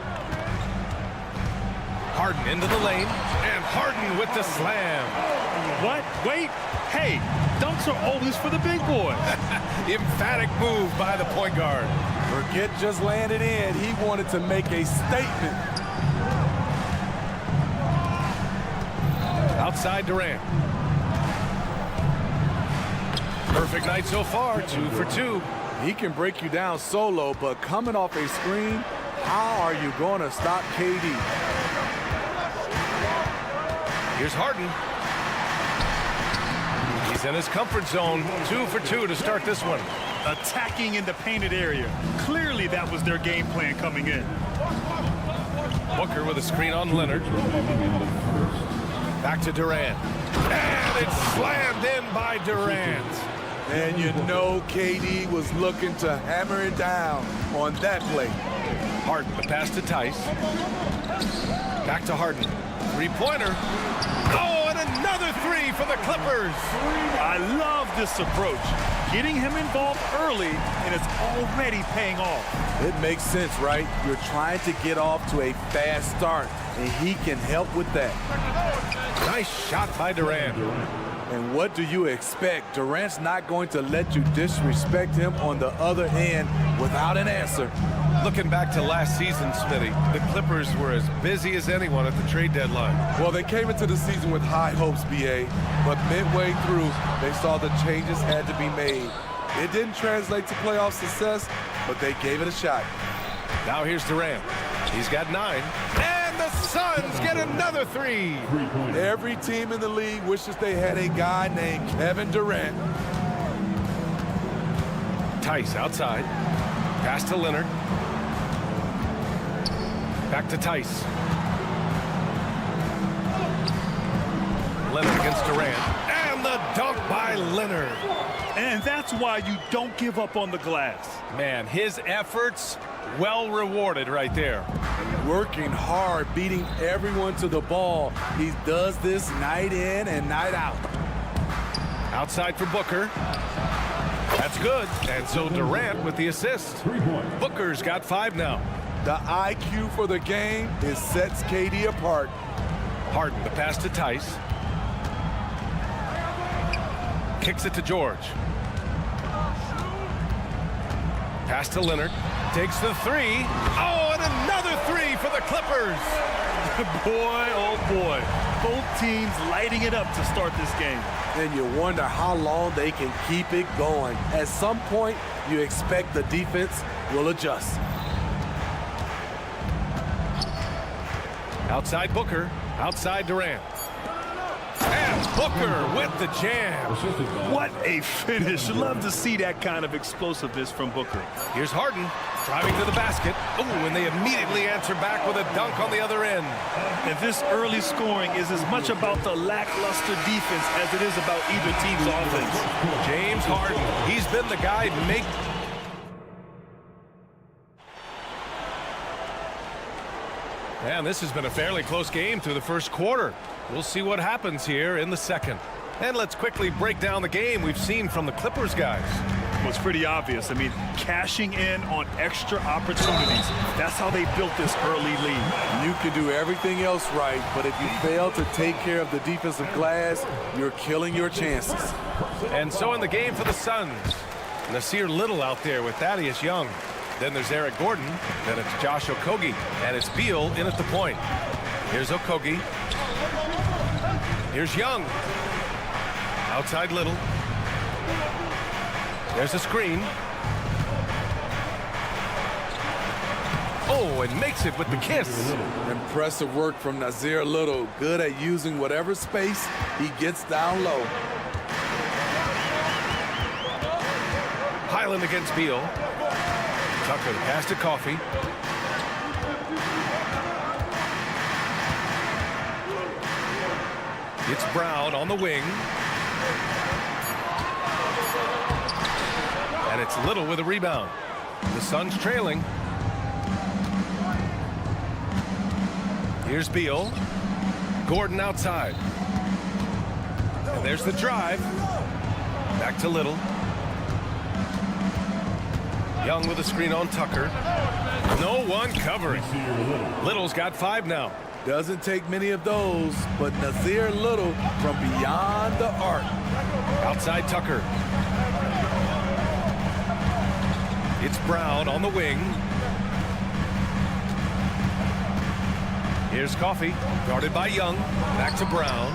Harden into the lane, and Harden with the slam. What? Wait. Hey, dunks are always for the big boys. Emphatic move by the point guard. Forget just laying it in. He wanted to make a statement. Outside Durant. Perfect night so far, 2 for 2. He can break you down solo, but coming off a screen, how are you going to stop KD? Here's Harden. He's in his comfort zone. 2 for 2 to start this one. Attacking in the painted area. Clearly that was their game plan coming in. Booker with a screen on Leonard. Back to Durant. And it's slammed in by Durant. And you know KD was looking to hammer it down on that play. Harden, the pass to Tice. Back to Harden. Three-pointer. Oh, and another 3 for the Clippers. I love this approach. Getting him involved early, and it's already paying off. It makes sense, right? You're trying to get off to a fast start. and he can help with that. Nice shot by Durant. And what do you expect? Durant's not going to let you disrespect him on the other end without an answer. Looking back to last season, Smitty, the Clippers were as busy as anyone at the trade deadline. Well, they came into the season with high hopes, B.A., but midway through, they saw the changes had to be made. It didn't translate to playoff success, but they gave it a shot. Now here's Durant. He's got 9. And the Suns get another 3. Every team in the league wishes they had a guy named Kevin Durant. Tice outside. Pass to Leonard. Back to Tice. Leonard against Durant. And the dunk by Leonard. And that's why you don't give up on the glass. Man, his efforts well rewarded right there. Working hard, beating everyone to the ball. He does this night in and night out. Outside for Booker. That's good. And so Durant with the assist. Booker's got 5 now. The IQ for the game sets KD apart. Harden, the pass to Tice. Kicks it to George. Pass to Leonard. Takes the 3. Oh, and another 3 for the Clippers. Boy, oh boy. Both teams lighting it up to start this game. And you wonder how long they can keep it going. At some point, you expect the defense will adjust. Outside Booker. Outside Durant. And Booker with the jam. What a finish. Love to see that kind of explosiveness from Booker. Here's Harden driving to the basket. Oh, and they immediately answer back with a dunk on the other end. And this early scoring is as much about the lackluster defense as it is about either team's offense. James Harden, he's been the guy make. And this has been a fairly close game through the first quarter. We'll see what happens here in the second. And let's quickly break down the game we've seen from the Clippers guys. Well, it's pretty obvious. I mean, cashing in on extra opportunities. That's how they built this early lead. You can do everything else right, but if you fail to take care of the defensive glass, you're killing your chances. And so in the game for the Suns, Nasir Little out there with Thaddeus Young. Then there's Eric Gordon. Then it's Josh Okogie. And it's Beal in at the point. Here's Okogie. Here's Young. Outside Little. There's a screen. Oh, and makes it with the kiss. Impressive work from Nasir Little. Good at using whatever space he gets down low. Highland against Beal. Tucker, the pass to Coffee. It's Brown on the wing. And it's Little with a rebound. The Suns trailing. Here's Beal. Gordon outside. And there's the drive. Back to Little. Young with a screen on Tucker. No one covering. Little's got 5 now. Doesn't take many of those, but Nasir Little from beyond the arc. Outside Tucker. It's Brown on the wing. Here's Coffee, guarded by Young. Back to Brown.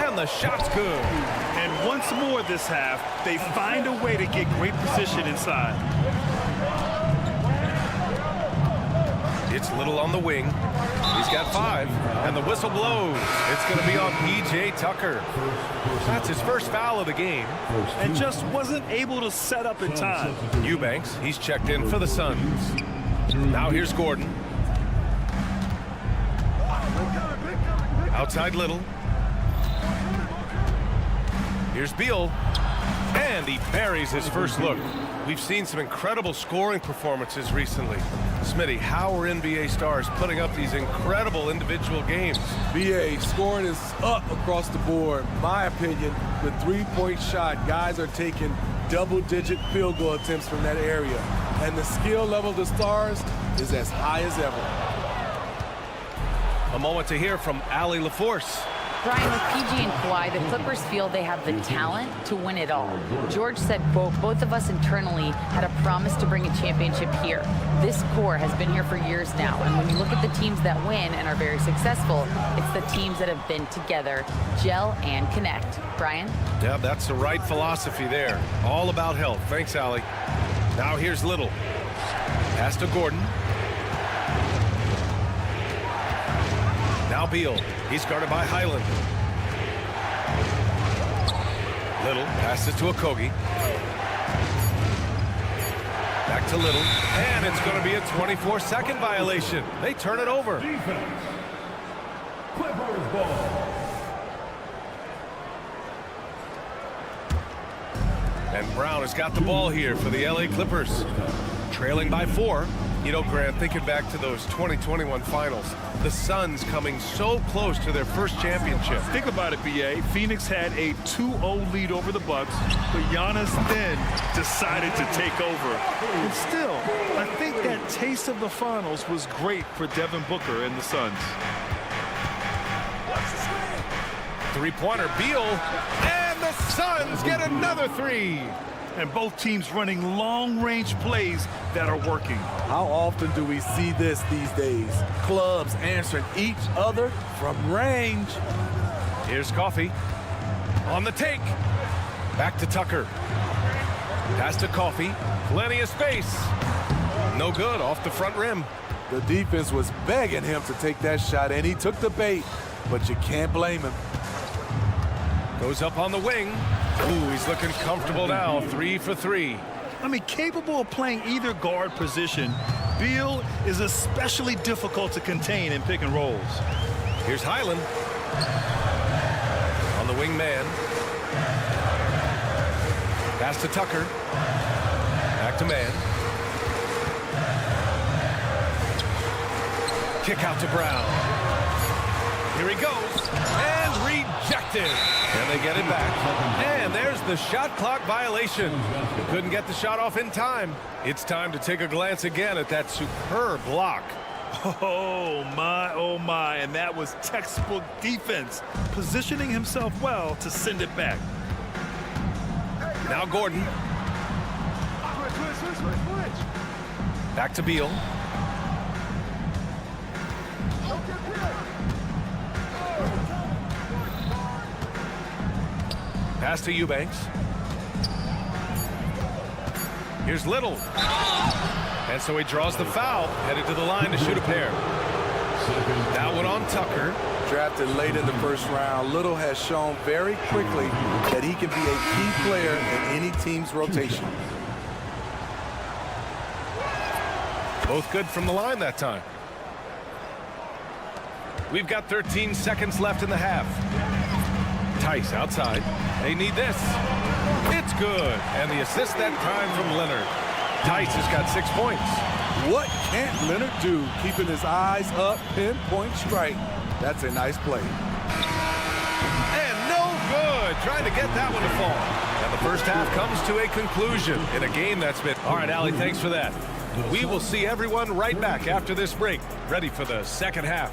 And the shot's good. And once more this half, they find a way to get great position inside. It's Little on the wing. He's got 5, and the whistle blows. It's going to be on P.J. Tucker. That's his first foul of the game. And just wasn't able to set up in time. Eubanks, he's checked in for the Suns. Now here's Gordon. Outside Little. Here's Beal. And he buries his first look. We've seen some incredible scoring performances recently. Smitty, how are NBA stars putting up these incredible individual games? BA, scoring is up across the board. My opinion, the three-point shot, guys are taking double-digit field goal attempts from that area. And the skill level of the Stars is as high as ever. A moment to hear from Allie LaForce. Brian, with PG and Kawhi, the Clippers feel they have the talent to win it all. George said, quote, both of us internally had a promise to bring a championship here. This core has been here for years now, and when you look at the teams that win and are very successful, it's the teams that have been together, gel and connect. Brian? Yeah, that's the right philosophy there. All about health. Thanks, Allie. Now here's Little. Pass to Gordon. Now Beal. He's guarded by Highland. Little passes to Okogie. Back to Little. And it's going to be a 24-second violation. They turn it over. Defense. Clippers ball. And Brown has got the ball here for the LA Clippers. Trailing by 4. You know, Grant, thinking back to those 2021 finals, the Suns coming so close to their first championship. Think about it, BA. Phoenix had a 2-0 lead over the Bucks, but Giannis then decided to take over. And still, I think that taste of the finals was great for Devin Booker and the Suns. Three-pointer, Beal, and the Suns get another 3. And both teams running long-range plays that are working. How often do we see this these days? Clubs answering each other from range. Here's Coffey on the take. Back to Tucker. Pass to Coffey. Plenty of space. No good off the front rim. The defense was begging him to take that shot, and he took the bait, but you can't blame him. Goes up on the wing. Ooh, he's looking comfortable now. 3 for 3. I mean, capable of playing either guard position, Beal is especially difficult to contain in pick and rolls. Here's Highland. On the wing man. Pass to Tucker. Back to man. Kick out to Brown. Here he goes. And rejected. And they get it back. And there's the shot clock violation. Couldn't get the shot off in time. It's time to take a glance again at that superb block. Oh my, and that was textbook defense, positioning himself well to send it back. Now Gordon. Back to Beal. Pass to Eubanks. Here's Little. And so he draws the foul, headed to the line to shoot a pair. That one on Tucker. Drafted late in the first round, Little has shown very quickly that he can be a key player in any team's rotation. Both good from the line that time. We've got 13 seconds left in the half. Tice outside. They need this. It's good. And the assist that time from Leonard. Tice has got 6 points. What can't Leonard do? Keeping his eyes up, pinpoint strike. That's a nice play. And no good. Trying to get that one to fall. And the first half comes to a conclusion in a game that's been... All right, Allie, thanks for that. We will see everyone right back after this break, ready for the second half.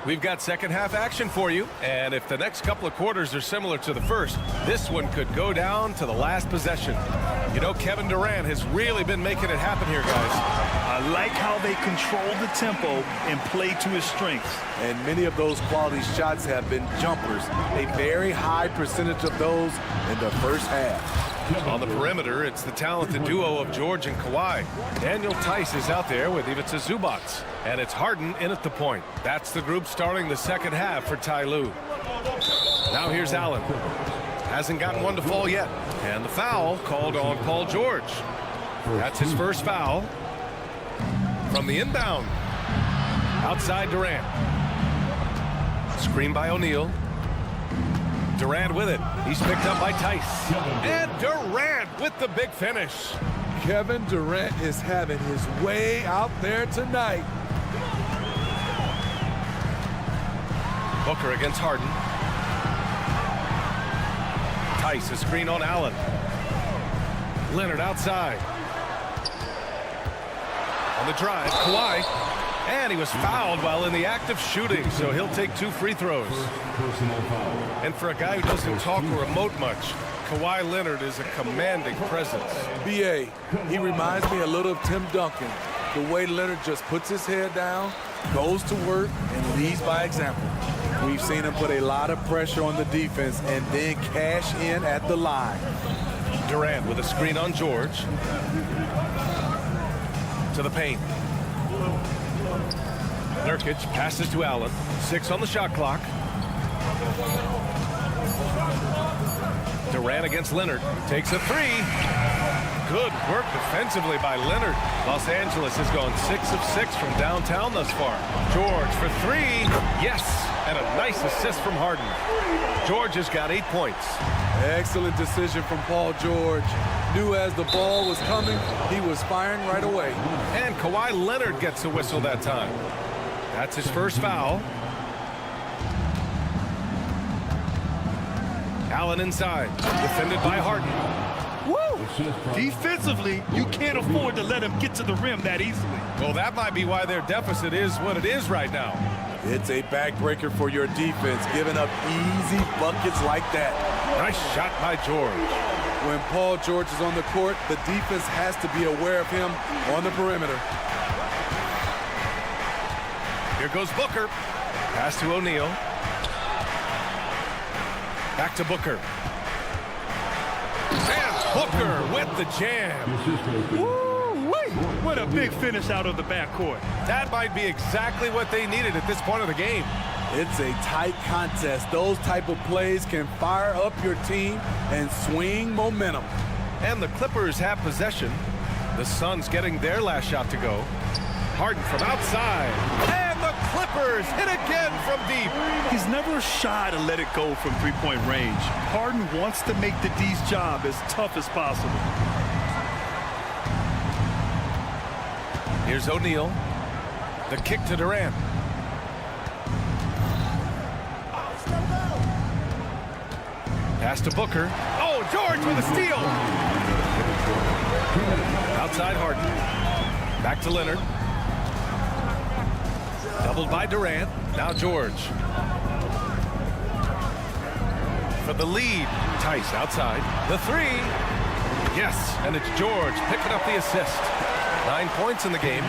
We've got second half action for you, and if the next couple of quarters are similar to the first, this one could go down to the last possession. You know, Kevin Durant has really been making it happen here, guys. I like how they control the tempo and play to his strengths. And many of those quality shots have been jumpers. A very high percentage of those in the first half. On the perimeter, it's the talented duo of George and Kawhi. Daniel Tice is out there with Ivica Zubac. And it's Harden in at the point. That's the group starting the second half for Ty Lue. Now here's Allen. Hasn't gotten one to fall yet. And the foul called on Paul George. That's his first foul. From the inbound. Outside Durant. Screen by O'Neal. Durant with it. He's picked up by Tice. And Durant with the big finish. Kevin Durant is having his way out there tonight. Booker against Harden. Tice, a screen on Allen. Leonard outside. On the drive, Kawhi. And he was fouled while in the act of shooting, so he'll take 2 free throws. And for a guy who doesn't talk or emote much, Kawhi Leonard is a commanding presence. B.A., he reminds me a little of Tim Duncan. The way Leonard just puts his head down, goes to work, and leads by example. We've seen him put a lot of pressure on the defense and then cash in at the line. Durant with a screen on George. To the paint. Nurkic passes to Allen. 6 on the shot clock. Durant against Leonard. Takes a 3. Good work defensively by Leonard. Los Angeles has gone 6 of 6 from downtown thus far. George for 3. Yes. And a nice assist from Harden. George has got 8 points. Excellent decision from Paul George. Knew as the ball was coming, he was firing right away. And Kawhi Leonard gets a whistle that time. That's his first foul. Allen inside, defended by Harden. Woo! Defensively, you can't afford to let him get to the rim that easily. Well, that might be why their deficit is what it is right now. It's a backbreaker for your defense, giving up easy buckets like that. Nice shot by George. When Paul George is on the court, the defense has to be aware of him on the perimeter. Here goes Booker. Pass to O'Neal. Back to Booker. And Booker with the jam. Woo-wee! What a big finish out of the backcourt. That might be exactly what they needed at this point of the game. It's a tight contest. Those type of plays can fire up your team and swing momentum. And the Clippers have possession. The Suns getting their last shot to go. Harden from outside. And the Clippers hit again from deep. He's never shy to let it go from three-point range. Harden wants to make the D's job as tough as possible. Here's O'Neal. The kick to Durant. Pass to Booker. Oh, George with a steal. Outside Harden. Back to Leonard. Doubled by Durant. Now George. For the lead. Tice outside. The 3. Yes, and it's George picking up the assist. 9 points in the game.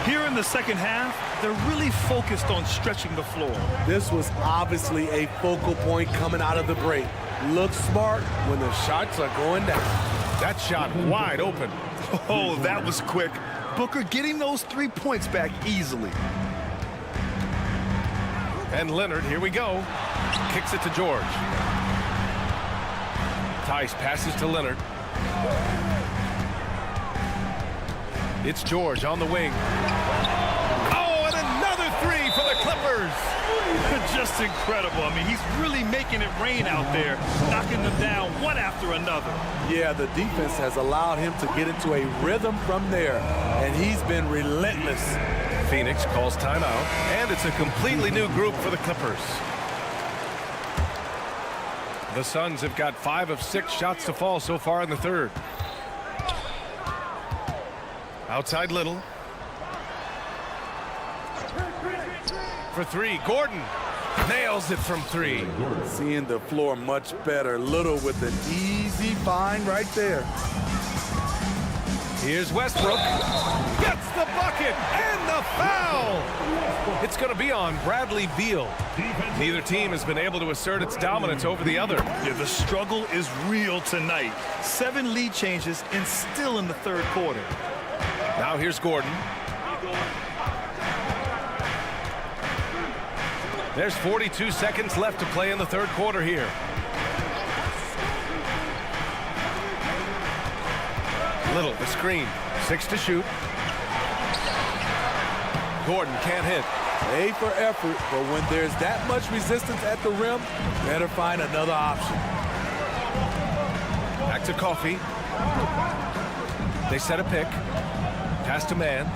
Here in the second half, they're really focused on stretching the floor. This was obviously a focal point coming out of the break. Look smart when the shots are going down. That shot wide open. Oh, that was quick. Booker getting those 3 points back easily. And Leonard, here we go. Kicks it to George. Tice passes to Leonard. It's George on the wing. Oh, and another 3 for the Clippers. Just incredible. I mean, he's really making it rain out there, knocking them down one after another. Yeah, the defense has allowed him to get into a rhythm from there, and he's been relentless. Phoenix calls timeout, and it's a completely new group for the Clippers. The Suns have got 5 of 6 shots to fall so far in the third. Outside Little. For 3, Gordon nails it from 3. Seeing the floor much better. Little with an easy find right there. Here's Westbrook. Gets the bucket and the foul. It's going to be on Bradley Beal. Neither team has been able to assert its dominance over the other. Yeah, the struggle is real tonight. 7 lead changes and still in the third quarter. Now here's Gordon. There's 42 seconds left to play in the third quarter here. Little, the screen. 6 to shoot. Gordon can't hit. A for effort, but when there's that much resistance at the rim, better find another option. Back to Coffee. They set a pick. Pass to man.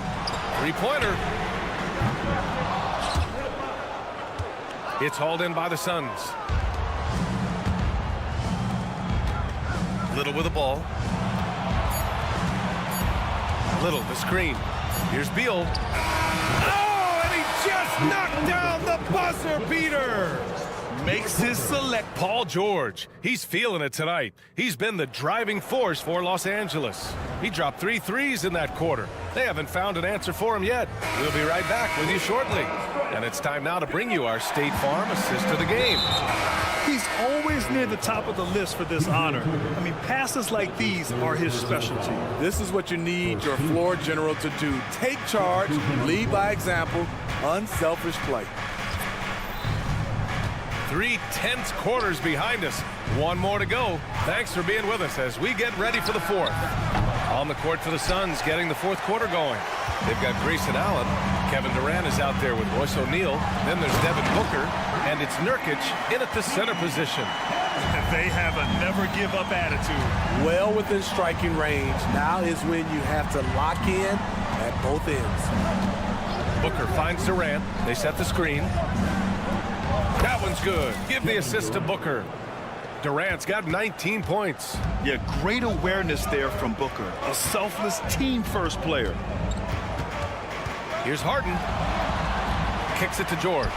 Three-pointer. It's hauled in by the Suns. Little with the ball. Little, the screen. Here's Beal. Oh, and he just knocked down the buzzer beater. Makes his select. Paul George. He's feeling it tonight. He's been the driving force for Los Angeles. He dropped 3 threes in that quarter. They haven't found an answer for him yet. We'll be right back with you shortly. And it's time now to bring you our State Farm assist of the game. He's always near the top of the list for this honor. I mean, passes like these are his specialty. This is what you need your floor general to do. Take charge, lead by example, unselfish play. 3 tense quarters behind us. One more to go. Thanks for being with us as we get ready for the fourth. On the court for the Suns, getting the fourth quarter going. They've got Grayson Allen. Kevin Durant is out there with Royce O'Neal. Then there's Devin Booker. And it's Nurkic in at the center position. They have a never-give-up attitude. Well within striking range. Now is when you have to lock in at both ends. Booker finds Durant. They set the screen. That one's good. Give the assist to Booker. Durant's got 19 points. Yeah, great awareness there from Booker. A selfless team-first player. Here's Harden. Kicks it to George.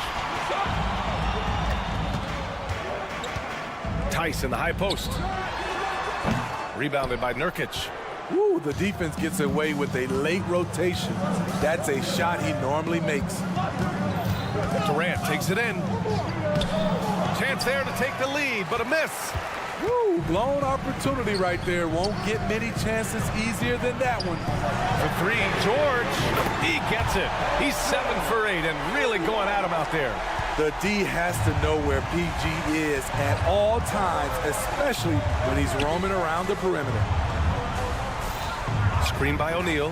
Tice in the high post. Rebounded by Nurkic. Ooh, the defense gets away with a late rotation. That's a shot he normally makes. Durant takes it in. Chance there to take the lead, but a miss. Woo, blown opportunity right there. Won't get many chances easier than that one. For 3, George. He gets it. He's 7 for 8 and really going at him out there. The D has to know where PG is at all times, especially when he's roaming around the perimeter. Screen by O'Neal.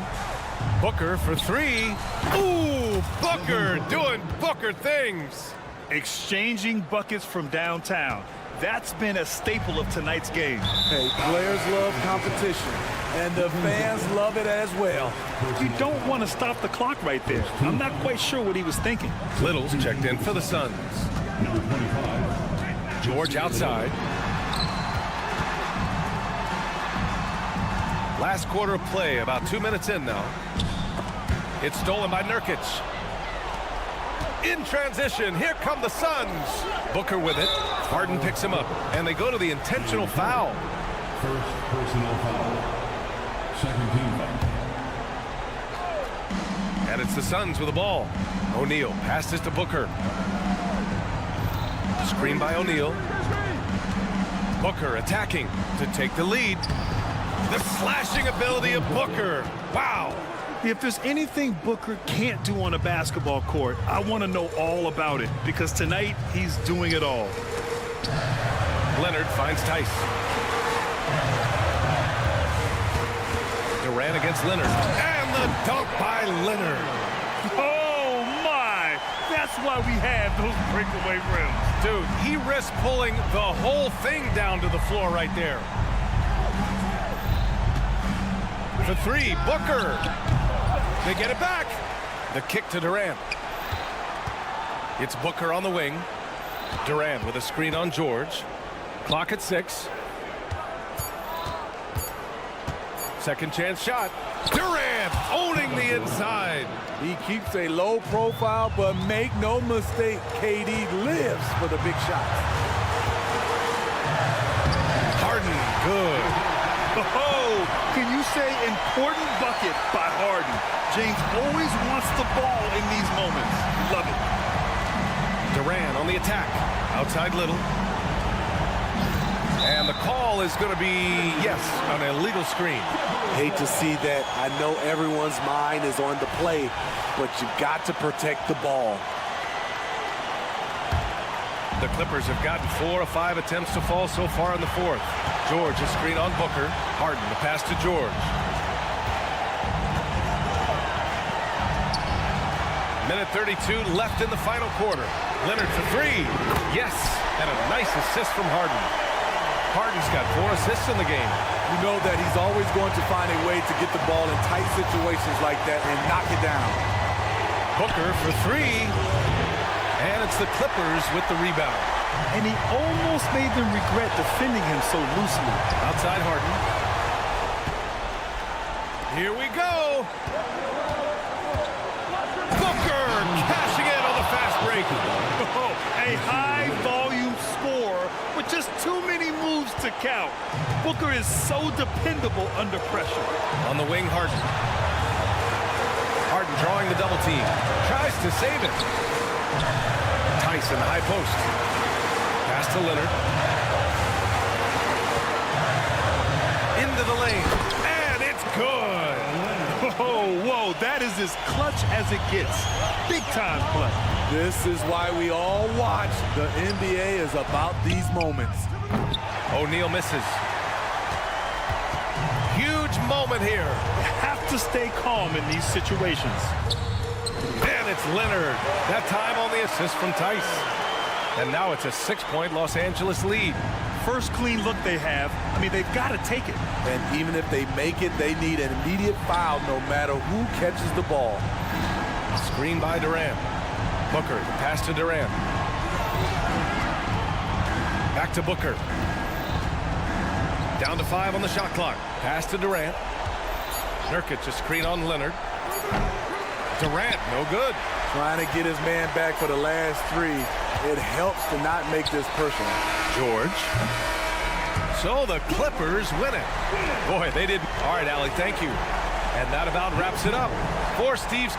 Booker for 3. Ooh, Booker doing Booker things. Exchanging buckets from downtown. That's been a staple of tonight's game. Hey, players love competition, and the fans love it as well. You don't want to stop the clock right there. I'm not quite sure what he was thinking. Little's checked in for the Suns. George outside. Last quarter of play, about 2 minutes in now. It's stolen by Nurkic. In transition, here come the Suns. Booker with it. Harden picks him up, and they go to the intentional foul. First personal foul. Second team foul. And it's the Suns with the ball. O'Neal passes to Booker. Screen by O'Neal. Booker attacking to take the lead. The slashing ability of Booker. Wow. If there's anything Booker can't do on a basketball court, I want to know all about it, because tonight he's doing it all. Leonard finds Tice. Durant against Leonard. And the dunk by Leonard. Oh, my. That's why we have those breakaway rims. Dude, he risked pulling the whole thing down to the floor right there. For 3, Booker. They get it back. The kick to Durant. It's Booker on the wing. Durant with a screen on George. Clock at 6. Second chance shot. Durant owning the inside. He keeps a low profile, but make no mistake, KD lives for the big shots. Harden, good. Oh, can you say important bucket by Harden? James always wants the ball in these moments. Love it. Durant on the attack. Outside Little. And the call is going to be, yes, an illegal screen. Hate to see that. I know everyone's mind is on the play, but you got to protect the ball. The Clippers have gotten 4 of 5 attempts to fall so far in the fourth. George, a screen on Booker. Harden, the pass to George. Minute 32 left in the final quarter. Leonard for three. Yes, and a nice assist from Harden. Harden's got 4 assists in the game. You know that he's always going to find a way to get the ball in tight situations like that and knock it down. Booker for three. And it's the Clippers with the rebound. And he almost made them regret defending him so loosely. Outside Harden. Here we go. Booker cashing in on the fast break. Oh, a high-volume score with just too many moves to count. Booker is so dependable under pressure. On the wing, Harden. Harden drawing the double team. Tries to save it. Tyson, high post. Pass to Leonard. Into the lane. And it's good. Whoa, that is as clutch as it gets. Big time clutch. This is why we all watch. The NBA is about these moments. O'Neal misses. Huge moment here. You have to stay calm in these situations. And it's Leonard. That time on the assist from Tice. And now it's a 6-point Los Angeles lead. First clean look they have. I mean, they've got to take it. And even if they make it, they need an immediate foul no matter who catches the ball. Screen by Durant. Booker, the pass to Durant. Back to Booker. Down to 5 on the shot clock. Pass to Durant. Nurkic, a screen on Leonard. Durant, no good. Trying to get his man back for the last 3. It helps to not make this personal. George. So the Clippers win it. Boy, they did. All right, Allie, thank you. And that about wraps it up for Steve's.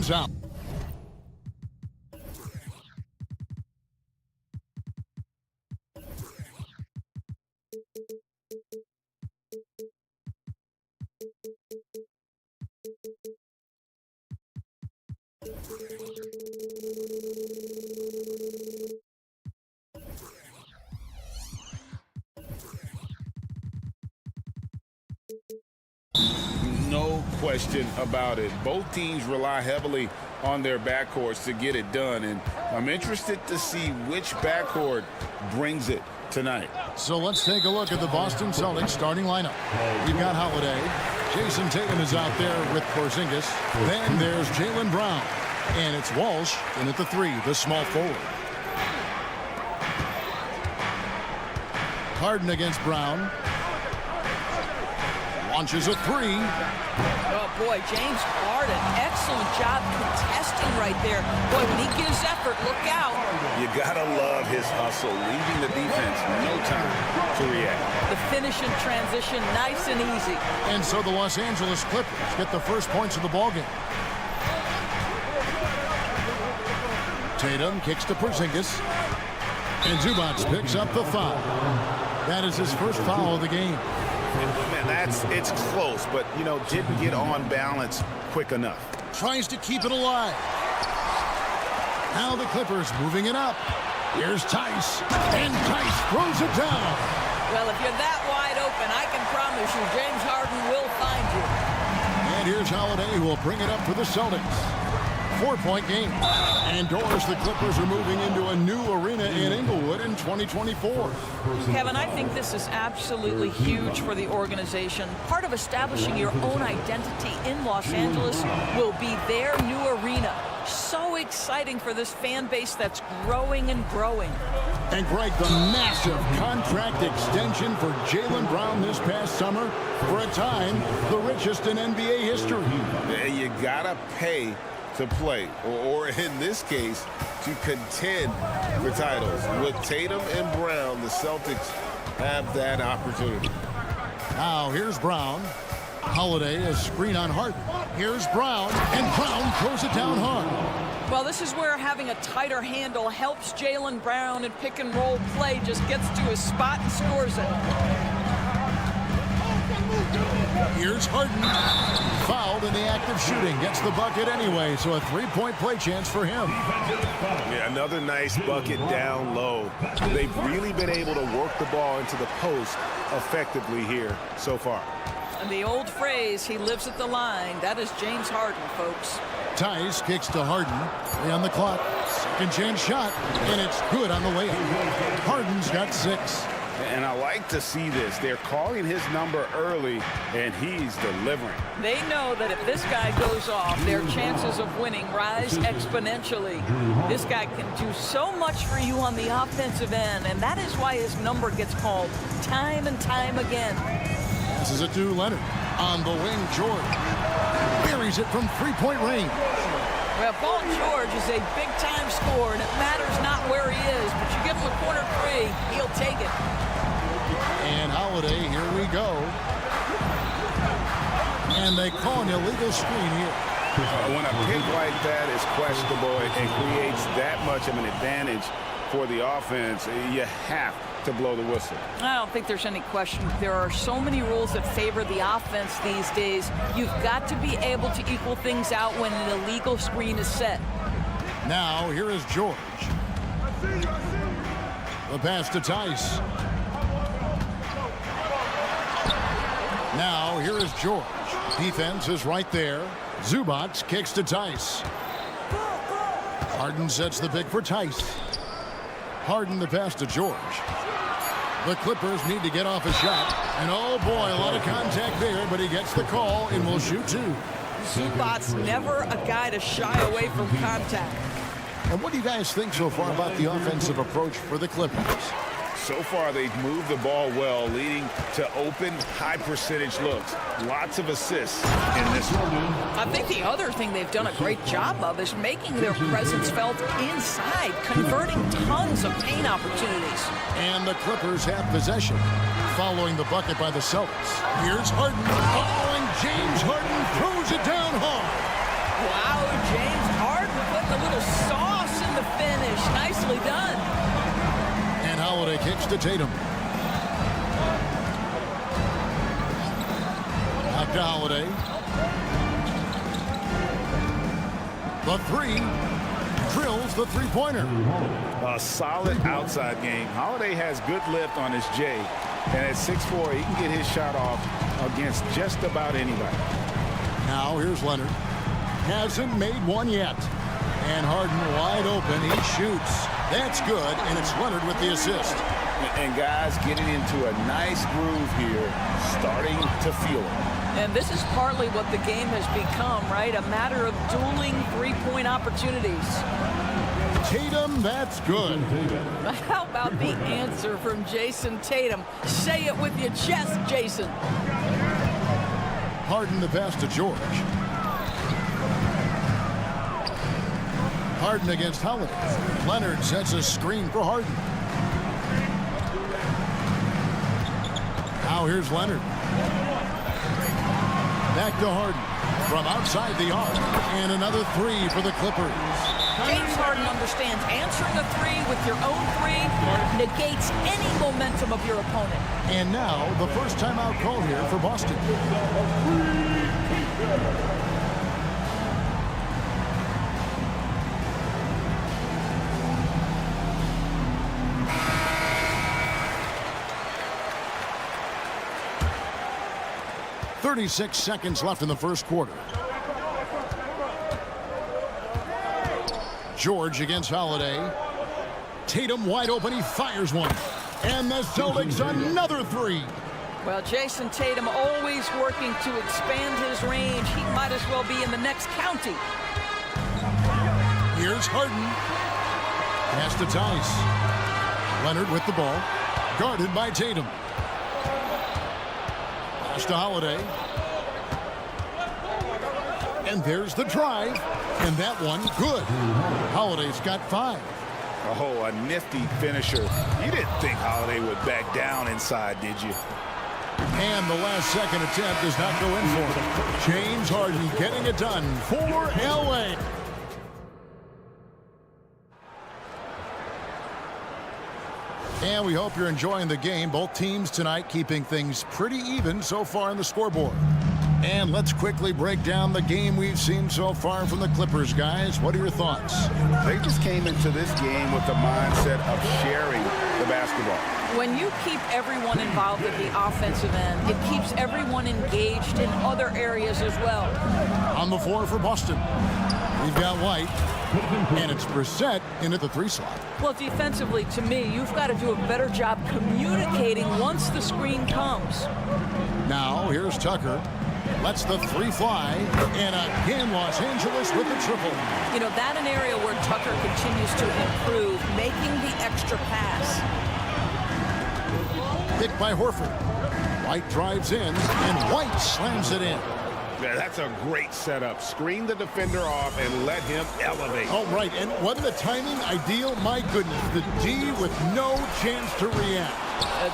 Harden's out. No question about it. Both teams rely heavily on their backcourts to get it done, and I'm interested to see which backcourt brings it tonight. So let's take a look at the Boston Celtics starting lineup. We've got Holiday. Jason Tatum is out there with Porzingis. Then there's Jaylen Brown. And it's Walsh in at the 3, the small forward. Harden against Brown. Launches a 3. Oh, boy, James Harden, excellent job contesting right there. Boy, when he gives effort, look out. You gotta love his hustle, leaving the defense no time to react. The finish in transition, nice and easy. And so the Los Angeles Clippers get the first points of the ballgame. Tatum kicks to Porzingis. And Zubac picks up the foul. That is his first foul of the game. Man, it's close, but, you know, didn't get on balance quick enough. Tries to keep it alive. Now the Clippers moving it up. Here's Tice. And Tice throws it down. Well, if you're that wide open, I can promise you James Harden will find you. And here's Holiday, who will bring it up for the Celtics. 4-point game. And doors, the Clippers are moving into a new arena in Inglewood in 2024. Kevin, I think this is absolutely huge for the organization. Part of establishing your own identity in Los Angeles will be their new arena. So exciting for this fan base that's growing and growing. And Greg, the massive contract extension for Jaylen Brown this past summer, for a time, the richest in NBA history. Yeah, you gotta pay to play, or in this case, to contend for titles. With Tatum and Brown, the Celtics have that opportunity. Now here's Brown. Holiday, a screen on Harden. Here's Brown, and Brown throws it down hard. Well, this is where having a tighter handle helps Jaylen Brown in pick and roll play. Just gets to his spot and scores it. Here's Harden. Fouled in the act of shooting. Gets the bucket anyway, so a 3-point play chance for him. Yeah, another nice bucket down low. They've really been able to work the ball into the post effectively here so far. And the old phrase, he lives at the line, that is James Harden, folks. Tice kicks to Harden. 3 on the clock. Second chance shot, and it's good on the layup. Harden's got 6. And I like to see this. They're calling his number early, and he's delivering. They know that if this guy goes off, their chances of winning rise exponentially. This guy can do so much for you on the offensive end, and that is why his number gets called time and time again. Passes it to Leonard. On the wing, George. Buries it from 3-point range. Well, Paul George is a big-time scorer, and it matters not where he is, but you give him a corner 3, he'll take it. And Holiday, here we go. And they call an illegal screen here. When a pick like that is questionable and creates that much of an advantage for the offense, you have to blow the whistle. I don't think there's any question. There are so many rules that favor the offense these days. You've got to be able to equal things out when an illegal screen is set. Now, here is George. The pass to Tice. Now, here is George. Defense is right there. Zubac kicks to Tice. Harden sets the pick for Tice. Harden the pass to George. The Clippers need to get off a shot. And oh boy, a lot of contact there, but he gets the call and will shoot 2. Zubac's never a guy to shy away from contact. And what do you guys think so far about the offensive approach for the Clippers? So far, they've moved the ball well, leading to open, high-percentage looks. Lots of assists in this one. I think the other thing they've done a great job of is making their presence felt inside, converting tons of paint opportunities. And the Clippers have possession, following the bucket by the Celtics. Here's Harden. Oh, and James Harden throws it down hard. Wow, James little sauce in the finish. Nicely done. And Holiday kicks to Tatum. Back to Holiday. The three. Drills the three-pointer. A solid outside game. Holiday has good lift on his J. And at 6'4", he can get his shot off against just about anybody. Now here's Leonard. Hasn't made one yet. And Harden wide open. He shoots. That's good, and it's Leonard with the assist. And guys getting into a nice groove here, starting to feel it. And this is partly what the game has become, right? A matter of dueling three-point opportunities. Tatum, that's good. How about the answer from Jason Tatum? Say it with your chest, Jason. Harden the pass to George. Harden against Holiday. Leonard sets a screen for Harden. Now here's Leonard. Back to Harden from outside the arc, and another three for the Clippers. James Harden understands answering a three with your own three negates any momentum of your opponent. And now the first timeout call here for Boston. 36 seconds left in the first quarter. George against Holiday. Tatum wide open. He fires one. And the Celtics another three. Well, Jason Tatum always working to expand his range. He might as well be in the next county. Here's Harden. Pass to Tice. Leonard with the ball. Guarded by Tatum. Pass to Holiday. And there's the drive. And that one, good. Holiday's got 5. Oh, a nifty finisher. You didn't think Holiday would back down inside, did you? And the last second attempt does not go in for him. James Harden getting it done for LA. And we hope you're enjoying the game. Both teams tonight keeping things pretty even so far on the scoreboard. And let's quickly break down the game we've seen so far from the Clippers, guys. What are your thoughts? They just came into this game with the mindset of sharing the basketball. When you keep everyone involved at the offensive end, it keeps everyone engaged in other areas as well. On the floor for Boston, we've got White, and it's Brissett in at the 3 slot. Well, defensively, to me, you've got to do a better job communicating once the screen comes. Now, here's Tucker. Lets the 3 fly, and again, Los Angeles with the triple. You know, that's an area where Tucker continues to improve, making the extra pass. Picked by Horford. White drives in, and White slams it in. Yeah, that's a great setup. Screen the defender off and let him elevate. Oh, right, and wasn't the timing ideal? My goodness, the D with no chance to react.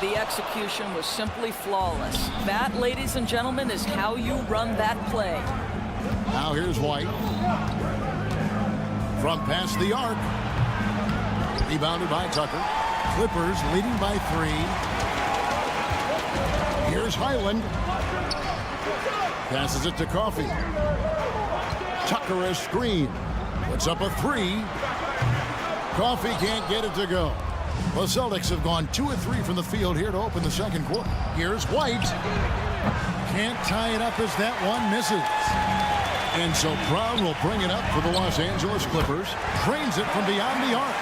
The execution was simply flawless. That, ladies and gentlemen, is how you run that play. Now here's White. From past the arc. Rebounded by Tucker. Clippers leading by 3. Here's Highland. Passes it to Coffey. Tucker a screen. Puts up a 3. Coffey can't get it to go. The Celtics have gone 2 of 3 from the field here to open the second quarter. Here's White. Can't tie it up as that one misses. And so Brown will bring it up for the Los Angeles Clippers. Drains it from beyond the arc.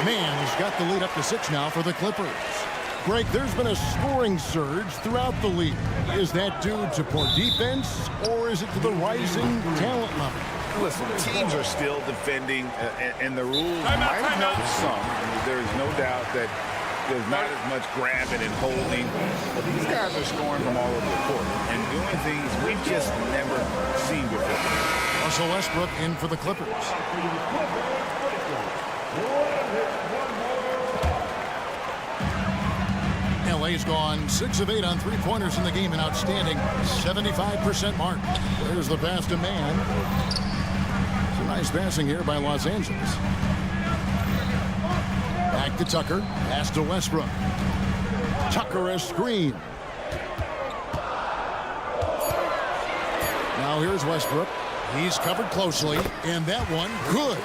Man has got the lead up to 6 now for the Clippers. Greg, there's been a scoring surge throughout the league. Is that due to poor defense, or is it to the rising talent level? Listen, teams are still defending, and the rules might have helped some. There is no doubt that there's not as much grabbing and holding. But these guys are scoring from all over the court and doing things we've just never seen before. Russell Westbrook in for the Clippers. LA's gone 6 of 8 on 3-pointers in the game, an outstanding 75% mark. There's the pass to Man. Nice passing here by Los Angeles. Back to Tucker. Pass to Westbrook. Tucker a screen. Now here's Westbrook. He's covered closely, and that one good.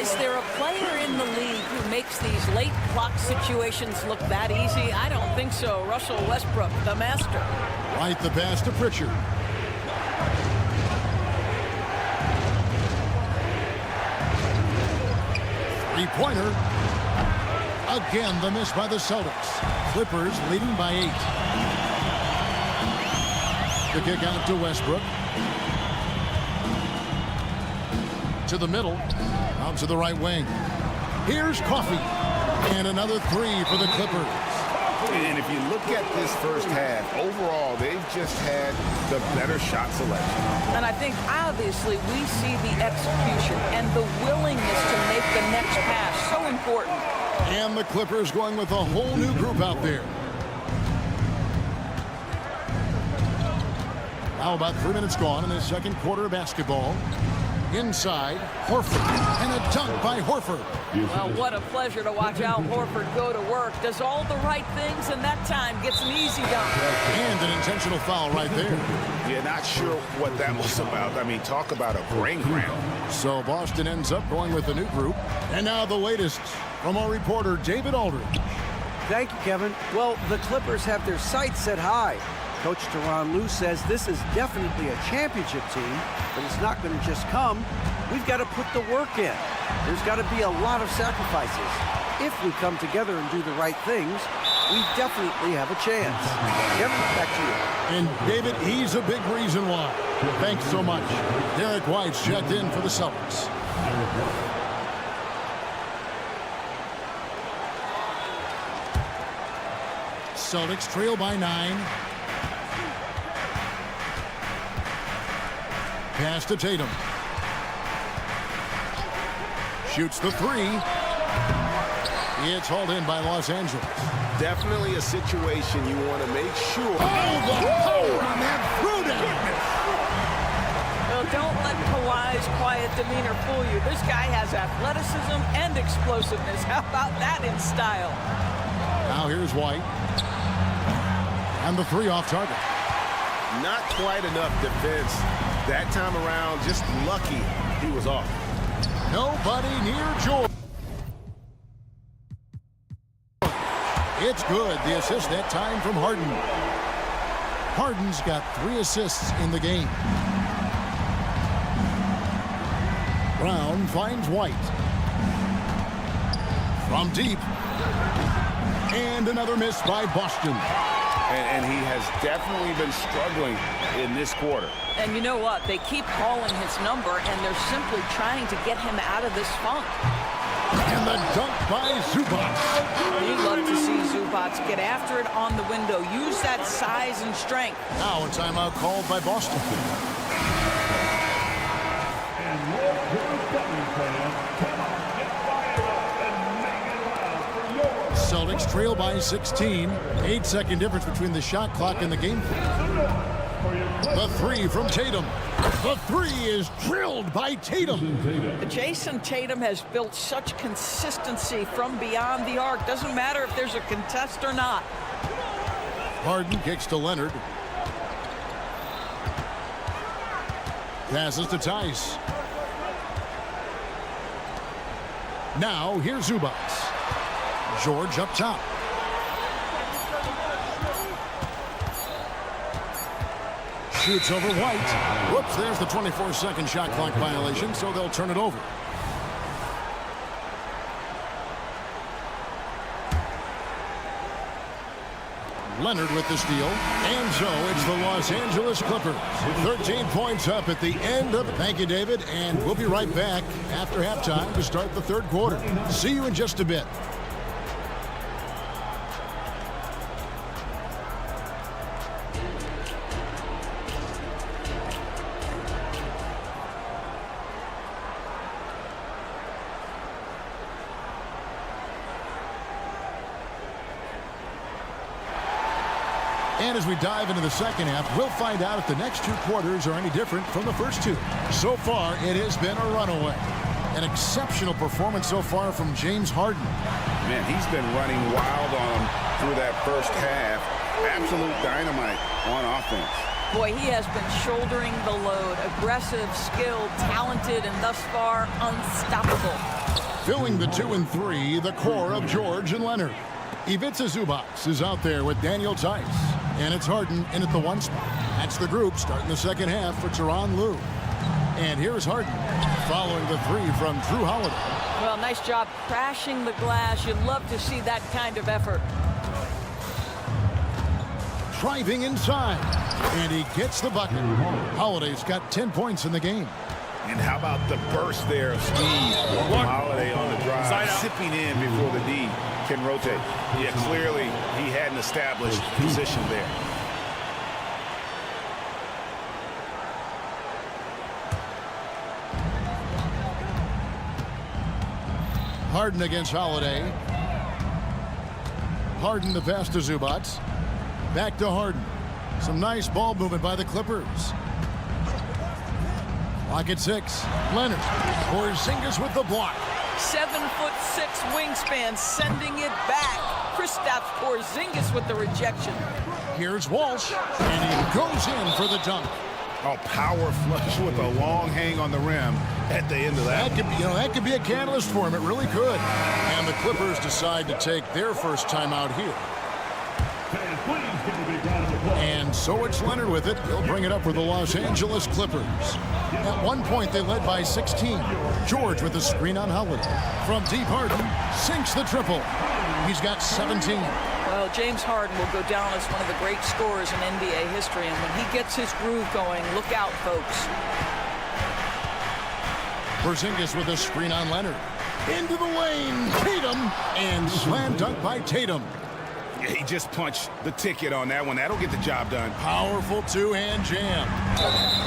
Is there a player in the league who makes these late clock situations look that easy? I don't think so. Russell Westbrook, the master. Right the pass to Pritchard. Three-pointer. Again, the miss by the Celtics. Clippers leading by 8. The kick out to Westbrook. To the middle. Out to the right wing. Here's Coffey. And another 3 for the Clippers. And if you look at this first half, overall, they've just had the better shot selection. And I think, obviously, we see the execution and the willingness to make the next pass so important. And the Clippers going with a whole new group out there. Now about 3 minutes gone in the second quarter of basketball. Inside, Horford, and a dunk by Horford. Well, what a pleasure to watch Al Horford go to work. Does all the right things, and that time gets an easy dunk. And an intentional foul right there. Yeah, not sure what that was about. I mean, talk about a brain cramp. So Boston ends up going with a new group. And now the latest from our reporter, David Aldridge. Thank you, Kevin. Well, the Clippers have their sights set high. Coach Tyronn Lue says this is definitely a championship team, but it's not going to just come. We've got to put the work in. There's got to be a lot of sacrifices. If we come together and do the right things, we definitely have a chance. Kevin, back to you. And David, he's a big reason why. Thanks so much. Derek White's checked in for the Celtics. Celtics trail by 9. Pass to Tatum. Shoots the 3. It's hauled in by Los Angeles. Definitely a situation you want to make sure. Oh, the power on that throwdown. Well, don't let Kawhi's quiet demeanor fool you. This guy has athleticism and explosiveness. How about that in style? Now here's White. And the 3 off target. Not quite enough defense. That time around, just lucky he was off. Nobody near George. It's good. The assist that time from Harden. Harden's got 3 assists in the game. Brown finds White. From deep. And another miss by Boston. And he has definitely been struggling in this quarter. And you know what? They keep calling his number, and they're simply trying to get him out of this funk. And the dunk by Zubac. You love to see Zubac get after it on the window. Use that size and strength. Now a timeout called by Boston. Celtics trail by 16. 8-second difference between the shot clock and the game clock. The 3 from Tatum. The 3 is drilled by Tatum. Jason Tatum has built such consistency from beyond the arc. Doesn't matter if there's a contest or not. Harden kicks to Leonard. Passes to Tice. Now here's Zubac. George up top. Shoots over White. Whoops, there's the 24-second shot clock violation, so they'll turn it over. Leonard with the steal. And so it's the Los Angeles Clippers. 13 points up at the end of it. Thank you, David. And we'll be right back after halftime to start the third quarter. See you in just a bit. And as we dive into the second half, we'll find out if the next 2 quarters are any different from the first 2. So far, it has been a runaway. An exceptional performance so far from James Harden. Man, he's been running wild on him through that first half. Absolute dynamite on offense. Boy, he has been shouldering the load. Aggressive, skilled, talented, and thus far unstoppable. Filling the 2 and 3, the core of George and Leonard. Ivica Zubac is out there with Daniel Tice. And it's Harden in at the 1 spot. That's the group starting the second half for Tyronn Lue. And here's Harden following the 3 from Drew Holiday. Well, nice job crashing the glass. You'd love to see that kind of effort. Driving inside. And he gets the bucket. Holiday's got 10 points in the game. And how about the burst there of speed from Holiday on the drive, sipping in before the D can rotate. Yeah, clearly he had an established position there. Harden against Holiday. Harden the pass to Zubac. Back to Harden. Some nice ball movement by the Clippers. Clock at 6. Leonard. Porzingis with the block. 7'6" wingspan, sending it back. Kristaps Porzingis with the rejection. Here's Walsh, and he goes in for the dunk. Oh, power flush with a long hang on the rim at the end of that. That could be a catalyst for him. It really could. And the Clippers decide to take their first timeout here. And so it's Leonard with it. He'll bring it up for the Los Angeles Clippers. At one point, they led by 16. George with the screen on Holiday. From deep, Harden sinks the triple. He's got 17. Well, James Harden will go down as one of the great scorers in NBA history. And when he gets his groove going, look out, folks. Porzingis with a screen on Leonard. Into the lane, Tatum, and slam dunk by Tatum. He just punched the ticket on that one. That'll get the job done. Powerful two-hand jam.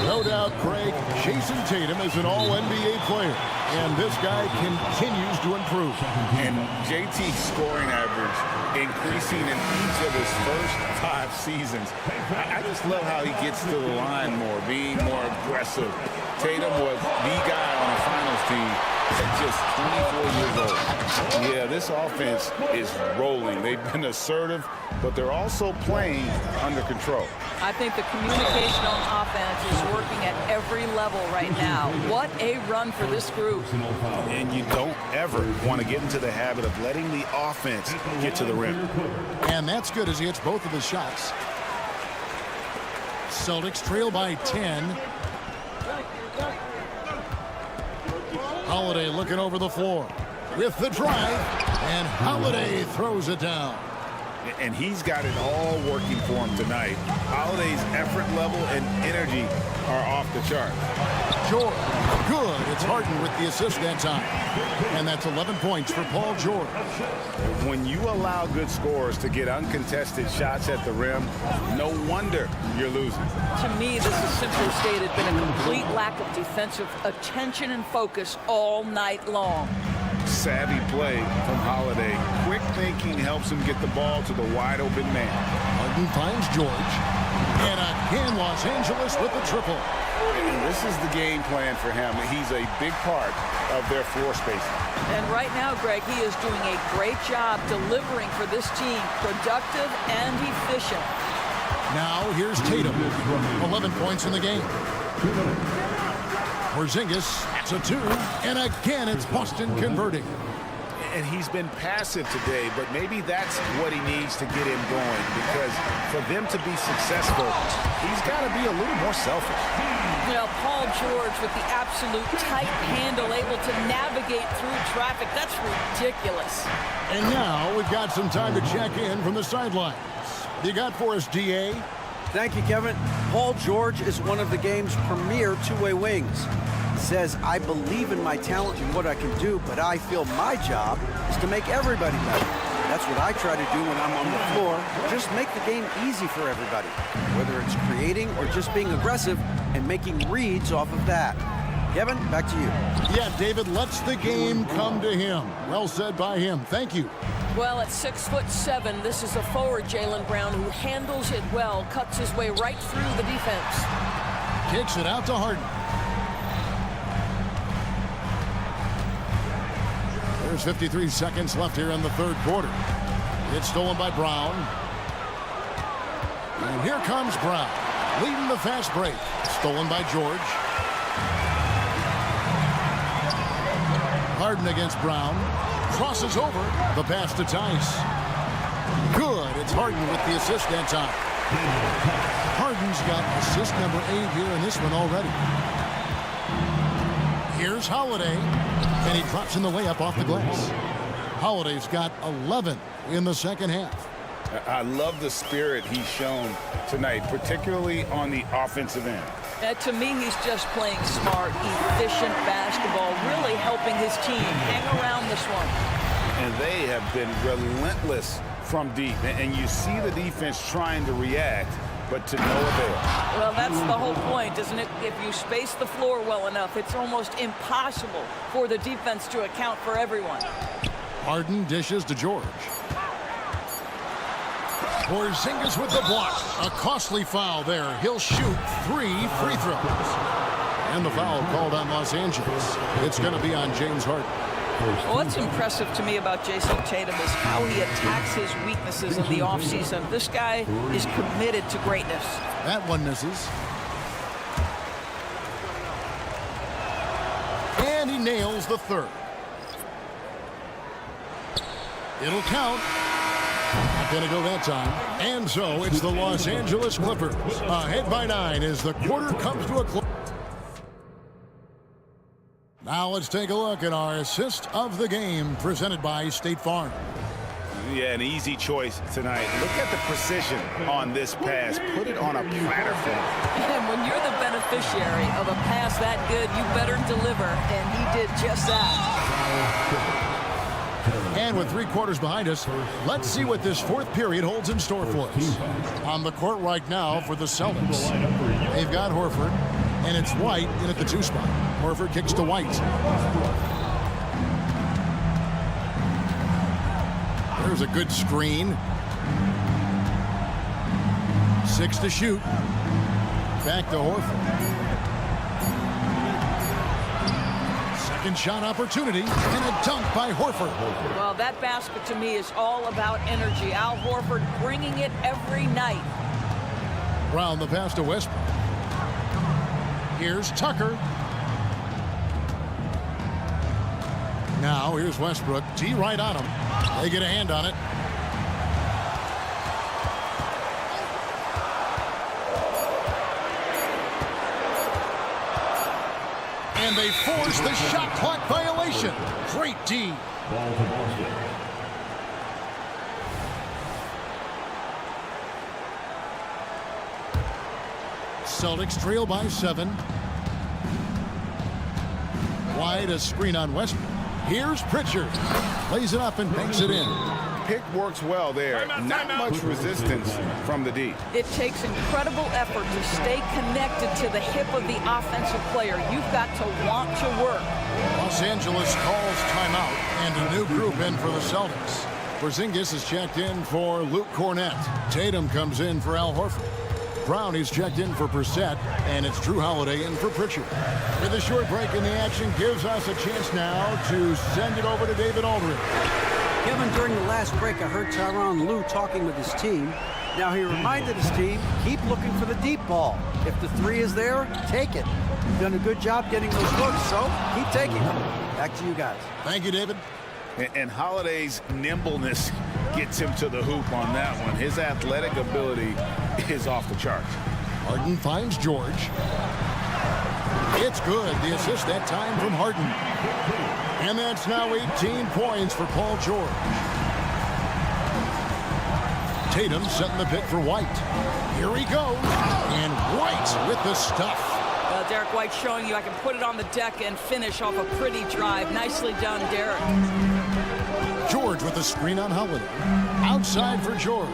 No doubt, Craig, Jason Tatum is an all-NBA player, and this guy continues to improve. And JT's scoring average increasing in each of his first 5 seasons. I just love how he gets to the line more, being more aggressive. Tatum was the guy on the finals team at just 24 years old. Yeah, this offense is rolling. They've been assertive, but they're also playing under control. I think the communication on offense is working at every level right now. What a run for this group. And you don't ever want to get into the habit of letting the offense get to the rim. And that's good as he hits both of his shots. Celtics trail by 10. Holiday looking over the floor with the drive, and Holiday throws it down. And he's got it all working for him tonight. Holiday's effort level and energy are off the chart. George, good. It's Harden with the assist that time. And that's 11 points for Paul George. When you allow good scorers to get uncontested shots at the rim, no wonder you're losing. To me, this is simply stated been a complete lack of defensive attention and focus all night long. Savvy play from Holiday. Quick thinking helps him get the ball to the wide open man. Harden finds George. And again, Los Angeles with the triple. And this is the game plan for him. He's a big part of their floor spacing. And right now, Greg, he is doing a great job delivering for this team. Productive and efficient. Now here's Tatum. 11 points in the game. Porzingis, that's a 2. And again, it's Boston converting. And he's been passive today, but maybe that's what he needs to get him going, because for them to be successful, he's got to be a little more selfish. Well, Paul George with the absolute tight handle, able to navigate through traffic. That's ridiculous. And now we've got some time to check in from the sidelines. You got for us, DA? Thank you, Kevin. Paul George is one of the game's premier two-way wings. He says, I believe in my talent and what I can do, but I feel my job is to make everybody better. That's what I try to do when I'm on the floor. Just make the game easy for everybody, whether it's creating or just being aggressive and making reads off of that. Kevin, back to you. Yeah, David lets the game come to him. Well said by him. Thank you. Well, at 6'7", this is a forward, Jaylen Brown, who handles it well, cuts his way right through the defense. Kicks it out to Harden. There's 53 seconds left here in the third quarter. It's stolen by Brown. And here comes Brown, leading the fast break. Stolen by George. Harden against Brown. Crosses over. The pass to Tice. Good. It's Harden with the assist that time. Harden's got assist number 8 here in this one already. Here's Holiday. And he drops in the layup off the glass. Holiday's got 11 in the second half. I love the spirit he's shown tonight, particularly on the offensive end. To me, he's just playing smart, efficient basketball, really helping his team hang around this one. And they have been relentless from deep. And you see the defense trying to react, but to no avail. Well, that's the whole point, isn't it? If you space the floor well enough, it's almost impossible for the defense to account for everyone. Harden dishes to George. Porzingis with the block. A costly foul there. He'll shoot 3 free throws. And the foul called on Los Angeles. It's going to be on James Harden. What's impressive to me about Jason Tatum is how he attacks his weaknesses in the offseason. This guy is committed to greatness. That one misses. And he nails the third. It'll count. Not going to go that time. And so it's the Los Angeles Clippers ahead by 9 as the quarter comes to a close. Now let's take a look at our assist of the game presented by State Farm. Yeah, an easy choice tonight. Look at the precision on this pass. Put it on a platter for him. And when you're the beneficiary of a pass that good, you better deliver. And he did just that. And with 3 quarters behind us, let's see what this fourth period holds in store for us. On the court right now for the Celtics, they've got Horford, and it's White in at the 2 spot. Horford kicks to White. There's a good screen. 6 to shoot. Back to Horford. Second shot opportunity, and a dunk by Horford. Well, that basket to me is all about energy. Al Horford bringing it every night. Brown the pass to Westbrook. Here's Tucker. Now here's Westbrook. T right on him. They get a hand on it. And they force the shot clock violation. Great D. Celtics trail by 7. Wide, a screen on Westbrook. Here's Pritchard. Plays it up and banks it in. Pick works well there. Not much resistance from the D. It takes incredible effort to stay connected to the hip of the offensive player. You've got to want to work. Los Angeles calls timeout and a new group in for the Celtics. Porzingis is checked in for Luke Cornett. Tatum comes in for Al Horford. Brown is checked in for Brissett, and it's Drew Holiday in for Pritchard. With a short break in the action gives us a chance now to send it over to David Aldridge. Kevin, during the last break, I heard Tyronn Lue talking with his team. Now he reminded his team, keep looking for the deep ball. If the 3 is there, take it. You've done a good job getting those looks, so keep taking them. Back to you guys. Thank you, David. And Holiday's nimbleness gets him to the hoop on that one. His athletic ability is off the charts. Harden finds George. It's good. The assist that time from Harden. And that's now 18 points for Paul George. Tatum setting the pick for White. Here he goes. And White with the stuff. Derek White showing you I can put it on the deck and finish off a pretty drive. Nicely done, Derek. George with the screen on Holiday. Outside for George.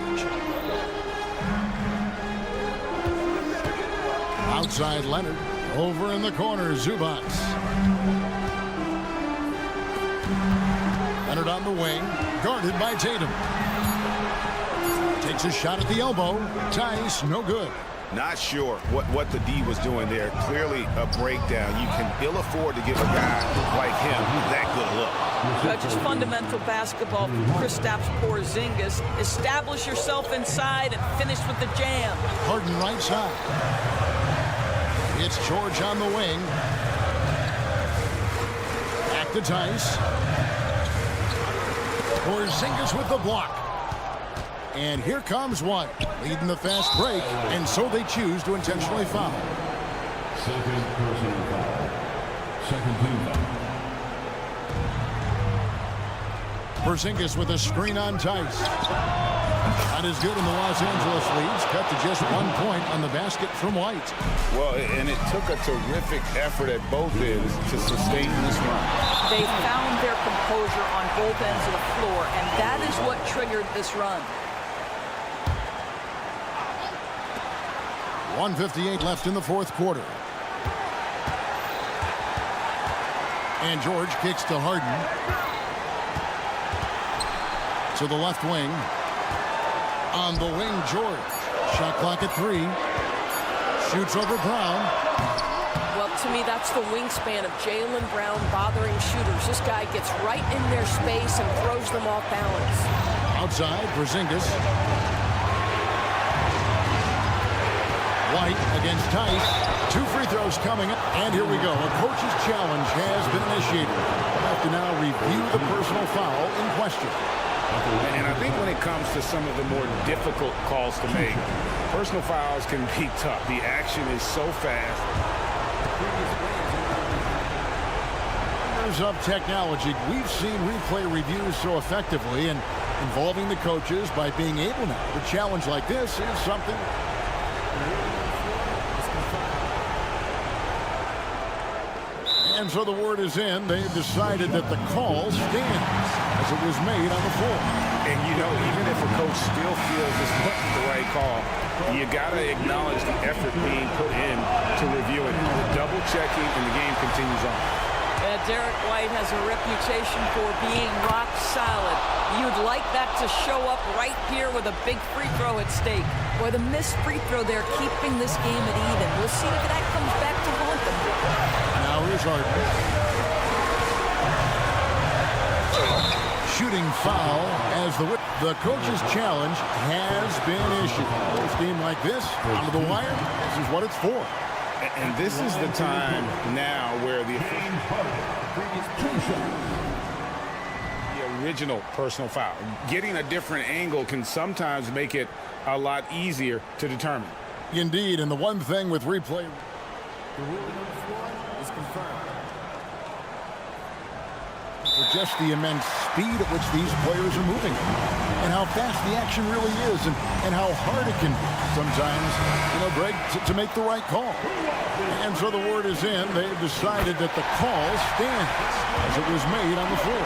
Outside Leonard. Over in the corner, Zubac. Leonard on the wing, guarded by Tatum. Takes a shot at the elbow. Tice, no good. Not sure what the D was doing there. Clearly a breakdown. You can ill afford to give a guy like him that good a look. Just fundamental basketball from Kristaps Porzingis. Establish yourself inside and finish with the jam. Harden right side. It's George on the wing. Back to Tice. Porzingis with the block. And here comes one, leading the fast break, and so they choose to intentionally foul. Second personal foul. Second team foul. Porzingis with a screen on Tice. Shot is good, and the Los Angeles leads cut to just 1 point on the basket from White. Well, and it took a terrific effort at both ends to sustain this run. They found their composure on both ends of the floor, and that is what triggered this run. 1:58 left in the fourth quarter. And George kicks to Harden. To the left wing. On the wing, George. Shot clock at 3. Shoots over Brown. Well, to me, that's the wingspan of Jaylen Brown bothering shooters. This guy gets right in their space and throws them off balance. Outside, Porzingis. White against Tice. 2 free throws coming up. And here we go. A coach's challenge has been initiated. We'll have to now review the personal foul in question. And I think when it comes to some of the more difficult calls to make, personal fouls can be tough. The action is so fast. Of technology, we've seen replay reviews so effectively, and involving the coaches by being able now to challenge like this is something. And so the word is in. They've decided that the call stands as it was made on the floor. And you know, even if a coach still feels this wasn't the right call, you got to acknowledge the effort being put in to review it. The double checking, and the game continues on. Yeah, Derek White has a reputation for being rock solid. You'd like that to show up right here with a big free throw at stake. Boy, the missed free throw there keeping this game at even. We'll see if that comes back to haunt them. Now here's Harden. Shooting foul as the coach's challenge has been issued. A game like this, under the wire, this is what it's for. And this is the time now where the original personal foul. Getting a different angle can sometimes make it a lot easier to determine. Indeed, and the one thing with replay, The ruling on the floor is confirmed. for just the immense speed at which these players are moving and how fast the action really is and how hard it can sometimes, break to make the right call. And so the word is in. They've decided that the call stands as it was made on the floor.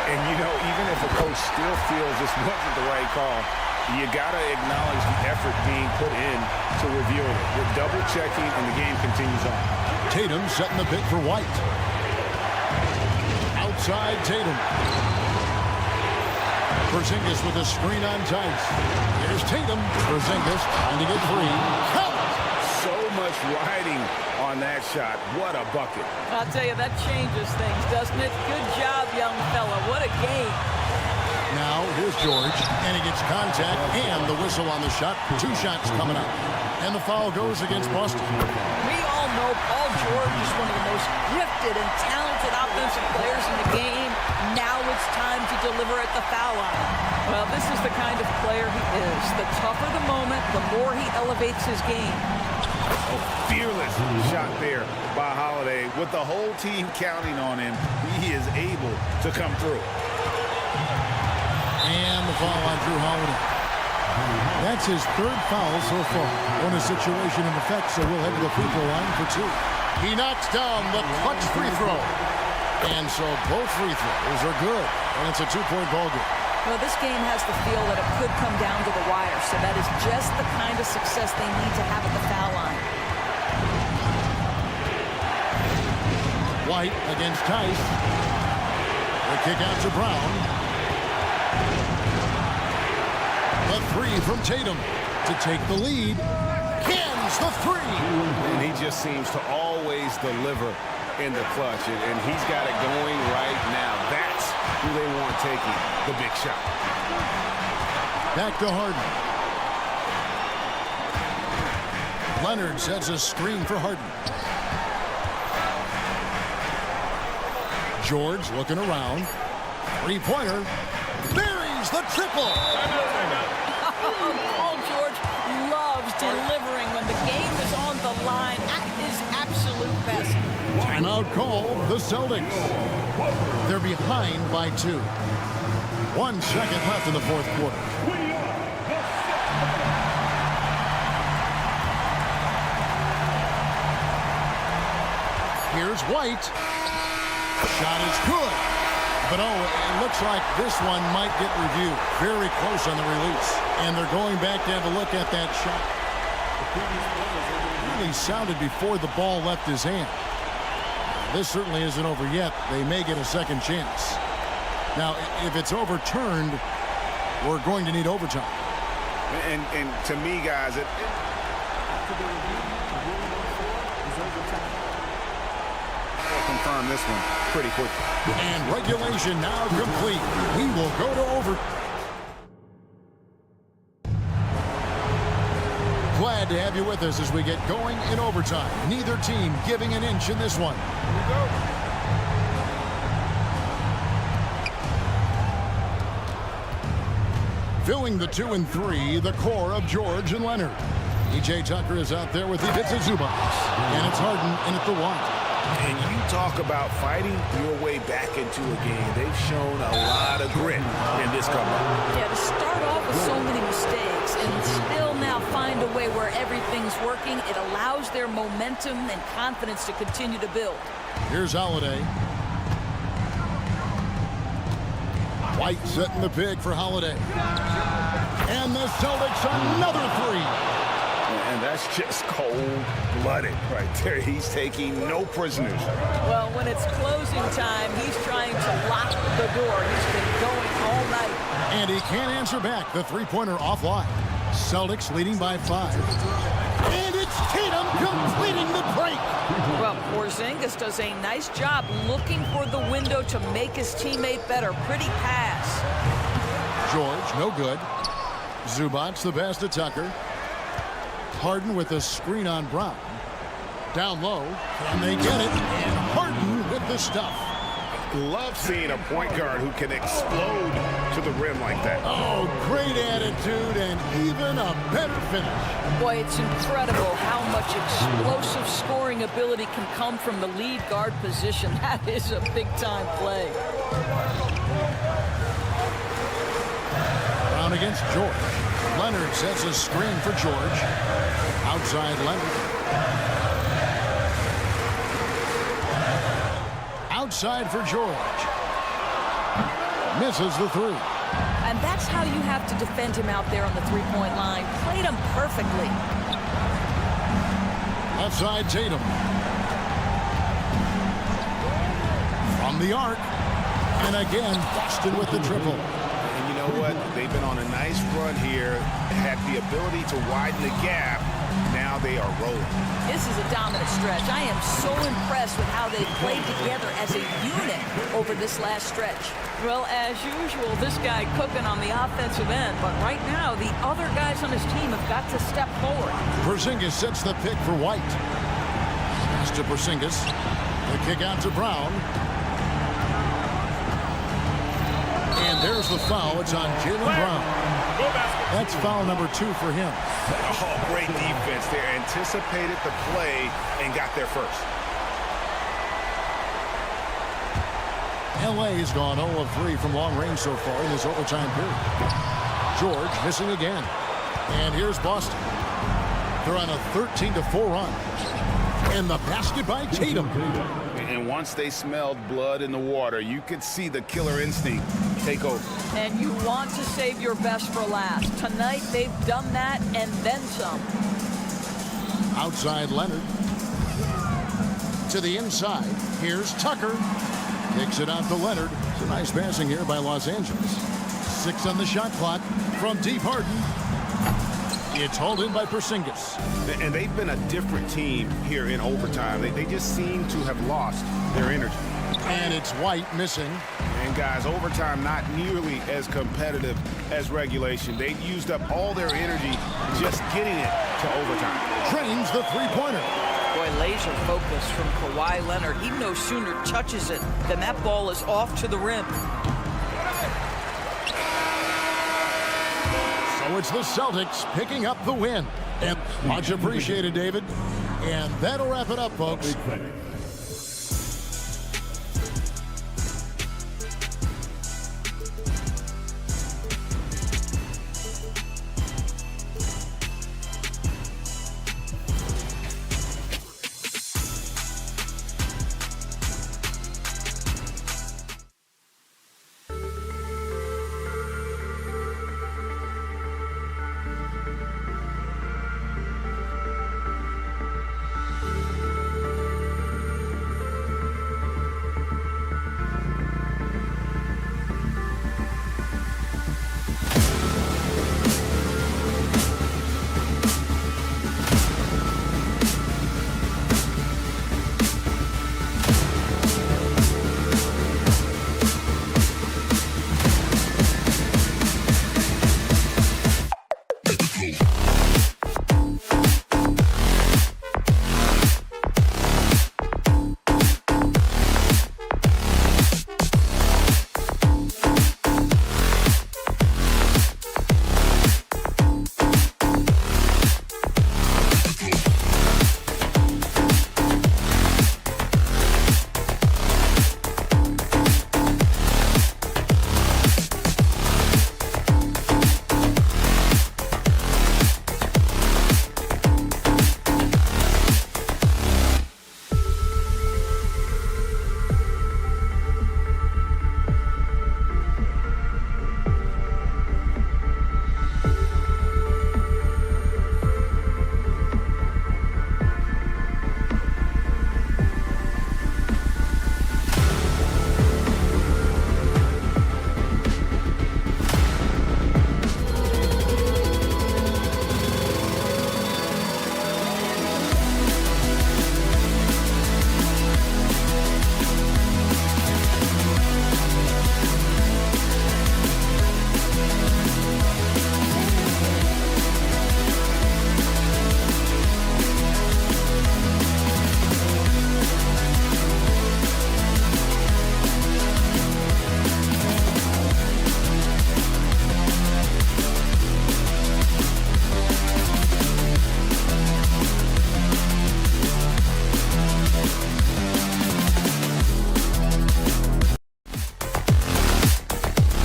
And, even if a coach still feels this wasn't the right call, you got to acknowledge the effort being put in to reviewing it. With double checking, and the game continues on. Tatum setting the pick for White. Outside Tatum. Porzingis with a screen on Tice. Here's Tatum. Porzingis trying to get free. Count! So much riding on that shot. What a bucket. I'll tell you, that changes things, doesn't it? Good job, young fella. What a game. Now, here's George, and he gets contact and the whistle on the shot. 2 shots coming up. And the foul goes against Boston. We all know Paul George is one of the most gifted and talented offensive players in the game. Now it's time to deliver at the foul line. Well, this is the kind of player he is. The tougher the moment, the more he elevates his game. A fearless shot there by Holiday. With the whole team counting on him, he is able to come through. And the foul on Drew Holiday. That's his 3rd foul so far. Bonus situation in effect, so we'll head to the free throw line for 2. He knocks down the clutch free throw. And so both free throws are good. And it's a 2-point ball game. Well, this game has the feel that it could come down to the wire, so that is just the kind of success they need to have at the foul line. White against Tice. The Kick out to Brown. A three from Tatum to take the lead. Cans the three. And he just seems to always deliver in the clutch, and he's got it going right now. That's who they want taking the big shot. Back to Harden. Leonard sets a screen for Harden. George looking around. Three-pointer. Buries the triple. Paul George loves delivering when the game is on the line at his absolute best. Timeout called the Celtics. They're behind by 2. 1 second left in the fourth quarter. Here's White. Shot is good. But it looks like this one might get reviewed. Very close on the release. And they're going back to have a look at that shot. It really sounded before the ball left his hand. This certainly isn't over yet. They may get a second chance. Now, if it's overturned, we're going to need overtime. And to me, guys, we'll confirm this one pretty quickly. And regulation now complete. We will go to overtime. Glad to have you with us as we get going in overtime. Neither team giving an inch in this one. Here we go. Filling the 2 and 3, the core of George and Leonard. E.J. Tucker is out there with Ivica Zubac. And it's Harden in at the 1. And you talk about fighting your way back into a game. They've shown a lot of grit in this comeback. Yeah, to start off with so many mistakes and still now find a way where everything's working, it allows their momentum and confidence to continue to build. Here's Holiday. White setting the pig for Holiday. And the Celtics another 3. And that's just cold-blooded right there. He's taking no prisoners. Well, when it's closing time, he's trying to lock the door. He's been going all night. And he can't answer back. The three-pointer offline. Celtics leading by 5. And it's Tatum completing the break. Well, Porzingis does a nice job looking for the window to make his teammate better. Pretty pass. George, no good. Zubac the pass to Tucker. Harden with a screen on Brown. Down low, and they get it. And Harden with the stuff. Love seeing a point guard who can explode to the rim like that. Oh, great attitude and even a better finish. Boy, it's incredible how much explosive scoring ability can come from the lead guard position. That is a big-time play. Brown against George. Leonard sets a screen for George. Outside Leonard. Outside for George. Misses the 3. And that's how you have to defend him out there on the three-point line. Played him perfectly. Left side Tatum. From the arc. And again, Boston with the triple. And you know what? They've been on a nice run here. Had the ability to widen the gap. Now they are rolling. This is a dominant stretch. I am so impressed with how they played together as a unit over this last stretch. Well, as usual, this guy cooking on the offensive end. But right now, the other guys on his team have got to step forward. Porzingis sets the pick for White. Pass to Porzingis. The kick out to Brown. And there's the foul. It's on Jaylen Brown. That's foul number 2 for him. Oh, great defense there. Anticipated the play and got there first. LA has gone 0 of 3 from long range so far in this overtime period. George missing again. And here's Boston. They're on a 13-4 run. And the basket by Tatum. And once they smelled blood in the water, you could see the killer instinct take over. And you want to save your best for last. Tonight, they've done that and then some. Outside Leonard. To the inside. Here's Tucker. Kicks it out to Leonard. It's a nice passing here by Los Angeles. 6 on the shot clock from deep Harden. It's hauled in by Porzingis. And they've been a different team here in overtime. They just seem to have lost their energy. And it's White missing. And guys, overtime not nearly as competitive as regulation. They've used up all their energy just getting it to overtime. Drains the three-pointer. Boy, laser focus from Kawhi Leonard. He no sooner touches it than that ball is off to the rim. So it's the Celtics picking up the win. And much appreciated, David. And that'll wrap it up, folks.